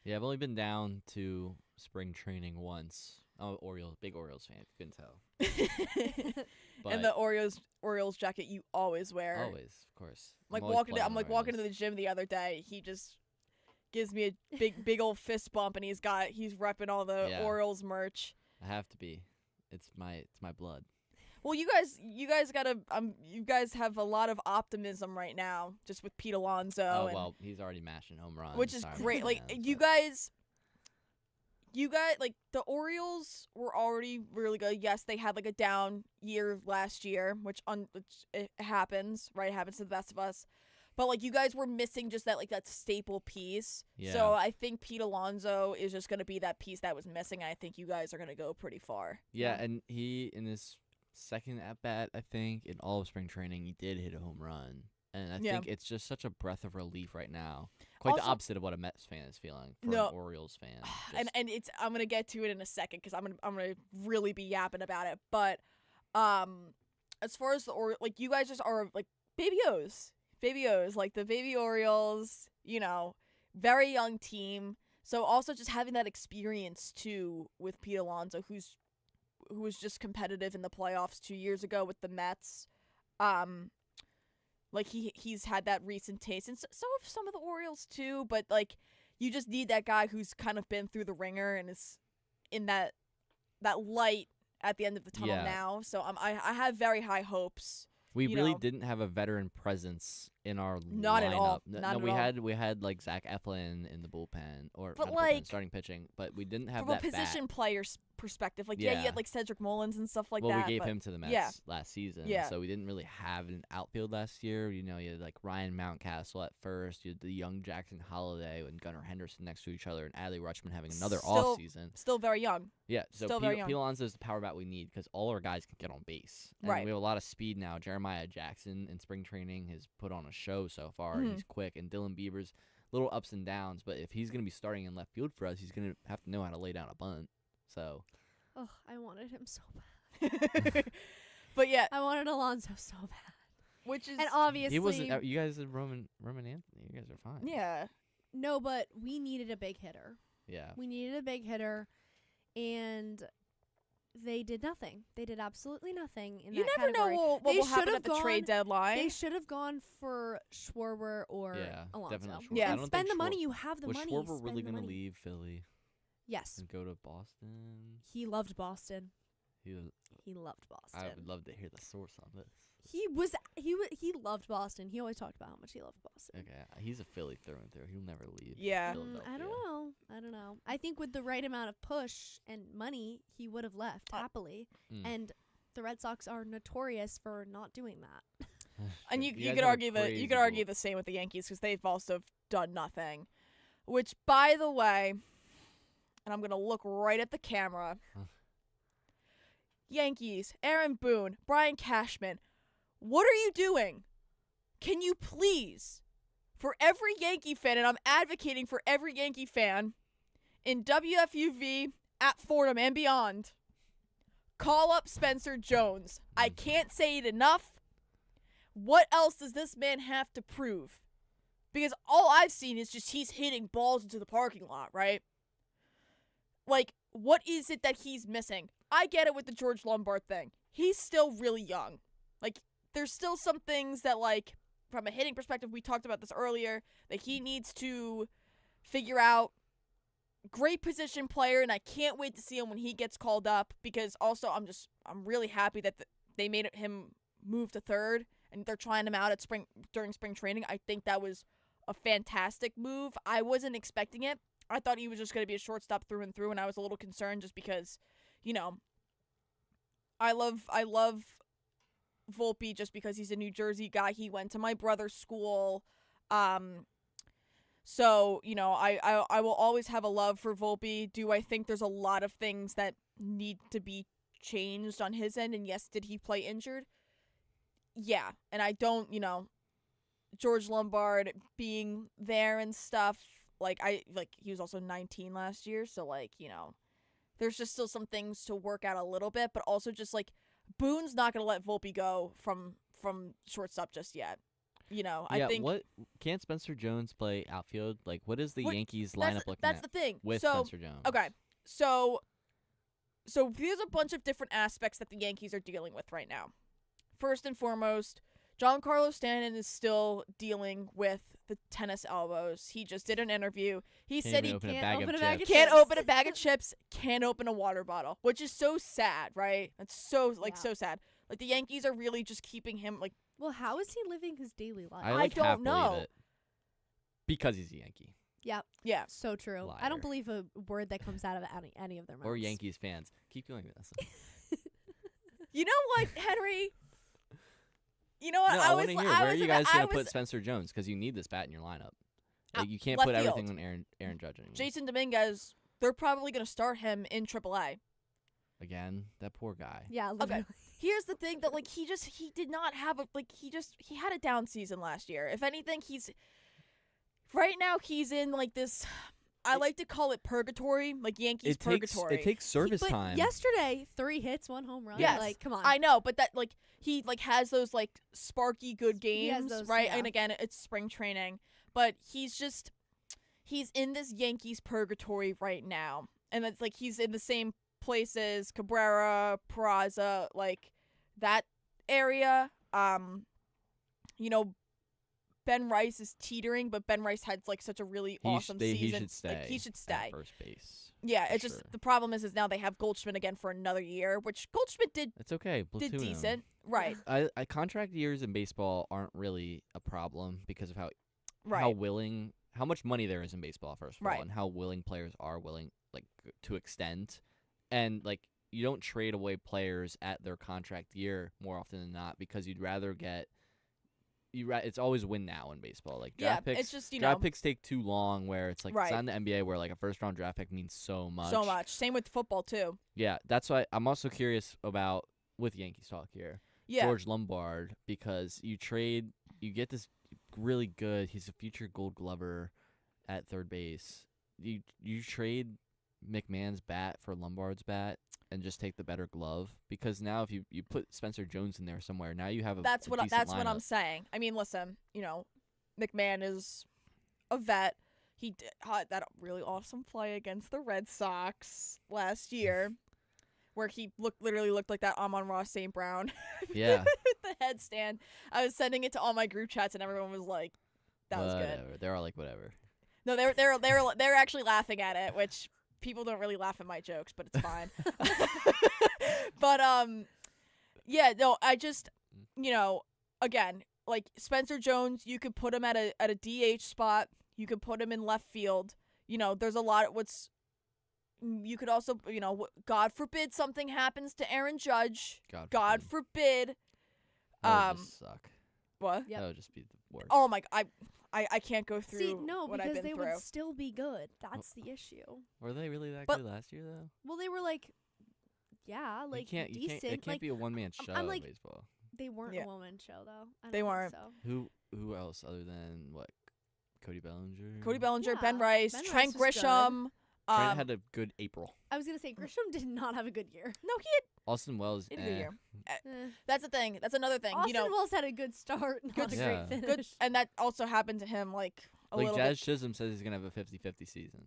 Yeah, I've only been down to spring training once. Oh, big Orioles fan. Couldn't tell. and the Orioles jacket you always wear. Always, of course. I'm walking to the gym the other day. He just gives me a big old fist bump, and he's repping all the Orioles merch. I have to be. It's my blood. Well, you guys have a lot of optimism right now, just with Pete Alonso. Oh, well, he's already mashing home runs, which is great. Like you guys, like the Orioles were already really good. Yes, they had like a down year last year, which it happens, right? It happens to the best of us. But like you guys were missing just that staple piece. Yeah. So I think Pete Alonso is just gonna be that piece that was missing. I think you guys are gonna go pretty far. Yeah, and he in his second at bat, I think, in all of spring training, he did hit a home run. And I think it's just such a breath of relief right now. Quite the opposite of what a Mets fan is feeling for an Orioles fan. And it's I'm gonna get to it in a second because I'm gonna really be yapping about it. But as far as like you guys just are like baby O's, like the baby Orioles, very young team. So also just having that experience too with Pete Alonso, who was just competitive in the playoffs 2 years ago with the Mets. Like he's had that recent taste, and so have some of the Orioles too. But like, you just need that guy who's kind of been through the ringer and is in that light at the end of the tunnel now. So I have very high hopes. We really didn't have a veteran presence in our not lineup. At all. No, not we at all. we had like Zach Eflin in the bullpen, or but not like bullpen, starting pitching, but we didn't have from that a position bat. player's perspective. Like you had like Cedric Mullins and stuff like that. Well, we gave him to the Mets last season, Yeah. so we didn't really have an outfield last year. You had like Ryan Mountcastle at first, you had the young Jackson Holiday and Gunnar Henderson next to each other, and Adley Rutschman having another off season. Still very young. Yeah, so Pete Alonso is the power bat we need because all our guys can get on base. And Right. we have a lot of speed now. Jeremiah Jackson in spring training has put on a show so far. Mm-hmm. He's quick, and Dylan Bieber's little ups and downs, but if he's going to be starting in left field for us, he's going to have to know how to lay down a bunt. So, I wanted him so bad. But yeah, I wanted Alonso so bad. Which is and obviously he wasn't. You guys did Roman Anthony. You guys are fine. Yeah. No, but we needed a big hitter. Yeah. We needed a big hitter, and they did nothing. They did absolutely nothing in You that never category. know what will happen at the trade They deadline. should have gone for Schwarber or Alonso. Definitely Schwarber. Yeah. And spend the money. You have the was money. Schwarber really going to leave Philly Yes. and go to Boston? He loved Boston. He loved Boston. I would love to hear the source on this. He loved Boston. He always talked about how much he loved Boston. Okay, he's a Philly through and through. He'll never leave. Yeah. I don't know. I think with the right amount of push and money, he would have left happily. And the Red Sox are notorious for not doing that. And you could argue the same with the Yankees because they've also done nothing. Which, by the way, and I'm gonna look right at the camera. Yankees, Aaron Boone, Brian Cashman, what are you doing? Can you please, for every Yankee fan, and I'm advocating for every Yankee fan in WFUV, at Fordham, and beyond, call up Spencer Jones. I can't say it enough. What else does this man have to prove? Because all I've seen is just he's hitting balls into the parking lot, right? Like, what is it that he's missing? I get it with the George Lombard thing. He's still really young. Like, there's still some things that, like, from a hitting perspective, we talked about this earlier, that he needs to figure out. Great position player, and I can't wait to see him when he gets called up, because also I'm really happy that they made him move to third, and they're trying him out during spring training. I think that was a fantastic move. I wasn't expecting it. I thought he was just going to be a shortstop through and through, and I was a little concerned just because, I love Volpe just because he's a New Jersey guy. He went to my brother's school. So, I will always have a love for Volpe. Do I think there's a lot of things that need to be changed on his end? And yes, did he play injured? Yeah. And I don't, George Lombard being there and stuff, he was also 19 last year. So, there's just still some things to work out a little bit, but also just like Boone's not going to let Volpe go from shortstop just yet. I think what can't Spencer Jones play outfield? Like, what is the Yankees lineup looking that's at the thing. with So, Spencer Jones? Okay, so there's a bunch of different aspects that the Yankees are dealing with right now. First and foremost, Giancarlo Stanton is still dealing with the tennis elbows. He just did an interview. He said he can't open a bag of chips, can't open a water bottle, which is so sad, right? It's so so sad. Like the Yankees are really just keeping him like. Well, how is he living his daily life? I don't know. Because he's a Yankee. Yep. Yeah. So true. Liar. I don't believe a word that comes out of any of their mouths. Or Yankees fans. Keep going, Vanessa. You know what, Henry? You know what? No, I want to hear. Where are you guys going to put Spencer Jones? Because you need this bat in your lineup. Like, you can't put everything on Aaron Judge anymore. Jason Dominguez, they're probably going to start him in AAA. Again, that poor guy. Yeah. Literally. Okay. Here's the thing that he did not have he had a down season last year. If anything, right now he's in like this. I like to call it purgatory, like Yankees purgatory. It takes service time. Yesterday, 3 hits, 1 home run. Yes. Like, come on. I know, but that he has those sparky good games, those, right? yeah. And again, it's spring training, but he's in this Yankees purgatory right now, and it's like he's in the same places, Cabrera, Peraza, like that area. Ben Rice is teetering, but Ben Rice had such a really awesome season. He should stay. He should stay at first base. Yeah, it's just the problem is now they have Goldschmidt again for another year, which Goldschmidt did. It's okay. Did Platoon decent, him. right? I contract years in baseball aren't really a problem because of how much money there is in baseball, first of all, and how willing players are to extend, and you don't trade away players at their contract year more often than not because you'd rather get. It's always win now in baseball. Draft picks, it's just draft picks take too long. Where it's it's Right. not in the NBA where a first round draft pick means so much. So much. Same with football too. Yeah, that's why I'm also curious about with Yankees talk here. Yeah. George Lombard, because you get this really good. He's a future Gold Glover at third base. You trade McMahon's bat for Lombard's bat and just take the better glove, because now if you put Spencer Jones in there somewhere, now you have a That's what I'm lineup. saying. I mean, listen, McMahon is a vet. He had that really awesome play against the Red Sox last year, where he literally looked like that Amon-Ra St. Brown. Yeah. The headstand. I was sending it to all my group chats, and everyone was like, "That was good." They're all like, whatever. No, they're actually laughing at it, which people don't really laugh at my jokes, but it's fine. But yeah, no, I just again, Spencer Jones, you could put him at a DH spot. You could put him in left field. There's a lot of you could also, God forbid something happens to Aaron Judge. God forbid. That would just suck. What? That would just be the worst. Oh my! I can't go through. See, no, what I've because been they through. would still be good. That's the issue. Were they really that good last year though? Well, they were decent. It can't be a one man show in baseball. They weren't a one man show though. They weren't. So. Who else other than Cody Bellinger? Cody Bellinger, Yeah, Ben Rice, Ben Trent Rice was Grisham. Trent had a good April. I was gonna say Grisham did not have a good year. No, he had Austin Wells. a good year. That's the thing. That's another thing. Austin Wells had a good start, not good, a great finish. Good, and that also happened to him a little Jazz bit. Chisholm says he's gonna have a 50-50 season.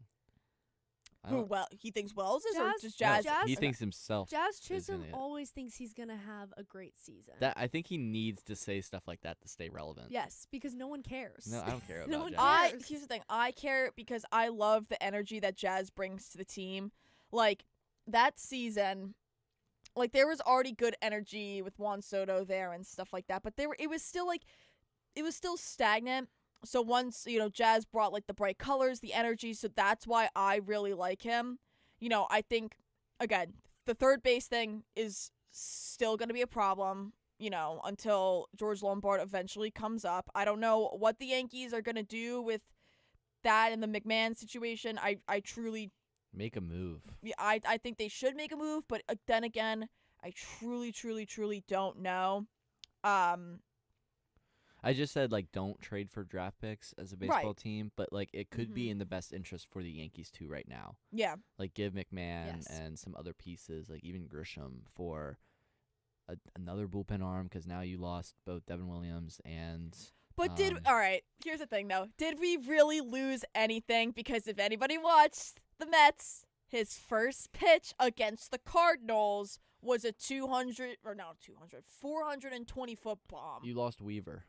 He thinks Wells is, or just Jazz? Jazz? He thinks himself. Jazz is Chisholm gonna- always thinks he's gonna have a great season. I think he needs to say stuff like that to stay relevant. Yes, because no one cares. No, I don't care No about one Jazz. cares. Here's the thing. I care because I love the energy that Jazz brings to the team. That season, there was already good energy with Juan Soto there and stuff like that, but it was still stagnant. So once, Jazz brought the bright colors, the energy, so that's why I really like him. I think, again, the third base thing is still going to be a problem, until George Lombard eventually comes up. I don't know what the Yankees are going to do with that and the McMahon situation. I truly... Make a move. Yeah, I think they should make a move, but then again, I truly, truly, truly don't know. I I just said like don't trade for draft picks as a baseball team, but like it could be in the best interest for the Yankees too right now. Yeah. Like give McMahon and some other pieces, like even Grisham for another bullpen arm because now you lost both Devin Williams and. But all right, here's the thing though. Did we really lose anything? Because if anybody watched the Mets, his first pitch against the Cardinals was a 420-foot bomb. You lost Weaver.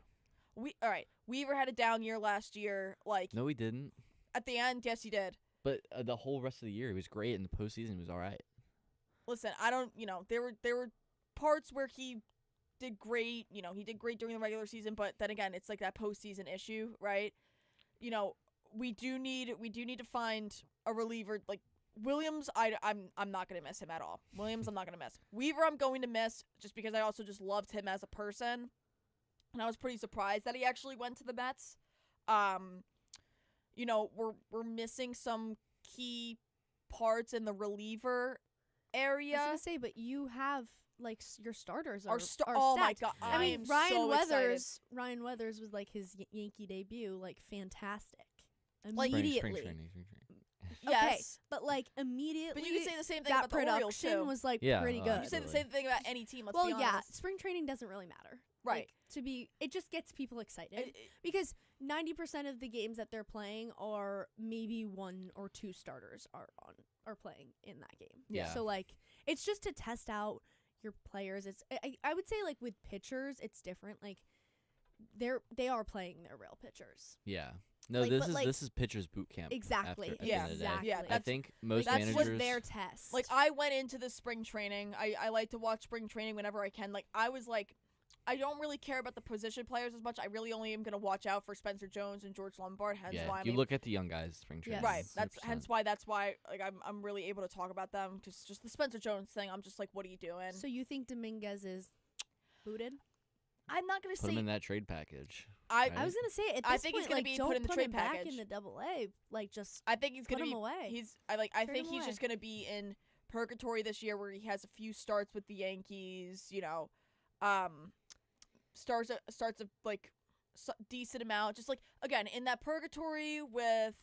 All right, Weaver had a down year last year. Like No, he didn't. At the end, yes, he did. But the whole rest of the year, he was great. In the postseason, he was all right. Listen, I don't. There were parts where he did great. He did great during the regular season, but then again, it's like that postseason issue, right? We do need to find a reliever like Williams. I'm not gonna miss him at all. Williams, I'm not gonna miss. Weaver, I'm going to miss just because I also just loved him as a person, and I was pretty surprised that he actually went to the Mets. We're missing some key parts in the reliever area. I was gonna say, but you have like your starters are oh my stacked. god! I mean, am so excited. Ryan Weathers was like his Yankee debut, like fantastic. Like Immediately. Spring training. Yes. Okay, but like immediately, But you can say the same thing that about the Orioles production too. was like Yeah, pretty good. You say the same thing about any team. Let's Well, be honest. yeah, spring training doesn't really matter. Right. Like, it just gets people excited because 90% of the games that they're playing are maybe one or two starters are playing in that game. Yeah. So like it's just to test out your players. I would say like with pitchers it's different. Like they are playing their real pitchers. Yeah. No, Like, this is pitcher's boot camp. Exactly. At the Yeah. end of the day. Exactly. Yeah, I think most That's managers. was their test. Like I went into the spring training. I like to watch spring training whenever I can. Like I was like, I don't really care about the position players as much. I really only am gonna watch out for Spencer Jones and George Lombard. Hence why you look at the young guys spring training. Right. That's 100%. that's why like I'm really able to talk about them because just the Spencer Jones thing. I'm just like, what are you doing? So you think Dominguez is booted? I'm not gonna Put him say. in that trade package. I I was gonna say at this I think point, he's gonna like, be don't put in the trade him back package. in the AA. Like just I think he's put gonna him be away. I Trade think him he's away. just gonna be in purgatory this year where he has a few starts with the Yankees. Starts of like decent amount. Just like again in that purgatory with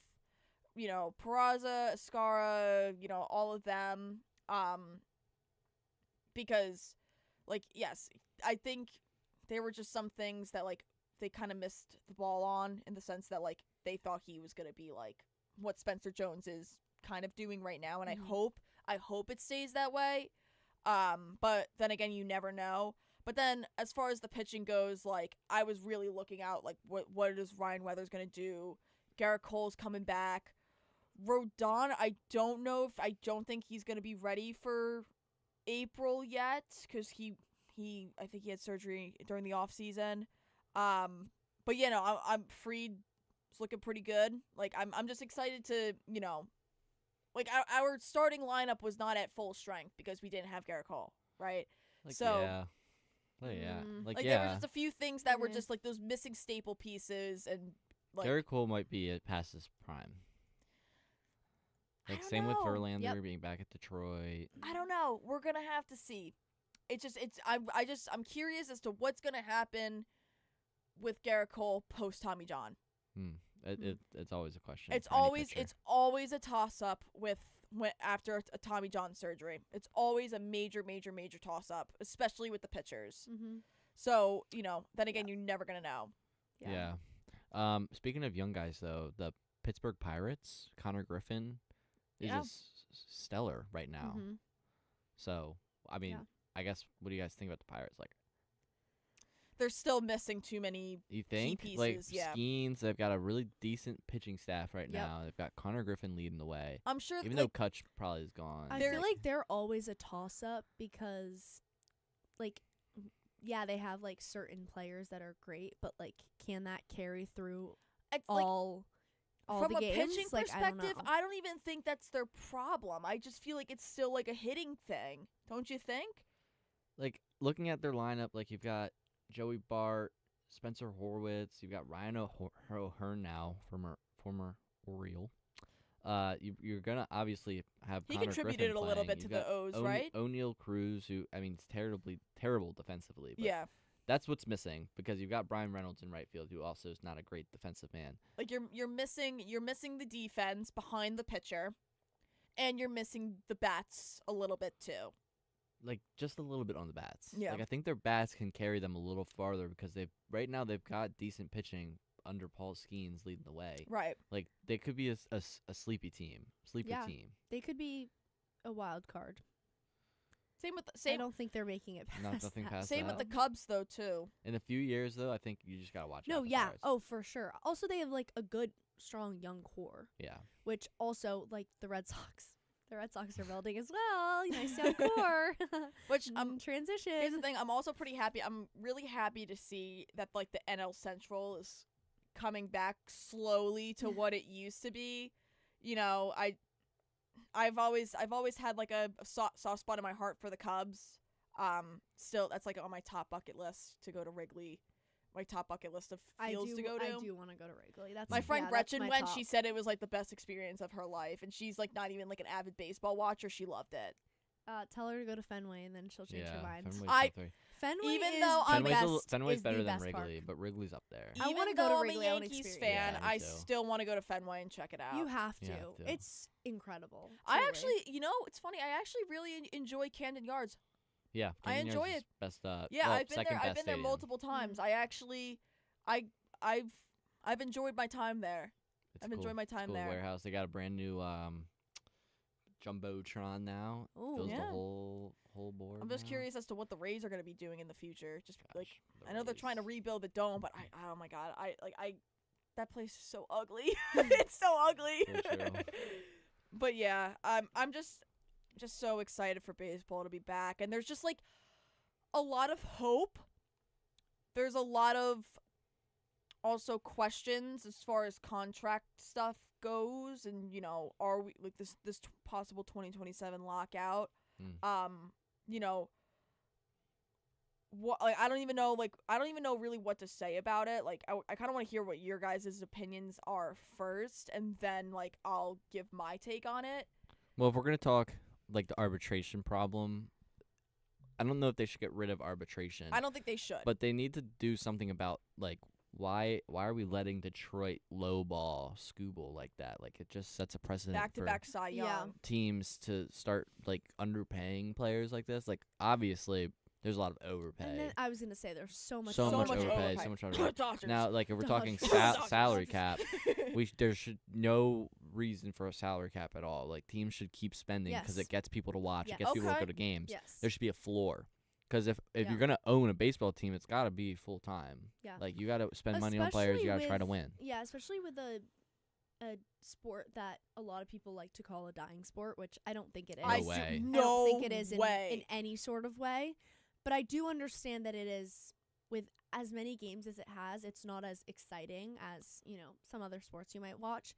Peraza, Escara, all of them. Because like yes, I think there were just some things that like they kind of missed the ball on in the sense that like they thought he was gonna be like what Spencer Jones is kind of doing right now, and I hope it stays that way. But then again, you never know. But then as far as the pitching goes, like I was really looking out like what is Ryan Weathers gonna do? Garrett Cole's coming back. Rodon, I don't think he's gonna be ready for April yet because I think he had surgery during the off season. But I'm Fried is looking pretty good. Like I'm just excited to like our starting lineup was not at full strength because we didn't have Garrett Cole, right? Like, so yeah. Oh, yeah. there were just a few things that were just like those missing staple pieces and like Garrett Cole might be past his prime. Like same with Verlander being back at Detroit. I don't know. We're gonna have to see. I'm curious as to what's gonna happen with Garrett Cole post Tommy John. It's always a question. It's for any always pitcher. a toss up after a Tommy John surgery. It's always a major toss up, especially with the pitchers. Mm-hmm. So then again, you're never gonna know. Yeah. Speaking of young guys, though, the Pittsburgh Pirates, Connor Griffin, is just stellar right now. Mm-hmm. So, I mean, I guess, what do you guys think about the Pirates? Like, they're still missing too many you think? key pieces. Like, yeah. Skeens, they've got a really decent pitching staff right now. They've got Connor Griffin leading the way. I'm sure, even though Kutch probably is gone. I feel like they're always a toss up because, like, yeah, they have like certain players that are great, but like, can that carry through all from the a games? pitching Like, perspective? I don't even think that's their problem. I just feel like it's still like a hitting thing. Don't you think? Like, looking at their lineup, like, you've got Joey Bart, Spencer Horwitz, you've got Ryan O'Hearn now, former Oriole. You're gonna obviously have he Connor contributed Griffin a little playing. bit You've to the got O's, right? O'Neal Cruz, who, I mean, is terrible defensively. But Yeah. That's what's missing because you've got Brian Reynolds in right field, who also is not a great defensive man. Like you're missing the defense behind the pitcher, and you're missing the bats a little bit too. Like just a little bit on the bats. Yeah. Like I think their bats can carry them a little farther because right now they've got decent pitching under Paul Skeens leading the way. Right. Like they could be a sleepy team. They could be a wild card. Same. I don't think they're making it past Nothing that. past Same that. with the Cubs though too. In a few years though, I think you just gotta watch out. No, for yeah. Pirates. Oh, for sure. Also, they have like a good, strong young core. Yeah. Which also like the Red Sox. The Red Sox are building as well. Nice young core. Which transition. Here's the thing. I'm also pretty happy. I'm really happy to see that like the NL Central is coming back slowly to what it used to be. You know, I've always had like a soft spot in my heart for the Cubs. Still, that's like on my top bucket list to go to Wrigley. My top bucket list of fields to go to. I do want to go to Wrigley. That's my friend that's Gretchen my went. top. She said it was like the best experience of her life, and she's like not even like an avid baseball watcher. She loved it. Tell her to go to Fenway, and then she'll change her mind. Fenway even is though the best, Fenway's is better the than best Wrigley, park. but Wrigley's up there. I want to Even go to though Wrigley. I'm I a want to Yankees experience fan. it. I still want to go to Fenway and check it out. You have to. You have to. It's incredible. I truly. actually, it's funny. I actually really enjoy Camden Yards. Yeah, I Camden enjoy Yards is it. Best. Yeah, well, I've been second there. I've best been there stadium. multiple times. I actually, I've enjoyed my time there. It's I've cool. enjoyed my It's time cool there. Warehouse. They got a brand new jumbotron now. Ooh, Fills yeah. the whole board. I'm just now. curious as to what the Rays are going to be doing in the future. Just Gosh, the I know they're trying to Rays. rebuild the dome, but oh my god, that place is so ugly. It's so ugly. For sure. But yeah, I'm just so excited for baseball to be back, and there's just like a lot of hope. There's a lot of also questions as far as contract stuff goes, and are we like this possible 2027 lockout? What, like, I don't even know really what to say about it. Like I kind of want to hear what your guys' opinions are first, and then like I'll give my take on it. Well, if we're gonna talk like the arbitration problem, I don't know if they should get rid of arbitration. I don't think they should. But they need to do something about like why are we letting Detroit lowball Skubal like that? Like it just sets a precedent for Back-to-back Cy Young. teams to start like underpaying players like this. Like obviously there's a lot of overpay. And then I was gonna say there's so much overpay. So much overpay. Dodgers. Now, like if we're talking Dodgers. salary cap, there should no reason for a salary cap at all. Like teams should keep spending because Yes. it gets people to watch. Yes. It gets people to Okay. go to games. Yes. There should be a floor. Because if Yeah. you're gonna own a baseball team, it's gotta be full time. Yeah. Like you gotta spend money on players. You gotta try to win. Yeah, especially with a sport that a lot of people like to call a dying sport, which I don't think it is. No way. I No don't think it is way. in any sort of way. But I do understand that it is, with as many games as it has, it's not as exciting as, some other sports you might watch.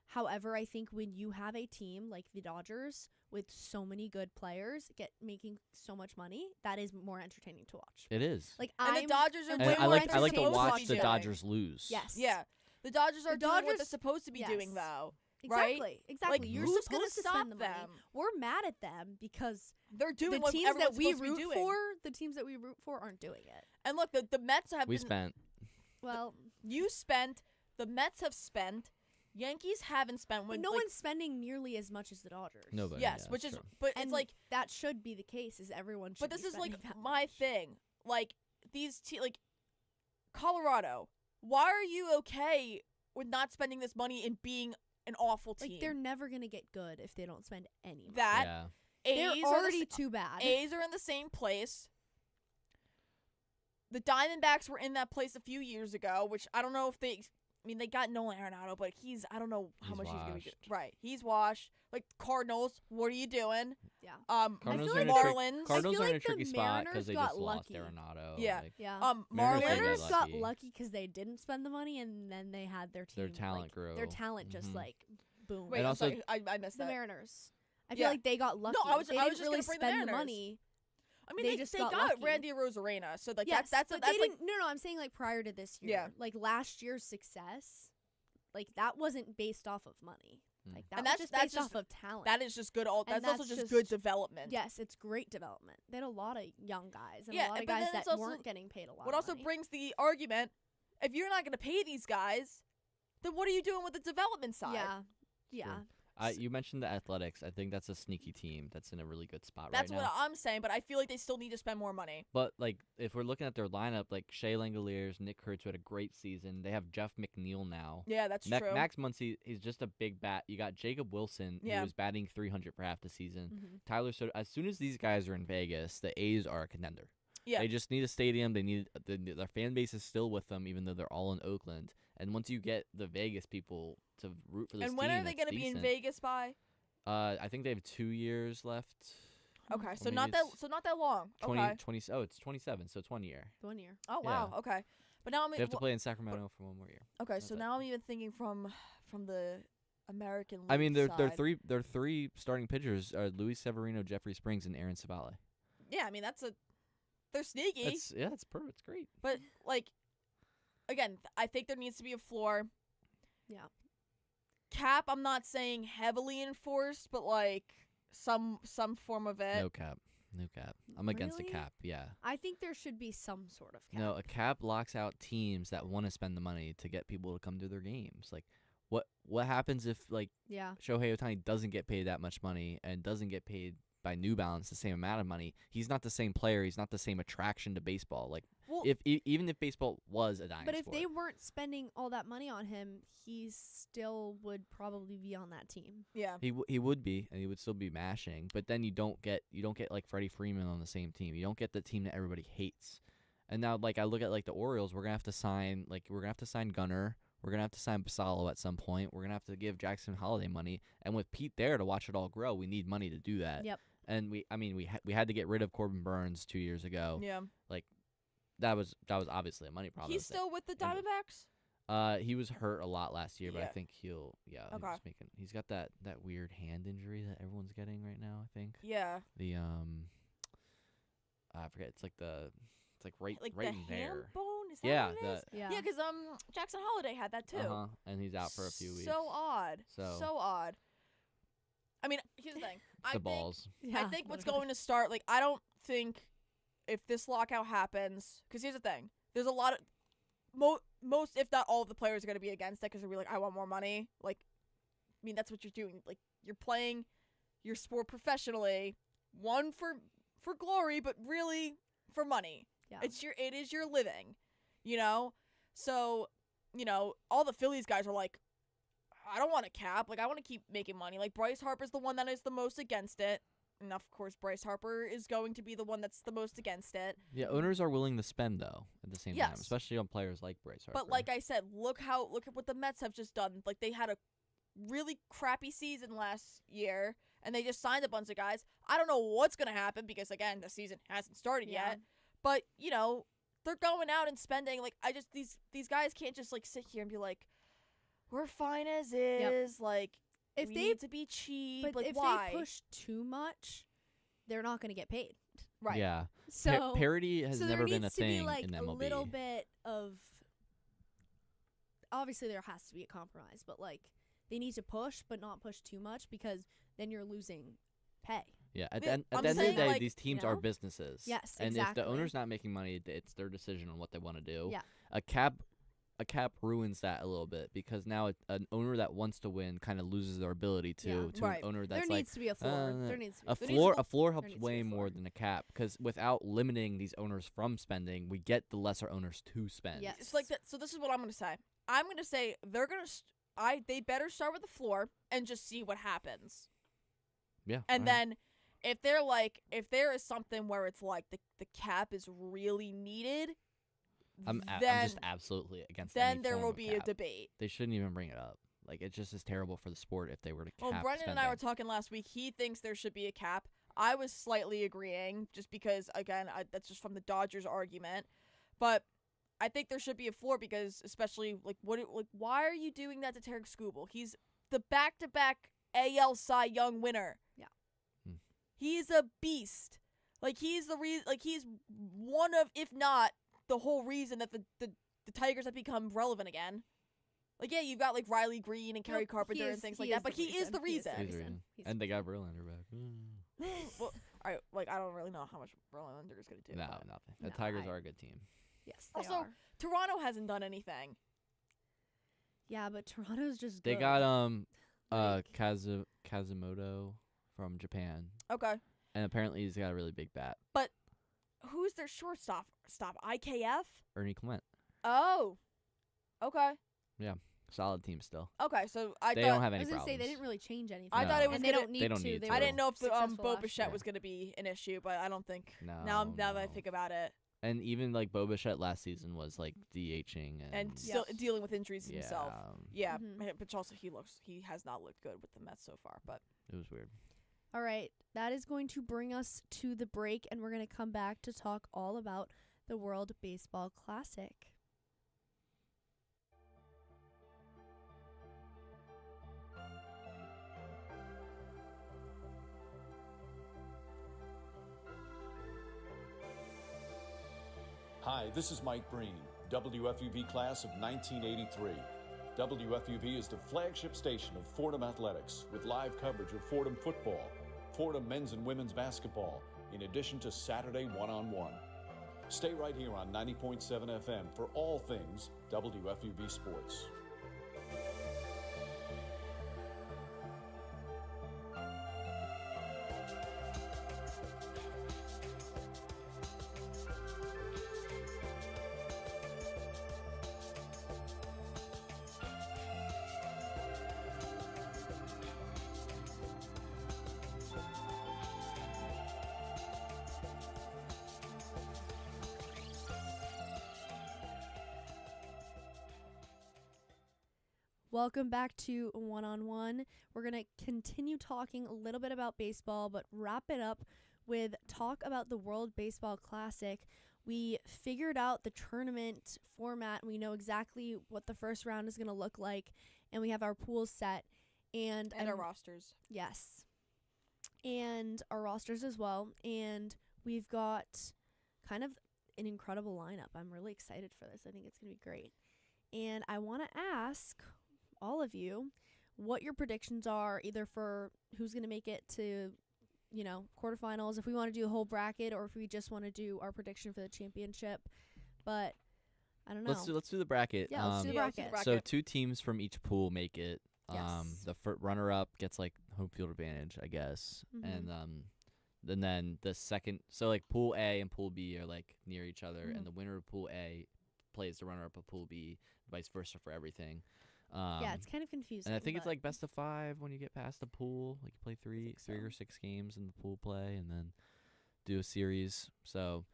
However, I think when you have a team like the Dodgers with so many good players making so much money, that is more entertaining to watch. It is. Like And the I'm Dodgers are and And way I more like to entertaining watch to the watch. Dodgers lose. Yes. Yeah. The Dodgers are doing what they're Dodgers- supposed to be doing yes. though. Exactly. Right? Exactly. Like, You're who's supposed to gonna spend the stop money. them? We're mad at them because They're doing the what teams that everyone's we supposed to be root doing. the teams that we root for aren't doing it. And look, the Mets have We been spent. Well, you spent, the Mets have spent, Yankees haven't spent when no like, one's spending nearly as much as the Dodgers. Nobody. yes, yeah, which that's is true. but And it's like that should be the case. Is everyone should but this be is like spending that my much. thing. Like these like Colorado, why are you okay with not spending this money and being an awful team? Like they're never gonna get good if they don't spend any money. that Yeah. They're A's are already the, too bad. A's are in the same place. The Diamondbacks were in that place a few years ago, which I don't know if they. I mean, they got Nolan Arenado, but I don't know how He's much he's gonna be. washed. Right, he's washed. Like Cardinals, what are you doing? Yeah. Cardinals feel are in like a Marlins. Cardinals I feel are in a like the tricky spot because Mariners they got just lost lucky. Arenado. Yeah. Like, Yeah. Mariners got Mariners got lucky. lucky because they didn't spend the money and then they had their team. Their talent like, grew. Their talent just Mhm. like boom. Wait, And I'm also- sorry, I missed The that. Mariners. I feel Yeah. like they got lucky. I was they just didn't really gonna bring the spend the Mariners. money. I mean, they they just they got got lucky. Randy Rosarena, so like Yes, that's but that's they like didn't. No, I'm saying like prior to this year. Yeah. Like last year's success, like that wasn't based off of money. Like that And was that's just that's based just off of talent. That is just good. And That's also just good development. Yes, it's great development. They had a lot of young guys and Yeah, a lot of but guys then that it's also- weren't getting paid a lot. What of also money. brings the argument: if you're not going to pay these guys, then what are you doing with the development side? Yeah. You mentioned the Athletics. I think that's a sneaky team that's in a really good spot That's right now. what I'm saying, but I feel like they still need to spend more money. But like, if we're looking at their lineup, like Shea Langoliers, Nick Kurtz, who had a great season. They have Jeff McNeil now. Yeah, that's true. Max Muncy, he's just a big bat. You got Jacob Wilson, Yeah. who was batting 300 for half the season. Mhm. Tyler Soto. As soon as these guys are in Vegas, the A's are a contender. Yeah. They just need a stadium. They need their fan base is still with them, even though they're all in Oakland. And once you get the Vegas people to root for this And when team, are they going to be in Vegas by? I think they have 2 years left. Okay, Or so maybe not it's that long. 20, Okay. 20, oh, it's 27, so it's 1 year. 1 year. Oh wow. Yeah. Okay. But now I'm They have to play in Sacramento for 1 more year. Okay, That's so it. now I'm even thinking from the American League I mean, they're side. three starting pitchers are Luis Severino, Jeffrey Springs, and Aaron Savale. Yeah, I mean they're sneaky. It's perfect. It's great. But like, again, I think there needs to be a floor. Yeah. Cap, I'm not saying heavily enforced, but like some form of it. No cap. I'm against a Really? cap. Yeah. I think there should be some sort of cap. No, a cap locks out teams that want to spend the money to get people to come to their games. Like, what happens if like Yeah. Shohei Ohtani doesn't get paid that much money and doesn't get paid by New Balance the same amount of money? He's not the same player. He's not the same attraction to baseball. Like, Well, even if baseball was a dying But if sport. they weren't spending all that money on him, he still would probably be on that team. yeah. He would be, and he would still be mashing. But then you don't get like Freddie Freeman on the same team. You don't get the team that everybody hates. And now, like, I look at like the Orioles, we're gonna have to sign Gunnar. We're gonna have to sign Basallo at some point. We're gonna have to give Jackson Holiday money. And with Pete there to watch it all grow, we need money to do that. Yep. And we had to get rid of Corbin Burns 2 years ago. Yeah. Like, that was obviously a money problem. He's still with the Diamondbacks? He was hurt a lot last year, but I Yeah. think he'll Okay. he's got that weird hand injury that everyone's getting right now, I think. Yeah. The I forget, it's like right Like right the in there. ham bone? Is that Yeah, what it is? Yeah. Yeah, because Jackson Holiday had that too. And he's out for a few weeks. So odd. So- odd. I mean, here's the thing. The balls. Yeah. I think what's going to start, like, I don't think if this lockout happens, because here's the thing. There's a lot of, most, if not all of the players are going to be against it because they're like, I want more money. Like, I mean, that's what you're doing. Like, you're playing your sport professionally, one for glory, but really for money. Yeah. It is your living, you know? So, you know, all the Phillies guys are like, I don't want a cap. Like, I want to keep making money. Like, Bryce Harper's the one that is the most against it. And, of course, Bryce Harper is going to be the one that's the most against it. Yeah, owners are willing to spend though at the same time, Yes. especially on players like Bryce Harper. But, like I said, look at what the Mets have just done. Like, they had a really crappy season last year, and they just signed a bunch of guys. I don't know what's going to happen because, again, the season hasn't started Yeah. yet. But, you know, they're going out and spending. Like, these guys can't just, like, sit here and be like, we're fine as is. Like, If we they need to be cheap. But like, if why? they push too much, they're not going to get paid. Right. Yeah. So parity has so never there been a needs to be thing like in the a MLB. little bit of. Obviously, there has to be a compromise, but like they need to push, but not push too much because then you're losing pay. Yeah, at Yeah, the end I'm of the saying, day, like, these teams you are know? businesses. Yes, and if exactly. the owner's not making money, it's their decision on what they want to do. Yeah. A cap ruins that a little bit because now an owner that wants to win kind of loses their ability to Yeah. to Right. an owner There that's needs like to be a floor. uh, There needs to be a there floor. needs A floor there helps needs to be way a more floor. than a cap because without limiting these owners from spending, we get the lesser owners to spend. Yes. It's like that. So this is what I'm going to say. I'm going to say they're going to they better start with the floor and just see what happens. Yeah. And alright. then if there is something where it's like the cap is really needed, I'm then just absolutely against. any there form will of be cap. a debate. They shouldn't even bring it up. Like it just is terrible for the sport if they were to cap. Well, Brendan and I were spending. talking last week. He thinks there should be a cap. I was slightly agreeing just because, again, that's just from the Dodgers argument. But I think there should be a floor because, especially, why are you doing that to Tarek Skubal? He's the back-to-back AL Cy Young winner. Yeah. He's a beast. Like, he's the reason. Like, he's one of, if not the whole reason that the Tigers have become relevant again. Like, yeah, you've got like Riley Green and Kerry Nope, Carpenter and things like that, but he is the reason. He's the reason. And they got Verlander back. Well, I don't really know how much Verlander is going to do. No, but- nothing. The Tigers are a good team. Yes, they Also, are. Toronto hasn't done anything. Yeah, but Toronto's just They good. got Kazimoto from Japan, Okay. and apparently he's got a really big bat. But who's their shortstop? IKF? Ernie Clement. Oh. Okay. Yeah, solid team still. Okay, so They thought don't have I any was gonna say problems. they didn't really change anything. I thought it was and they gonna- don't need They don't to. need They to. I didn't know if successful Bo last Bichette year. was going to be an issue, but I don't think. No. Now that I no. think about it, And even like Bo Bichette last season was like DHing and still Yes. dealing with injuries yeah, himself. Yeah, Mhm. but also he has not looked good with the Mets so far. But it was weird. All right, that is going to bring us to the break, and we're going to come back to talk all about the World Baseball Classic. Hi, this is Mike Breen, WFUV class of 1983. WFUV is the flagship station of Fordham Athletics with live coverage of Fordham football, Fordham men's and women's basketball, in addition to Saturday one-on-one. Stay right here on 90.7 FM for all things WFUV sports. Welcome back to One on One. We're going to continue talking a little bit about baseball, but wrap it up with talk about the World Baseball Classic. We figured out the tournament format. We know exactly what the first round is going to look like, and we have our pools set. And our rosters. Yes. And our rosters as well. And we've got kind of an incredible lineup. I'm really excited for this. I think it's going to be great. And I want to ask all of you what your predictions are, either for who's going to make it to, quarterfinals, if we want to do the whole bracket, or if we just want to do our prediction for the championship. But I don't know. Let's do the bracket. Yeah, let's do the bracket. So 2 teams from each pool make it. Yes. The runner-up gets like home field advantage, I guess, Mhm. and then the second. So like Pool A and Pool B are like near each other, Mhm. and the winner of Pool A plays the runner-up of Pool B, vice versa for everything. Yeah, it's kind of confusing. And I think it's but- like best of 5 when you get past the pool. Like you play three or 6 games in the pool play, and then do a series. So,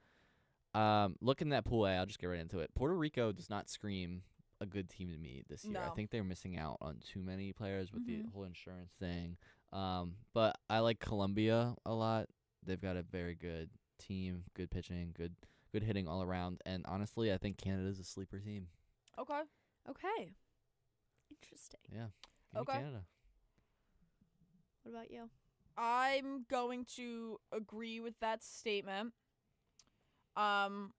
looking at Pool A, I'll just get right into it. Puerto Rico does not scream a good team to me this year. I No. think they're missing out on too many players with the Mhm. whole insurance thing. But I like Colombia a lot. They've got a very good team, good pitching, good hitting all around. And honestly, I think Canada's a sleeper team. Okay. Okay. Interesting. Yeah. Give me Okay. Canada. What about you? I'm going to agree with that statement. I don't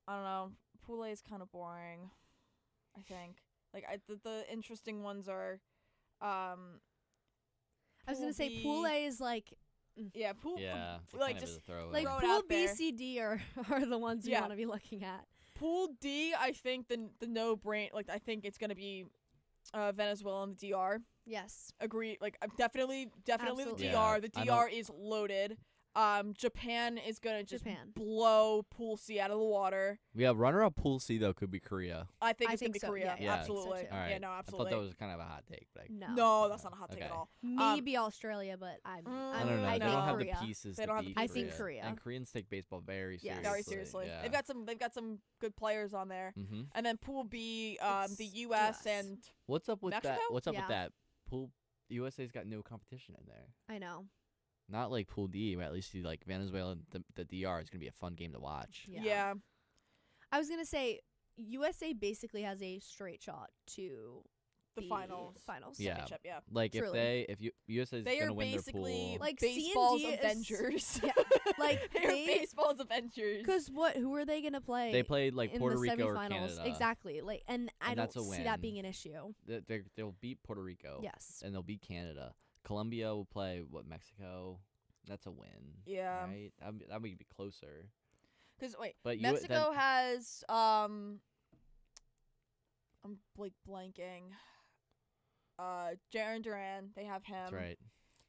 know. Pool A is kind of boring, I think. Like the interesting ones are I was Pool going to say B. Pool A is like Yeah, Pool Yeah. it like kind of just is a throwaway. like Throw it Pool out B, there. C, D are the ones you Yeah. want to be looking at. Pool D, I think the no brain like I think it's gonna be Venezuela and the DR. Yes. Agree. Like definitely Absolutely. the DR. Yeah, The I DR is loaded. Japan is gonna just Japan. blow Pool C out of the water. We have runner-up Pool C though could be Korea. I think I it's think gonna be so, Korea. yeah, I think so Absolutely. too. All right. Yeah, no, I absolutely. thought that was kind of a hot take, but No. that's not a hot take Okay. at all. Maybe Australia, but I'm I don't know. I They think don't have Korea. the pieces. They to don't have the beat I think Korea. Korea. And Koreans take baseball very Yes. seriously. Very seriously. Yeah. They've got some good players on there. Mm-hmm. And then Pool B, It's the US US. and What's up with Mexico? that? What's up Yeah. with that? Pool USA's got no competition in there. I know. Not like Pool D, but at least you like Venezuela and the DR is gonna be a fun game to watch. yeah. I was going to say USA basically has a straight shot to the finals. Yeah. Championship, yeah. Like Truly. if USA is They going are to win their basically pool. Like baseball's C&D is- Avengers. Yeah, like they are baseball's Avengers. Because who are they gonna play? They played like in Puerto the Rico or semifinals? Canada. Exactly. Like, and I And don't that's a see that win. being an issue. They'll beat Puerto Rico. Yes. And they'll beat Canada. Colombia will play Mexico. That's a win. Yeah. Right. That would be closer. Because wait, But Mexico has I'm like blanking. Jaron Duran, they have him. That's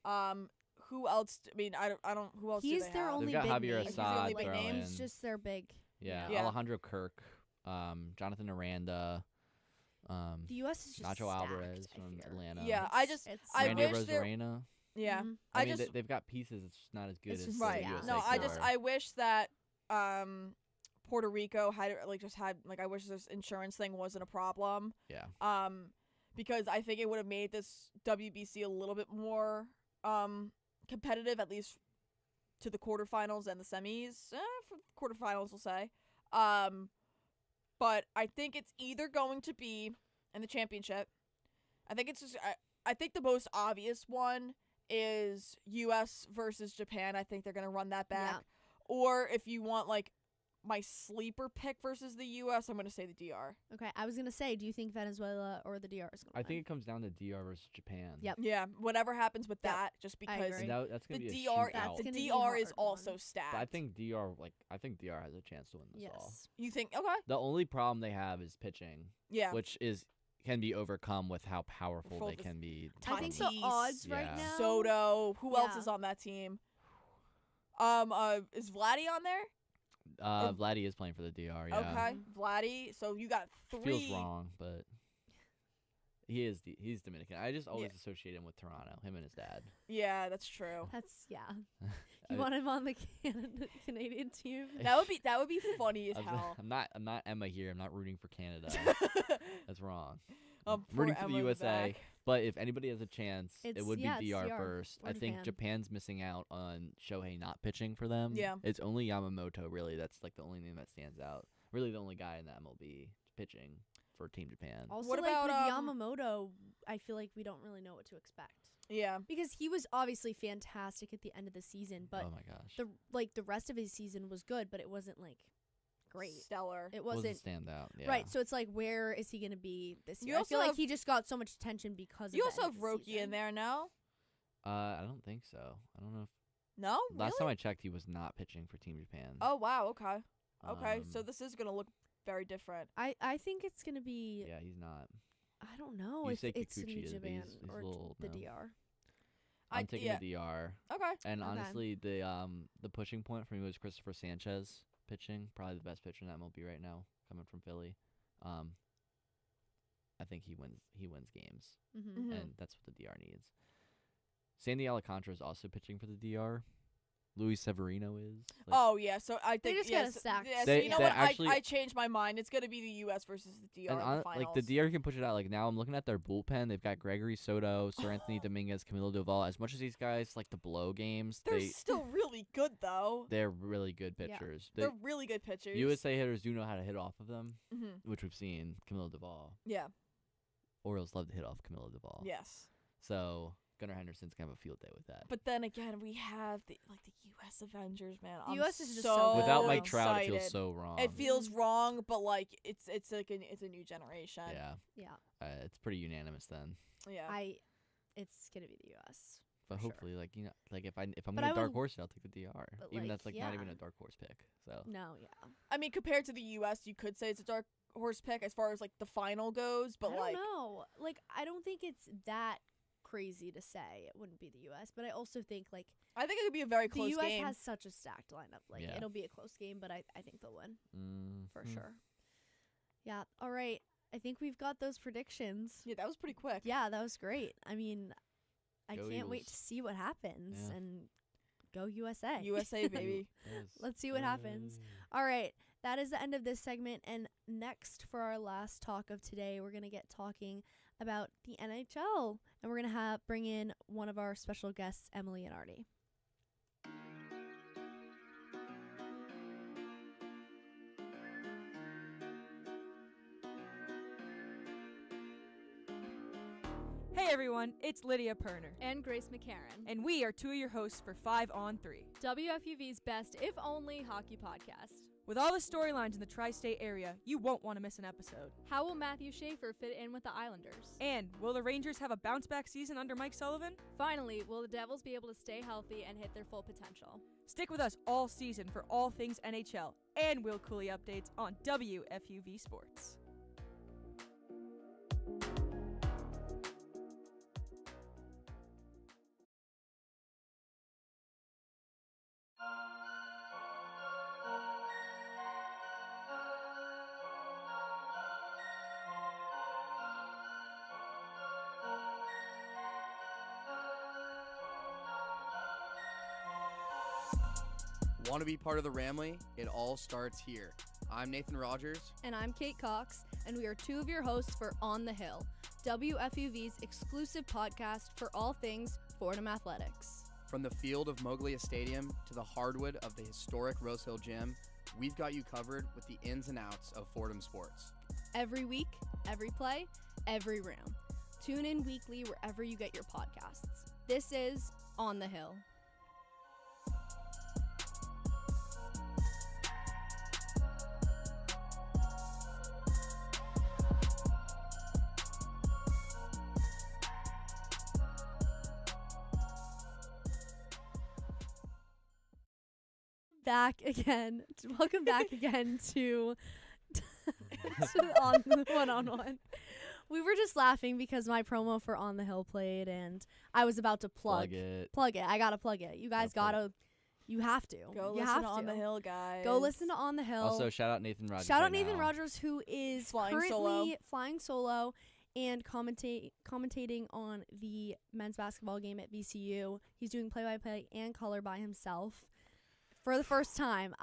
right. Who else? I mean, I don't. Who else? He's do they their have? only They've got big Javier name. He's the only Assad big thrown name? in. He's just their big. Yeah. Yeah. Alejandro Kirk, Jonathan Aranda, The U.S. is just Nacho stacked, Alvarez I from fear. Atlanta. Yeah, It's I Randy wish there. Rosarena. Yeah, Mhm. I mean, they've got pieces. It's just not as good It's as just- the right. USA No, core. I wish that Puerto Rico had I wish this insurance thing wasn't a problem. Yeah. Because I think it would have made this WBC a little bit more competitive, at least to the quarterfinals and the semis. For the quarterfinals, we'll say. But I think it's either going to be in the championship. I think it's just. I think the most obvious one is U.S. versus Japan. I think they're gonna run that back. Yeah. Or if you want like my sleeper pick versus the U.S., I'm gonna say the DR. Okay, I was gonna say, do you think Venezuela or the DR is gonna? I think it comes down to DR versus Japan. Yep. Yeah, whatever happens with Yep. that, just I because agree. That's the gonna be a DR, shootout. the gonna be DR is hard also one. stacked. But I think DR has a chance to win this all. Yes. You think okay? The only problem they have is pitching, Yeah. which can be overcome with how powerful Full they dis- can be. I think the Tatis, odds right Yeah. now. Soto. Who else Yeah. is on that team? Is Vladdy on there? Vladdy is playing for the DR. Yeah. Okay, Vladdy. So you got three. Feels wrong, but he's Dominican. I just always associate him with Toronto. Him and his dad. Yeah, that's true. That's yeah. I- You want him on the Canadian team? That would be funny as hell. I'm not Emma here. I'm not rooting for Canada. That's wrong. Poor Rooting for Emma the in the USA. back. But if anybody has a chance, it It's- would yeah, be it's DR DR first. or I think Japan. Japan's missing out on Shohei not pitching for them. Yeah. It's only Yamamoto, really. That's like the only name that stands out. Really the only guy in the MLB pitching for Team Japan. Also, What like about, with Yamamoto, I feel like we don't really know what to expect Yeah. because he was obviously fantastic at the end of the season, but oh my gosh. the rest of his season was good, but it wasn't like great. Stellar. It Wasn't wasn't standout. Yeah. right. So it's like, where is he gonna be this You year? I also feel like have- he just got so much attention because You of the also end have of the Roki season. in there now. I don't think so. I don't know if No. last time Really? I checked he was not pitching for Team Japan. Oh wow. Okay. Okay. So Um, this is gonna look very different. I think it's gonna be. Yeah, he's not. I don't know You if say it's Kikuchi gonna be is, but Japan he's or a little old the now. DR. I'm taking yeah. the DR. Okay. And Okay. honestly, the pushing point for me was Christopher Sanchez pitching, probably the best pitcher in that MLB right now, coming from Philly. I think he wins games, Mm-hmm. Mhm. and that's what the DR needs. Sandy Alcantara is also pitching for the DR. Luis Severino is. Like, Oh yeah. So I think just gotta yes, stack. Yeah, so They- you know they what? actually- I changed my mind. It's gonna be the U.S. versus the DR and in the finals. like the DR can push it out. Like now, I'm looking at their bullpen. They've got Gregory Soto, Sir Anthony Dominguez, Camilo Doval. As much as these guys like to blow games, They're still really good though. they're really good Yeah. pitchers. They're really good pitchers. USA hitters do know how to hit off of them, Mhm. which we've seen. Camilo Doval. Yeah. Orioles love to hit off Camilo Doval. Yes. So Gunnar Henderson's gonna have a field day with that. But then again, we have the U.S. Avengers, man. I'm US is just so so Without Mike excited. Trout, it feels so wrong. It feels wrong, but like it's like it's a new generation. yeah. Yeah. It's pretty unanimous then. Yeah. It's gonna be the U.S. But for sure. hopefully, like like if I'm But gonna I dark would- horse it, I'll take the DR. but, Even like, that's like not even yeah. a dark horse pick. So No, yeah. I mean, compared to the U.S., you could say it's a dark horse pick as far as like the final goes, but I like don't know. Like, I don't think it's that crazy to say it wouldn't be the U.S., but I also think like I think it could be a very the close U.S. game. has such a stacked lineup. Like, Yeah. it'll be a close game, but I think they'll win for Mhm. sure. Yeah. All right. I think we've got those predictions. Yeah, that was pretty quick. Yeah, that was great. I mean, I Go can't wait Eagles. to see what happens Yeah. and go USA. USA baby. Yes. Let's see what happens. All right. That is the end of this segment. And next, for our last talk of today, we're going to get talking about the NHL. And we're going to bring in one of our special guests, Emily and Artie. Hey everyone, it's Lydia Perner. And Grace McCarran. And we are two of your hosts for 5 on 3. WFUV's best, if only, hockey podcast. With all the storylines in the tri-state area, you won't want to miss an episode. How will Matthew Schaefer fit in with the Islanders? And will the Rangers have a bounce-back season under Mike Sullivan? Finally, will the Devils be able to stay healthy and hit their full potential? Stick with us all season for all things NHL and Will Cooley updates on WFUV Sports. Want to be part of the Ramley? It all starts here. I'm Nathan Rogers. And I'm Kate Cox, and we are two of your hosts for On the Hill, WFUV's exclusive podcast for all things Fordham athletics. From the field of Moglia Stadium to the hardwood of the historic Rose Hill Gym, we've got you covered with the ins and outs of Fordham sports. Every week, every play, every round. Tune in weekly wherever you get your podcasts. This is On the Hill. Welcome back again to On One-on-One. We were just laughing because my promo for On the Hill played, and I was about to plug it. I gotta plug it. You guys you have to. Go you listen have to On the Hill, guys. Go listen to On the Hill. Also, shout out Nathan Rogers. Shout out Nathan Rogers, who is currently solo. flying solo and commentating on the men's basketball game at VCU. He's doing play-by-play and color by himself. For the first time,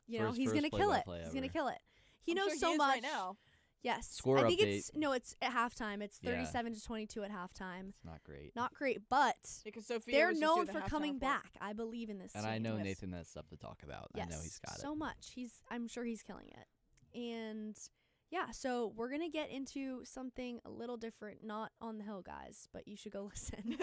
he's gonna kill it. He's gonna kill it. He knows so much right now. Yes. Score I think update. it's at halftime. It's 37-22 at halftime. It's not great. Not great, but because Sophia they're was just known doing the for halftime coming report. back. I believe in this And team. I know Nathan has stuff to talk about. Yes, I know he's got it. so much. I'm sure he's killing it. And yeah, so we're going to get into something a little different, not On the Hill, guys, but you should go listen.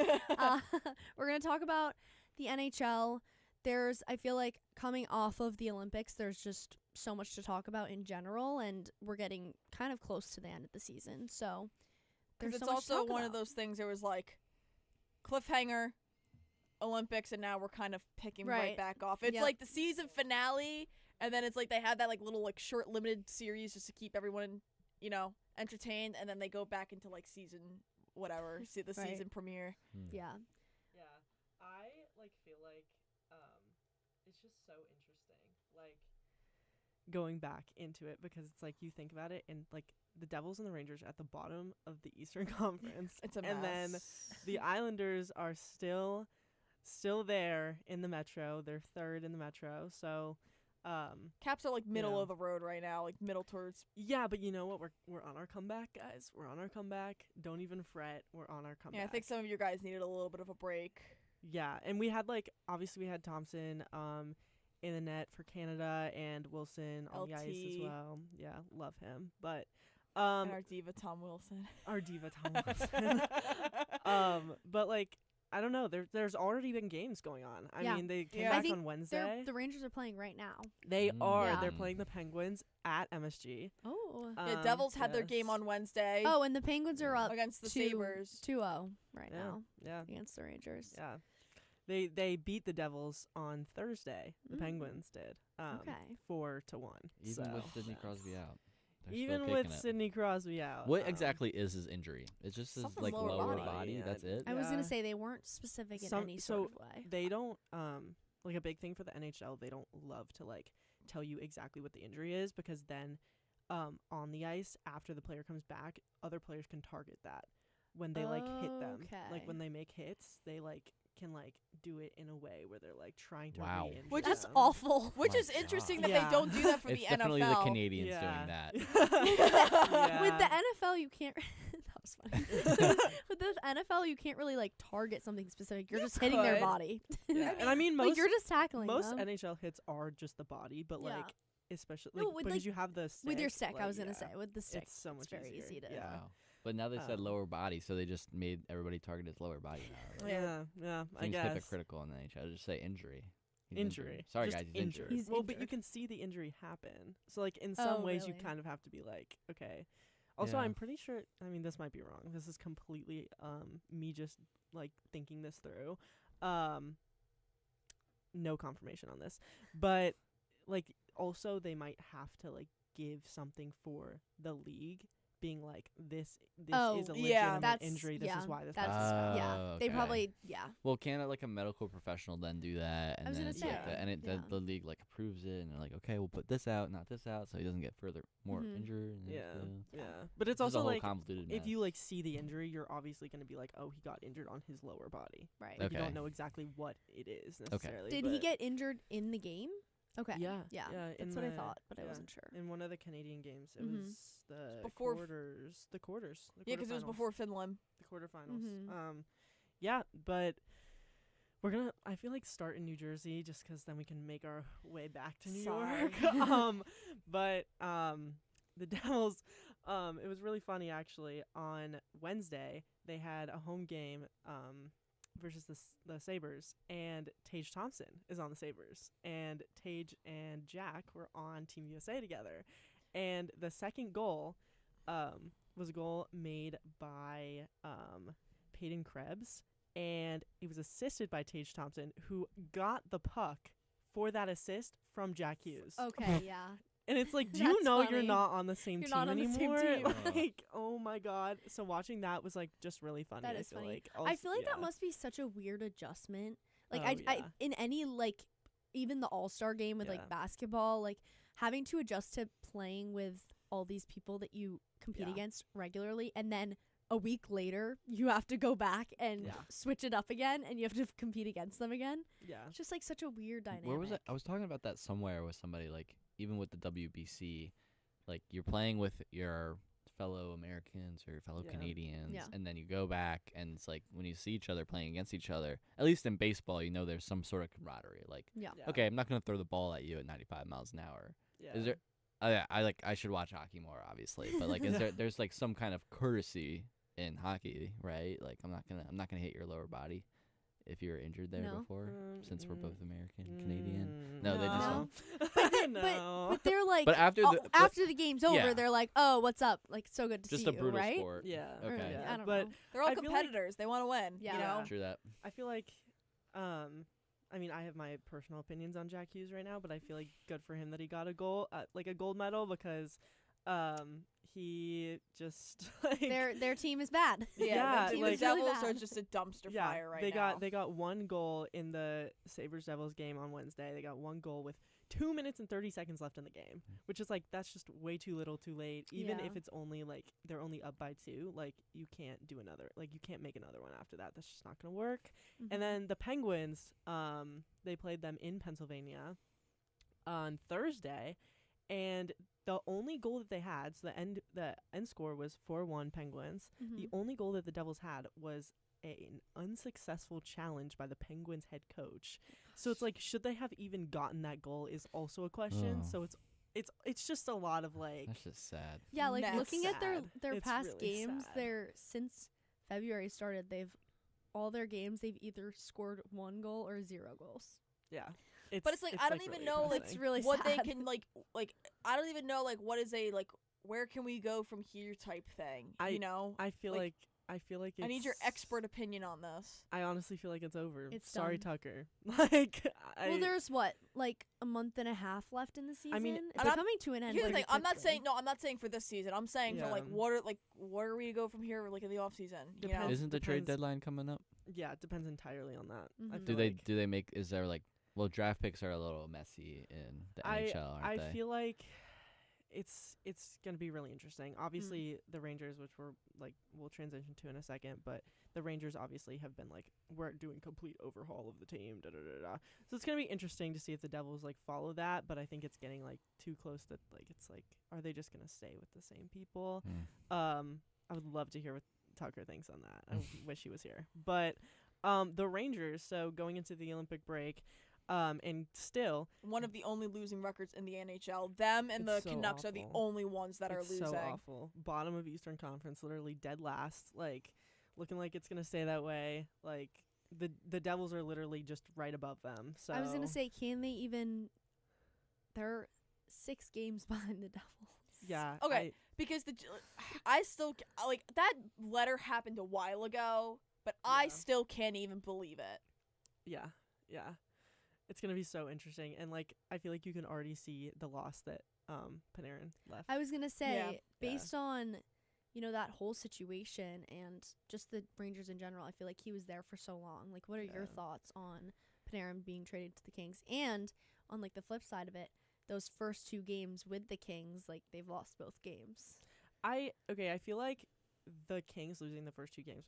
We're going to talk about the NHL. I feel like coming off of the Olympics, there's just so much to talk about in general, and we're getting kind of close to the end of the season. So there's Because so it's much to also talk one about. of those things. There was like cliffhanger, Olympics, and now we're kind of picking right back off. It's like the season finale, and then it's like they had that like little like short limited series just to keep everyone, entertained, and then they go back into like season whatever, see the season premiere. Yeah. Yeah, I feel like it's just so interesting, going back into it, because it's like you think about it, and like the Devils and the Rangers are at the bottom of the Eastern Conference. It's a and mess. then the Islanders are still there in the Metro. They're third in the Metro. So Caps are like middle of the road right now, like middle towards. Yeah, but you know what? We're on our comeback, guys. We're on our comeback. Don't even fret. We're on our comeback. Yeah, I think some of you guys needed a little bit of a break. Yeah, and we had obviously we had Thompson in the net for Canada and Wilson on the ice as well. Yeah, love him. But and our diva Tom Wilson. Our diva Tom Wilson. But I don't know. There's already been games going on. I mean, they came back on Wednesday. The Rangers are playing right now. They are. Yeah. They're playing the Penguins at MSG. Oh. Yeah, Devils had their game on Wednesday. Oh, and the Penguins are up against the Sabres 2-0 right now. Yeah. Against the Rangers. Yeah. They beat the Devils on Thursday. The Penguins did. Okay. 4-1. Even with Sidney Crosby out. Even with Sidney Crosby out. What exactly is his injury? It's just his lower body. Yeah. That's it. I was gonna say they weren't specific in any sort of way. They don't a big thing for the NHL. They don't love to tell you exactly what the injury is, because then on the ice after the player comes back, other players can target that when they hit them. Like when they make hits, they can do it in a way where they're trying to re-injure which them. is awful. Which is interesting that they don't do that for it's the definitely NFL. the Canadians doing that. With the NFL, you can't. That was funny. With the NFL, you can't really target something specific. You're just hitting their body. Yeah. And I mean, most you're just tackling most them. NHL hits are just the body, but especially No, with, because you have the stick, with your stick. I was gonna say with the stick, it's so much very easier. easy to. Yeah. But now they said lower body, so they just made everybody target his lower body now. Yeah, I Seems guess. hypocritical in the NHL. Just say injury. He's Injury. Sorry, Just guys, he's injured. Well, but you can see the injury happen. So, like, in some ways, you kind of have to be like, okay. Also, Yeah. I'm pretty sure, I mean, this might be wrong. This is completely me just, like, thinking this through. No confirmation on this. But, like, also they might have to, like, give something for the league. Being like, this is a legitimate injury. This is why this happened. They probably, Well, can like a medical professional then do that? And I was then gonna it's say. like the league like approves it, and they're like, okay, we'll put this out, not this out, so he doesn't get more injured. And Yeah. But it's just also a whole like, convoluted if mess. you like see the injury, you're obviously going to be like, oh, he got injured on his lower body. Right. Like, you don't know exactly what it is necessarily. Did he get injured in the game? Okay. Yeah. That's what I thought, but I wasn't sure. In one of the Canadian games, it was the before quarters. The quarters. Yeah, because it was before Finland. The quarterfinals. Yeah, but we're gonna. I feel like start in New Jersey just because then we can make our way back to New York. But the Devils. It was really funny actually. On Wednesday, they had a home game. Versus the Sabres, and Tage Thompson is on the Sabres, and Tage and Jack were on Team USA together, and the second goal was a goal made by Peyton Krebs, and it was assisted by Tage Thompson, who got the puck for that assist from Jack Hughes. Okay, yeah. And it's like, do you know you're not on the same team anymore? Like, oh my God. So watching that was like just really funny. That is I feel funny. like I feel like that must be such a weird adjustment. Like Oh, I in any like even the All-Star game with like basketball, like having to adjust to playing with all these people that you compete against regularly, and then a week later you have to go back and switch it up again, and you have to compete against them again. Yeah. It's just like such a weird dynamic. Where was it? I was talking about that somewhere with somebody, like even with the WBC, like you're playing with your fellow Americans or your fellow Canadians, and then you go back and it's like when you see each other playing against each other, at least in baseball, you know there's some sort of camaraderie. Like, okay, I'm not gonna throw the ball at you at 95 miles an hour. Yeah. Is there? I should watch hockey more, obviously, but like, there's like some kind of courtesy in hockey, right? Like, I'm not gonna hit your lower body if you were injured there before, since we're both American, Canadian. No, they just but they're like, but after the game's over, they're like, oh, what's up? Like, so good to see you, just a brutal right? sport. Yeah. Okay. Yeah, I don't but know. They're all I feel like- competitors. They want to win. Yeah. You know? True that. I feel like, I mean, I have my personal opinions on Jack Hughes right now, but I feel like good for him that he got a gold, like a gold medal, because he just like their team is bad. Yeah, their team the is really Devils are bad. just a dumpster fire right now. they got one goal in the Sabres Devils game on Wednesday. They got one goal with 2 minutes and 30 seconds left in the game, which is like, that's just way too little too late. Even if it's only like they're only up by 2, like you can't do another, like you can't make another one after that. That's just not gonna work. And then the Penguins, they played them in Pennsylvania on Thursday, and the only goal that they had, so the end score was 4-1 Penguins. The only goal that the Devils had was an unsuccessful challenge by the Penguins head coach. So it's like, should they have even gotten that goal is also a question. Oh. So it's just a lot of like, That's just sad. Yeah, like That's looking at their sad. It's past really games, sad. since February started, all their games they've either scored 1 goal or 0 goals. yeah. But it's like, I don't even know like It's really what sad. they can like I don't even know like what is a like where can we go from here type thing. You know? I feel like it's, I need your expert opinion on this. I honestly feel like it's over. It's Sorry, done. Tucker. Like, Well, there's like a month and a half left in the season. I mean, it's coming to an end. Here's the thing. pretty I'm not quickly. saying I'm not saying for this season. I'm saying for like where are we to go from here like in the off season? You know? Isn't the trade depends. deadline coming up? Yeah, it depends entirely on that. I Do feel they like- do they make? Is there like? Well, draft picks are a little messy in the NHL, aren't I they? feel like it's gonna be really interesting. Obviously, the Rangers, which we'll transition to in a second, but the Rangers obviously have been like, we're doing complete overhaul of the team. So it's gonna be interesting to see if the Devils like follow that. But I think it's getting like too close that like it's like, are they just gonna stay with the same people? I would love to hear what Tucker thinks on that. I wish he was here. But the Rangers, so going into the Olympic break, And still, one of the only losing records in the NHL. Them and the It's so Canucks are the awful. only ones that are it's losing. so awful. Bottom of Eastern Conference, literally dead last. Like, looking like it's gonna stay that way. Like, the Devils are literally just right above them. So I was gonna say, can they even? They're 6 games behind the Devils. yeah. Okay, because I still like that letter happened a while ago, but I still can't even believe it. Yeah. It's gonna be so interesting, and like I feel like you can already see the loss that Panarin left. I was gonna say, Yeah. based on, that whole situation and just the Rangers in general, I feel like he was there for so long. Like, what are your thoughts on Panarin being traded to the Kings? And on like the flip side of it, those first 2 games with the Kings, like they've lost both games. I feel like the Kings losing the first 2 games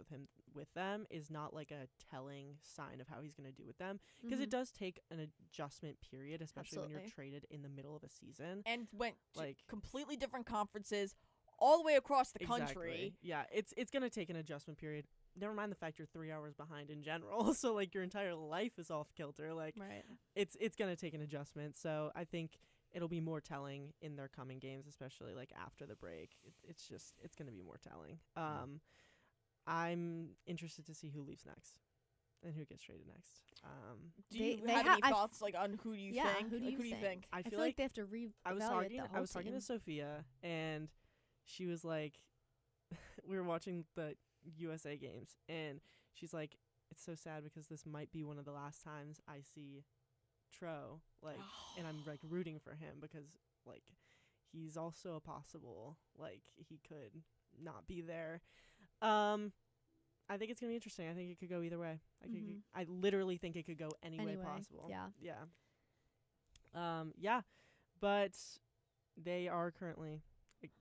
with them is not like a telling sign of how he's going to do with them, because it does take an adjustment period, especially when you're traded in the middle of a season And went to completely different conferences all the way across the country. Exactly. Yeah, it's going to take an adjustment period. Never mind the fact you're 3 hours behind in general, so like your entire life is off kilter. Like, it's going to take an adjustment. So I think it'll be more telling in their coming games, especially like after the break. It's going to be more telling. I'm interested to see who leaves next and who gets traded next. Do you have any thoughts like on who do you think? Who do you think? I feel like they have to I was reevaluate talking to Sophia, and she was like, we were watching the USA games, and she's like, it's so sad because this might be one of the last times I see Tro, like, and I'm like rooting for him because like he's also a possible, like, he could not be there. I think it's gonna be interesting. I think it could go either way. I literally think it could go any way possible. Yeah. But they are currently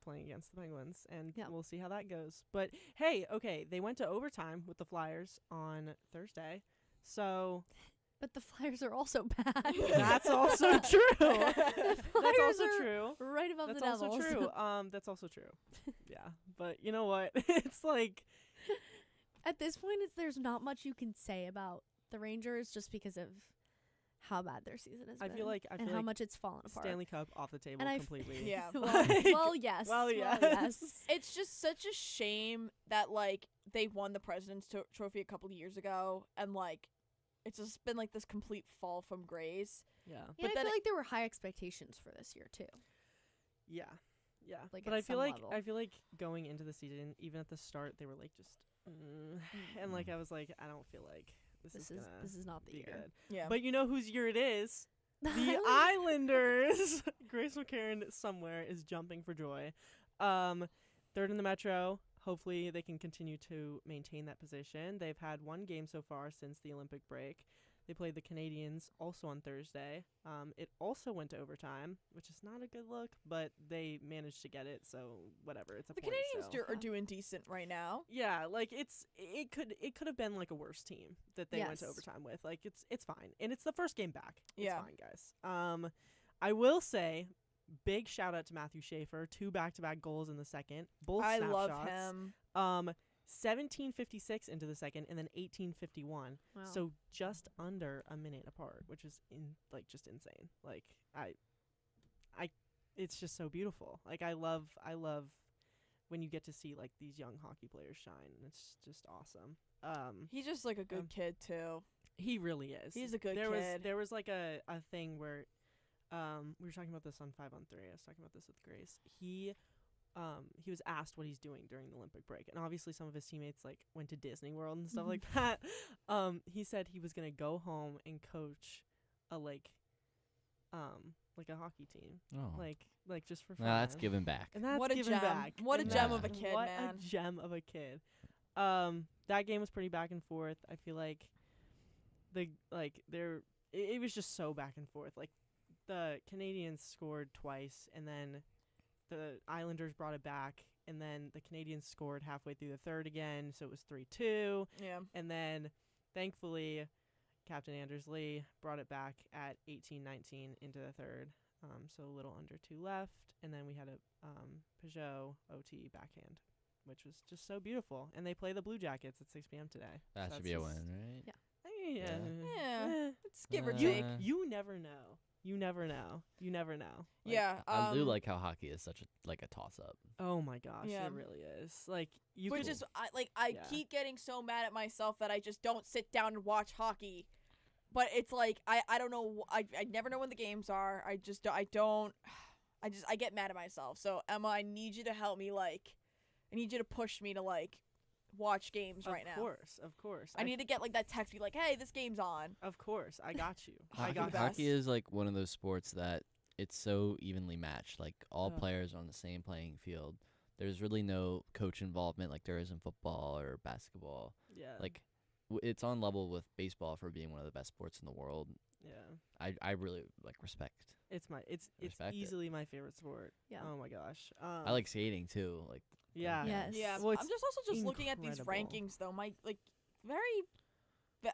playing against the Penguins, and we'll see how that goes. But hey, okay, they went to overtime with the Flyers on Thursday, so. But the Flyers are also bad. That's also true. That's also true. Right above That's the Devils. Also true. That's also true. Yeah, but you know what? It's like at this point, there's not much you can say about the Rangers just because of how bad their season has been. I feel like how much it's fallen apart. Stanley Cup off the table completely. Yeah. Well, yes. Well, yeah. It's just such a shame that like they won the President's Trophy a couple of years ago, and like it's just been like this complete fall from grace. Yeah. But I feel like there were high expectations for this year too. Yeah. Like, but at I feel some like level. going into the season, even at the start, they were like just, and like I was like, I don't feel like this is not the be year. good. Yeah. But you know whose year it is? The Islanders. Grace McCarron somewhere is jumping for joy. Third in the Metro. Hopefully they can continue to maintain that position. They've had 1 game so far since the Olympic break. They played the Canadians also on Thursday. It also went to overtime, which is not a good look, but they managed to get it, so whatever. It's a the point Canadians still. are doing decent right now. Yeah, like it could have been like a worse team that they went to overtime with. Like it's fine, and it's the first game back. It's fine, guys. I will say, big shout out to Matthew Schaefer, 2 back-to-back goals in the second. Both I snapshots. love him. 17:56 into the second, and then 18:51. Wow. So just under a minute apart, which is just insane. Like it's just so beautiful. Like I love when you get to see like these young hockey players shine, and it's just awesome. He's just like a good kid too. He really is. He's a good kid. There was like a thing where we were talking about this on 5-on-3. I was talking about this with Grace. He was asked what he's doing during the Olympic break, and obviously some of his teammates like went to Disney World and stuff like that. He said he was gonna go home and coach a like a hockey team, like just for fun. No, that's giving back. And that's what a giving gem! back. What a And gem that- of a kid, what man! a gem of a kid. That game was pretty back and forth. I feel like it was just so back and forth. Like the Canadians scored twice, and then the Islanders brought it back, and then the Canadians scored halfway through the third again, so it was 3-2. Yeah. And then, thankfully, Captain Anders Lee brought it back at 18-19 into the third, so a little under 2 left, and then we had a Peugeot OT backhand, which was just so beautiful. And they play the Blue Jackets at 6 p.m. today. That So should be a that's win, just- right? Yeah. It's give or Uh, take. You never know. You never know. You never know. Like, Yeah, I do like how hockey is such a toss up. Oh my gosh, Yeah. it really is. Like you Which could, is I Yeah. keep getting so mad at myself that I just don't sit down and watch hockey. But it's like I don't know, I never know when the games are. I get mad at myself. So Emma, I need you to help me, like I need you to push me to like watch games right now. Of course. I need to get like that text be like, "Hey, this game's on." Of course, I got you. Hockey is like one of those sports that it's so evenly matched. Like all players are on the same playing field. There's really no coach involvement like there is in football or basketball. Yeah. Like it's on level with baseball for being one of the best sports in the world. Yeah. I really like respect. It's respect it. easily my favorite sport. Yeah. Oh my gosh. I like skating too. Like Yeah. Yes. Yeah. Well, I'm just also looking at these incredible. rankings though.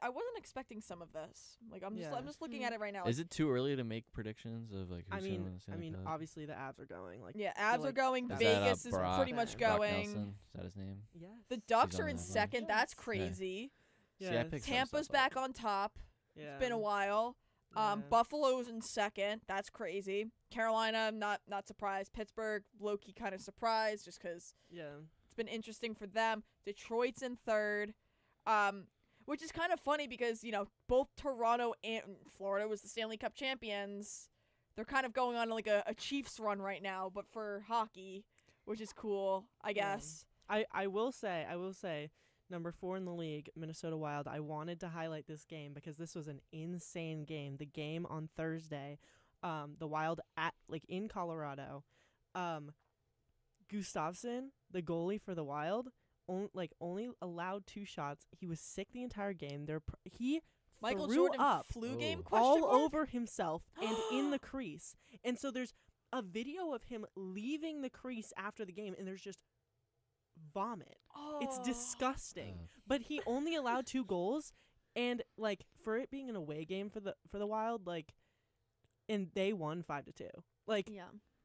I wasn't expecting some of this. Like I'm just looking at it right now. Is it too early to make predictions of like who's gonna win the Stanley Cup? Obviously the Avs are going. Like Yeah, Avs are going. Is Vegas that, is Brock- pretty much Brock going. Nelson? Is that his name? Yes. The Ducks He's are on in that one. second. That's crazy. See, I picked some Tampa's stuff up. back on top. Yeah. It's been a while. Buffalo's in second. That's crazy. Carolina, not surprised. Pittsburgh, low-key kind of surprised just because it's been interesting for them. Detroit's in third, which is kind of funny because, both Toronto and Florida was the Stanley Cup champions. They're kind of going on like a Chiefs run right now, but for hockey, which is cool, I guess. I will say, number 4 in the league, Minnesota Wild. I wanted to highlight this game because this was an insane game. The game on Thursday, the Wild in Colorado, Gustafsson, the goalie for the Wild, only allowed 2 shots. He was sick the entire game. He Michael threw Jordan up flu game all over himself and in the crease. And so there's a video of him leaving the crease after the game, and there's just vomit. It's disgusting. But he only allowed 2 goals, and for it being an away game for the Wild, and they won 5-2.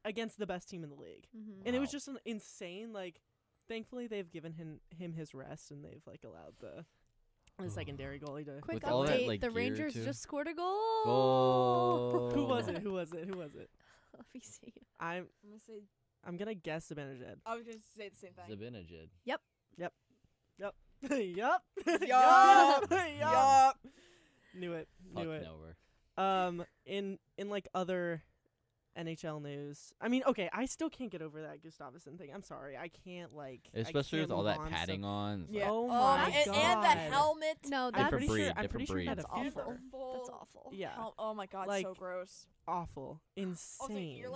Against the best team in the league. Mm-hmm. And it was just an insane thankfully they've given him his rest, and they've allowed the secondary goalie to Quick With all that, update: the gear, Rangers too. just scored a goal. Goal. Who was it? Let me see. I'm gonna say. I'm gonna guess Zibanejad. I was gonna say the same thing. Zabinajid. Yep. Yup. Yup. Yup. Knew it. Fuck Knew it. nowhere. In other NHL news, I mean, okay, I still can't get over that Gustafsson thing. I'm sorry, I can't Especially with all that padding so on. It's Yeah. Oh like, my and, god. and the helmet. No, I'm that's pretty sure. I'm different pretty sure breed. that That's a fever. awful. That's awful. Yeah. Oh my god, so gross. Awful. Insane. Also, you're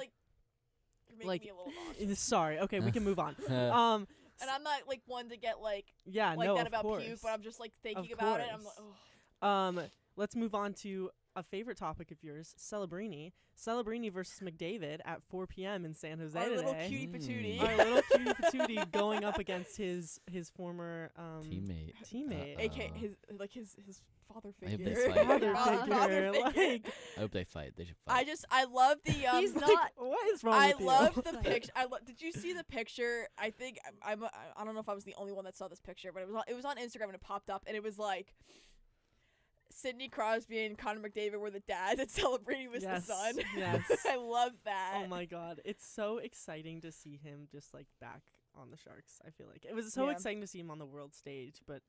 making me a little nauseous. Sorry. Okay, we can move on. And I'm not one to get Yeah, like no, that of about course. puke, but I'm just thinking Of about it. I'm course. like, oh. Let's move on to a favorite topic of yours, Celebrini. Celebrini versus McDavid at 4 p.m. in San Jose Our today. little cutie patootie. Our little cutie patootie going up against his former teammate. AKA his father I hope figure. they fight. Father figure. I hope they fight. They should fight. I love the He's not. What is wrong I with you? love the picture. Did you see the picture? I think I don't know if I was the only one that saw this picture, but it was on Instagram and it popped up, and it was like Sidney Crosby and Connor McDavid were the dads, and Celebrini was the son. Yes. I love that. Oh my god, it's so exciting to see him just back on the Sharks. I feel like it was so exciting to see him on the world stage, but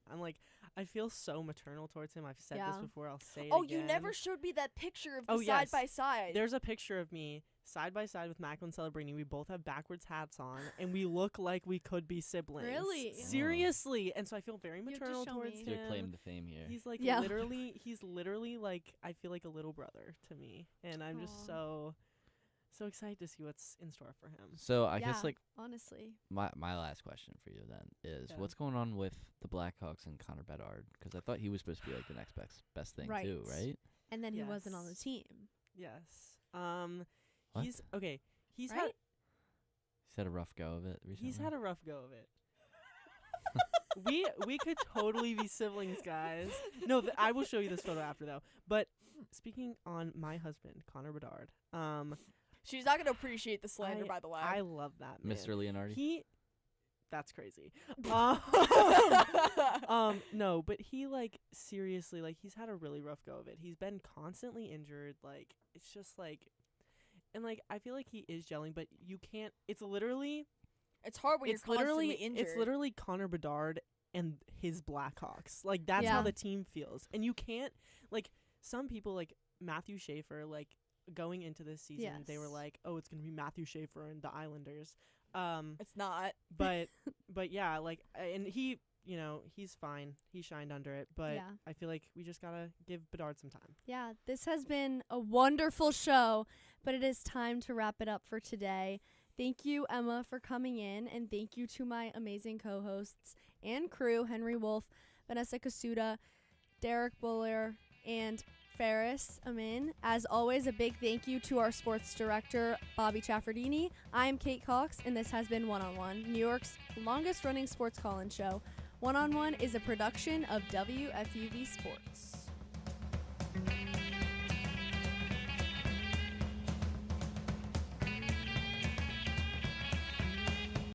I feel so maternal towards him. I've said this before. I'll say it again. You never showed me that picture of the side by side. There's a picture of me side by side with Macklin Celebrini. We both have backwards hats on, and we look like we could be siblings. Really? Seriously. And so I feel very maternal towards It's him. your claim to fame here. He's he's literally I feel like a little brother to me, and I'm just so excited to see what's in store for him. So I guess honestly, my last question for you then is what's going on with the Blackhawks and Connor Bedard? Because I thought he was supposed to be the next best thing too, right? And then he wasn't on the team. Yes. What? He's okay. He's Right? He's had a rough go of it recently. He's had a rough go of it. we could totally be siblings, guys. No, I will show you this photo after though. But speaking on my husband, Connor Bedard, she's not gonna appreciate the slander, by the way. I love that man. Mr. Leonardi. that's crazy. No, but he like seriously, like he's had a really rough go of it. He's been constantly injured. Like it's just like, and like I feel like he is gelling, but you can't. It's literally. It's hard when you're constantly injured. It's literally Connor Bedard and his Blackhawks. Like that's how the team feels, and you can't like some people like Matthew Schaefer like going into this season they were like, oh, it's gonna be Matthew Schaefer and the Islanders. It's not. But yeah, like and he, you know, he's fine. He shined under it, but I feel like we just gotta give Bedard some time. Yeah, this has been a wonderful show, but it is time to wrap it up for today. Thank you, Emma, for coming in, and thank you to my amazing co-hosts and crew, Henry Wolff, Vanessa Kosuda, Derek Buller, and Ferris Amin. As always, a big thank you to our sports director, Bobby Chaffardini. I'm Kate Cox, and this has been One on One, New York's longest running sports call-in show. One on One is a production of WFUV Sports.